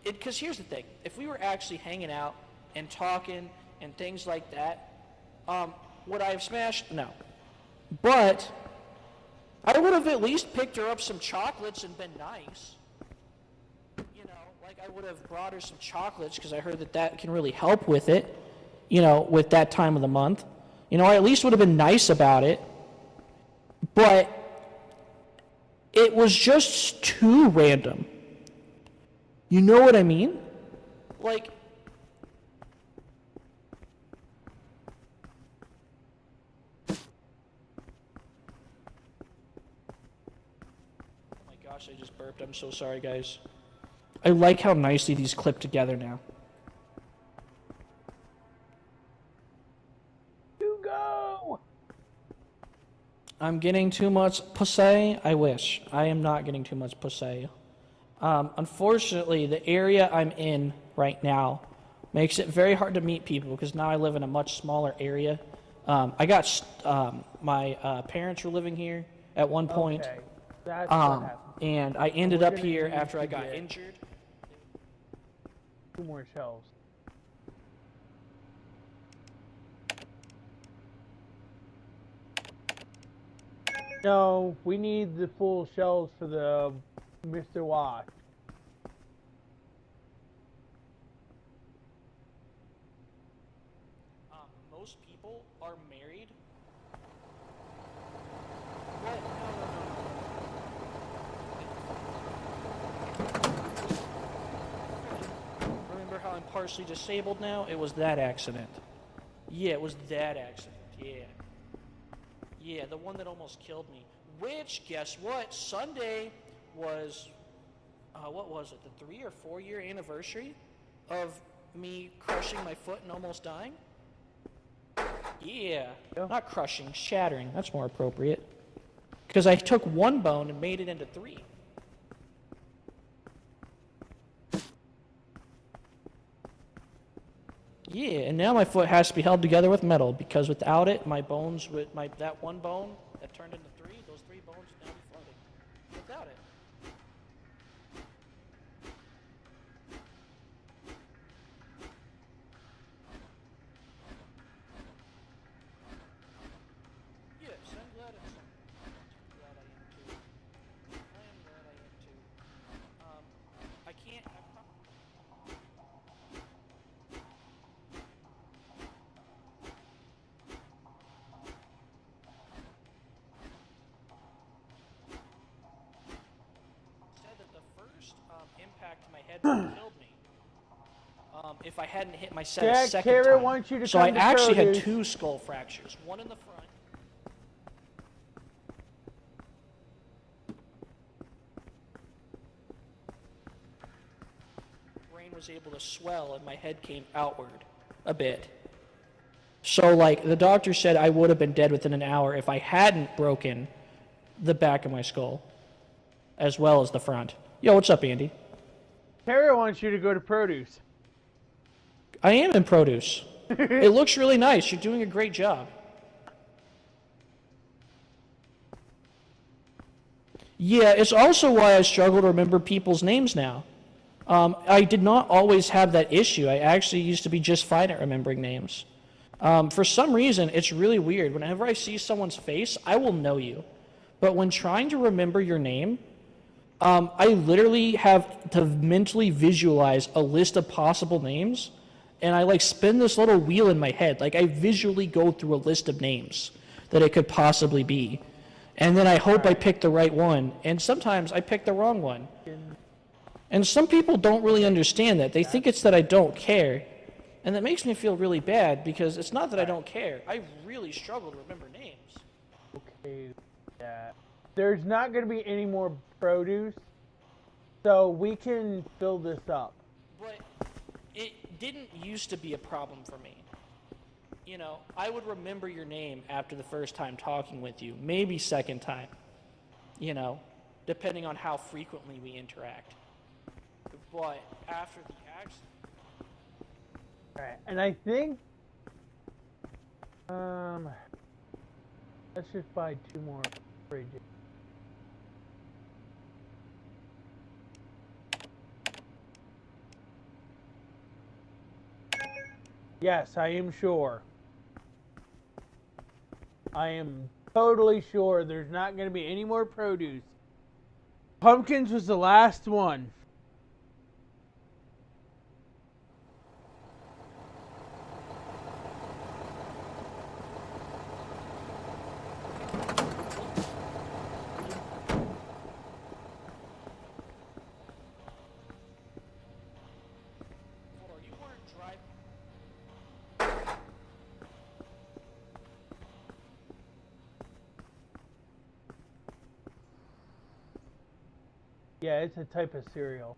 because here's the thing, if we were actually hanging out and talking and things like that, would I have smashed? No. But I would have at least picked her up some chocolates and been nice. You know, like I would have brought her some chocolates because I heard that that can really help with it, you know, with that time of the month. You know, I at least would have been nice about it. But it was just too random. You know what I mean? Like, I just burped. I'm so sorry, guys. I like how nicely these clip together now. You go! I'm getting too much pussy. I wish. I am not getting too much pussy. Unfortunately, the area I'm in right now makes it very hard to meet people because now I live in a much smaller area. I got my parents were living here at one point. Okay. That's what happened. And I ended up here after I got injured. 2 more shelves. No, we need the full shelves for the Mr. Wash. Most people are married. What? No. Remember how I'm partially disabled now? It was that accident. Yeah, it was that accident. Yeah. Yeah, the one that almost killed me. Which, guess what? Sunday was, what was it? The 3 or 4 year anniversary of me crushing my foot and almost dying? Yeah. Not crushing, shattering. That's more appropriate. Because I took 1 bone and made it into 3. Yeah, and now my foot has to be held together with metal because without it, my bones would, that 1 bone that turned into 3, those 3 bones would now be floating. Without it. Yes, I'm glad I am too. I am glad I am too. I can't. Said that the first impact to my head would have killed me. If I hadn't hit my set a Jack, second Tayra time. wants you to So come I to actually had produce. 2 skull fractures, one in the front. Brain was able to swell and my head came outward a bit. So like the doctor said I would have been dead within an hour if I hadn't broken the back of my skull as well as the front. Yo, what's up, Andy? Tara wants you to go to produce. I am in produce. It looks really nice. You're doing a great job. Yeah, it's also why I struggle to remember people's names now. I did not always have that issue. I actually used to be just fine at remembering names. For some reason, it's really weird. Whenever I see someone's face, I will know you. But when trying to remember your name, I literally have to mentally visualize a list of possible names and I like spin this little wheel in my head. Like I visually go through a list of names that it could possibly be. And then I hope I pick the right one. And sometimes I pick the wrong one. And some people don't really understand that. They think it's that I don't care. And that makes me feel really bad because it's not that I don't care. I really struggle to remember names. Okay, yeah. There's not going to be any more produce, so we can fill this up. But it didn't used to be a problem for me. You know, I would remember your name after the first time talking with you, maybe second time, you know, depending on how frequently we interact. But after the accident... Alright, and I think, let's just buy 2 more fridges. Yes, I am sure. I am totally sure there's not going to be any more produce. Pumpkins was the last one. Yeah, it's a type of cereal.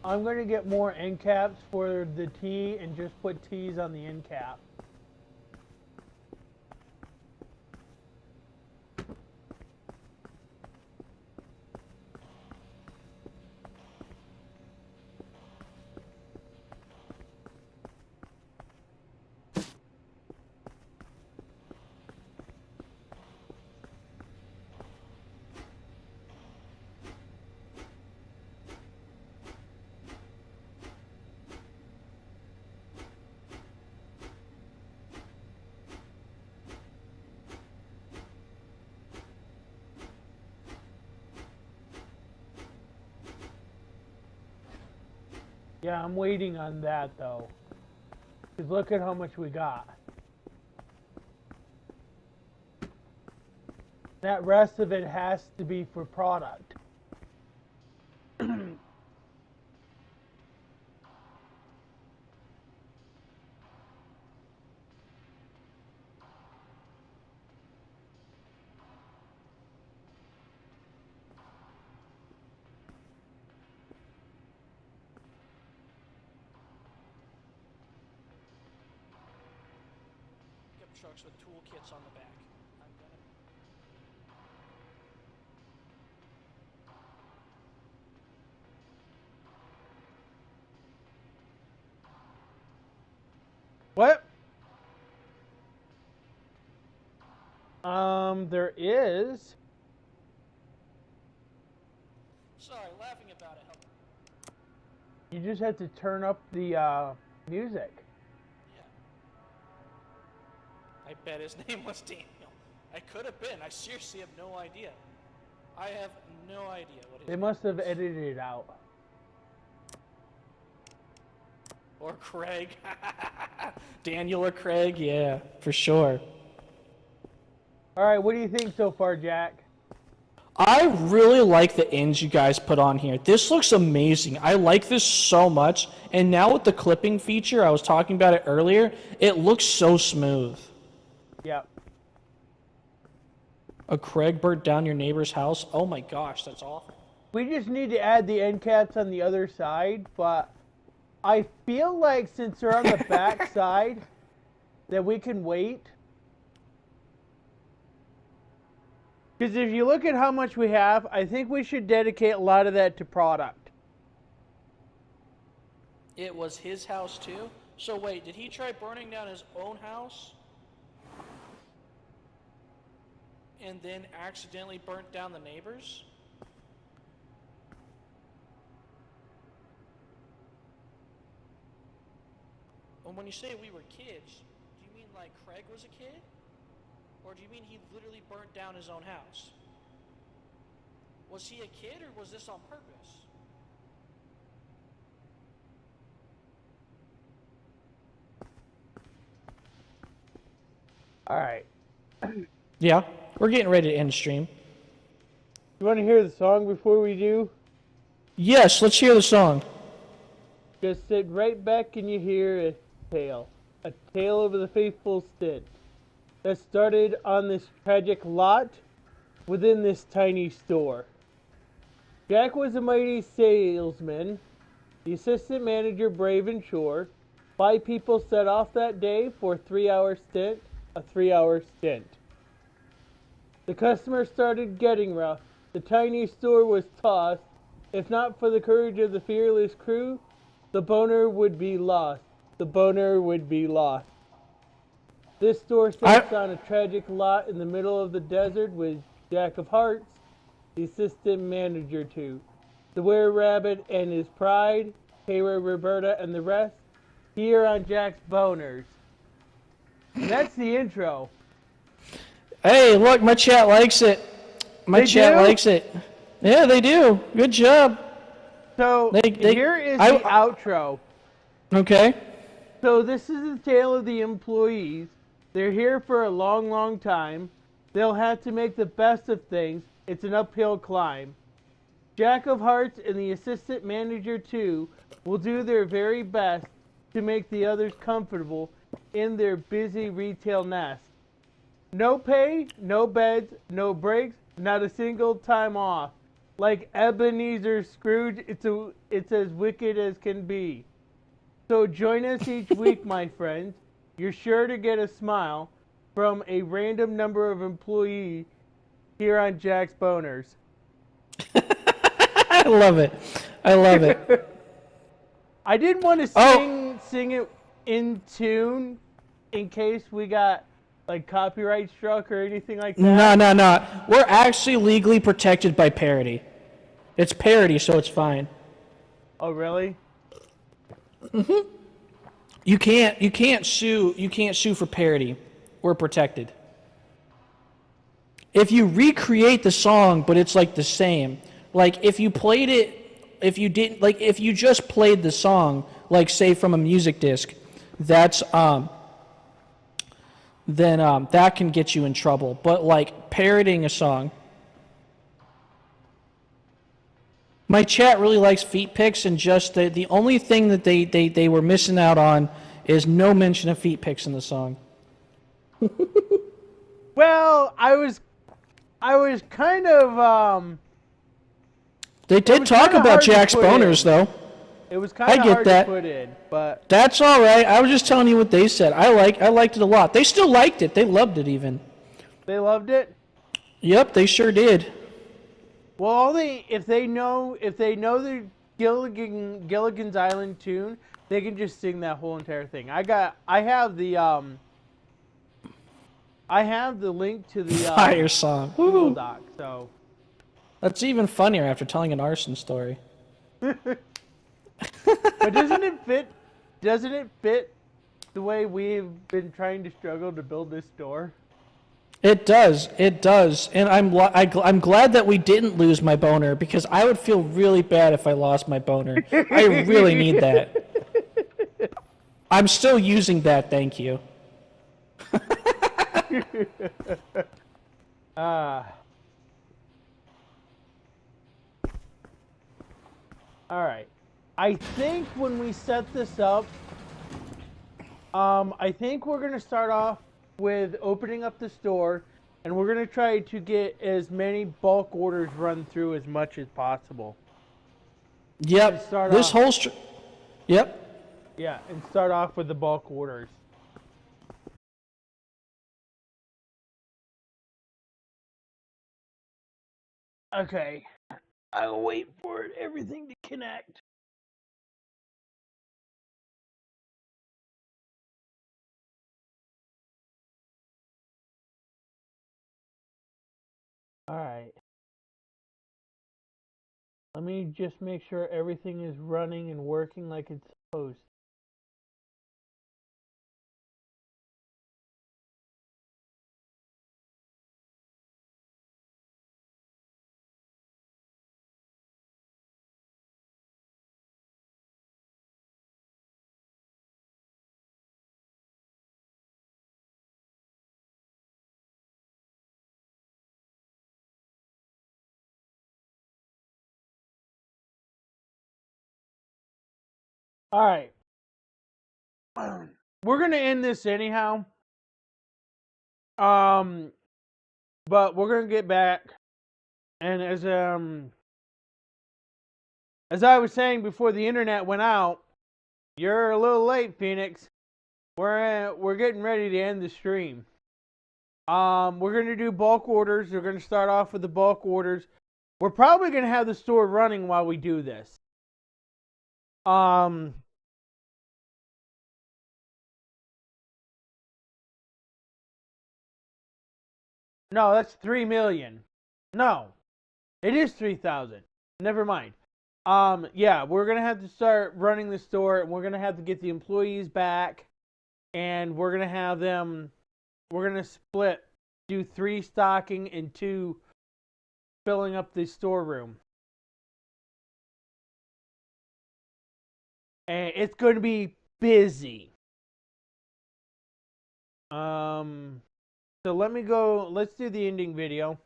I'm going to get more end caps for the T and just put T's on the end cap. Yeah, I'm waiting on that though. Because look at how much we got. That rest of it has to be for product. Trucks with toolkits on the back. What? There is. Sorry, laughing about it. You just have to turn up the music. I bet his name was Daniel. I could have been. I seriously have no idea. I have no idea what his They name must have was. edited it out. Or Craig. Daniel or Craig, yeah, for sure. Alright, what do you think so far, Jack? I really like the ends you guys put on here. This looks amazing. I like this so much. And now with the clipping feature, I was talking about it earlier, it looks so smooth. Yep. A Craig burnt down your neighbor's house? Oh my gosh, that's awful. We just need to add the end caps on the other side, but I feel like since they're on the back side, that we can wait. Because if you look at how much we have, I think we should dedicate a lot of that to product. It was his house too? So wait, did he try burning down his own house? and then accidentally burnt down the neighbors? And when you say we were kids, do you mean like Craig was a kid? Or do you mean he literally burnt down his own house? Was he a kid or was this on purpose? All right. Yeah, we're getting ready to end stream. You want to hear the song before we do? Yes, let's hear the song. Just sit right back and you hear a tale of the faithful stint that started on this tragic lot within this tiny store. Jack was a mighty salesman, the assistant manager brave and sure. 5 people set off that day for a 3-hour stint. The customers started getting rough. The tiny store was tossed. If not for the courage of the fearless crew, the boner would be lost. The boner would be lost. This store sits on a tragic lot in the middle of the desert with Jack of Hearts, the assistant manager to. The were-rabbit and his pride, Tayra, Reberta, and the rest, here on Jack's Boners. And that's the intro. Hey, look, my chat likes it. My chat likes it. Yeah, they do. Good job. So, here is the outro. Okay. So, this is the tale of the employees. They're here for a long, long time. They'll have to make the best of things. It's an uphill climb. Jack of Hearts and the assistant manager, too, will do their very best to make the others comfortable in their busy retail nest. No pay, no beds, no breaks, not a single time off. Like Ebenezer Scrooge, it's as wicked as can be. So join us each week, my friends. You're sure to get a smile from a random number of employees here on Jack's Boners. I love it. I love it. I didn't want to sing it in tune in case we got like copyright struck or anything like that. No. We're actually legally protected by parody. It's parody, so it's fine. Oh, really? Mm-hmm. You can't sue for parody. We're protected. If you recreate the song, but it's like the same, like if you played it, if you just played the song, like say from a music disc, that's then that can get you in trouble. But like parodying a song. My chat really likes feet pics, and just the only thing that they were missing out on is no mention of feet pics in the song. Well, I was kind of They did talk about Jack's boners though. It was kind of hard to put in, but that's all right. I was just telling you what they said. I liked it a lot. They still liked it. They loved it even. They loved it? Yep, they sure did. Well, if they know the Gilligan's Island tune, they can just sing that whole entire thing. I have the link to the fire song. Google Doc, so that's even funnier after telling an arson story. But doesn't it fit? Doesn't it fit the way we've been trying to struggle to build this store? It does, and I'm glad that we didn't lose my boner, because I would feel really bad if I lost my boner. I really need that. I'm still using that, thank you. Alright. I think when we set this up, I think we're going to start off with opening up the store, and we're going to try to get as many bulk orders run through as much as possible. Yep. Yep. Yeah, and start off with the bulk orders. Okay. I'll wait for everything to connect. Alright. Let me just make sure everything is running and working like it's supposed to. Alright. We're gonna end this anyhow. But we're gonna get back. And as I was saying before the internet went out, you're a little late, Phoenix. We're getting ready to end the stream. We're gonna do bulk orders. We're gonna start off with the bulk orders. We're probably gonna have the store running while we do this. No, that's 3 million. No, it is 3,000. Never mind. Yeah, we're gonna have to start running the store, and we're gonna have to get the employees back, and we're gonna have them. We're gonna split, do 3 stocking and 2 filling up the storeroom, and it's going to be busy. So let me go. Let's do the ending video.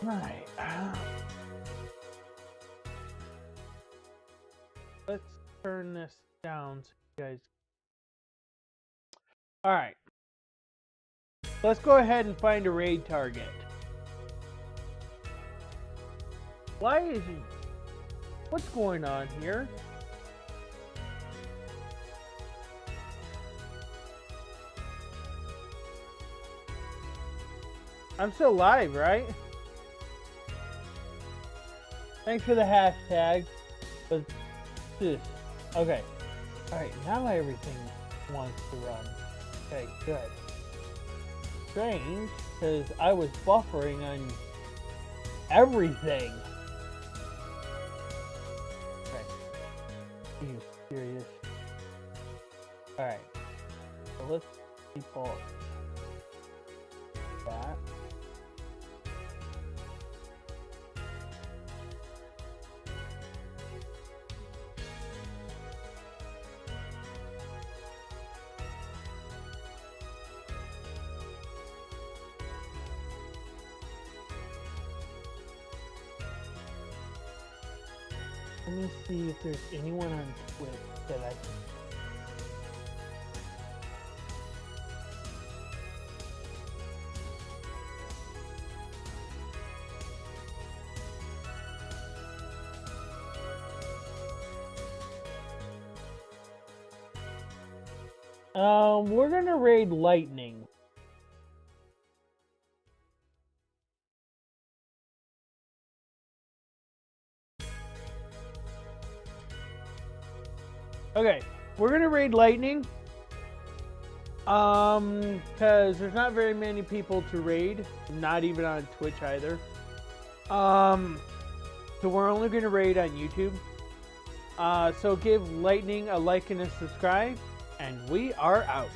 Right. Let's turn this down so you guys. All right. Let's go ahead and find a raid target. Why is he? What's going on here? I'm still live, right? Thanks for the hashtag. But this. Okay. Alright, now everything wants to run. Okay, good. Strange, because I was buffering on everything. Okay. Are you serious? Alright. So let's default that. Let me see if there's anyone on Twitch that I can. We're gonna raid Lightning. Okay, we're gonna raid Lightning. Because there's not very many people to raid, not even on Twitch either. So we're only gonna raid on YouTube. So give Lightning a like and a subscribe, and we are out.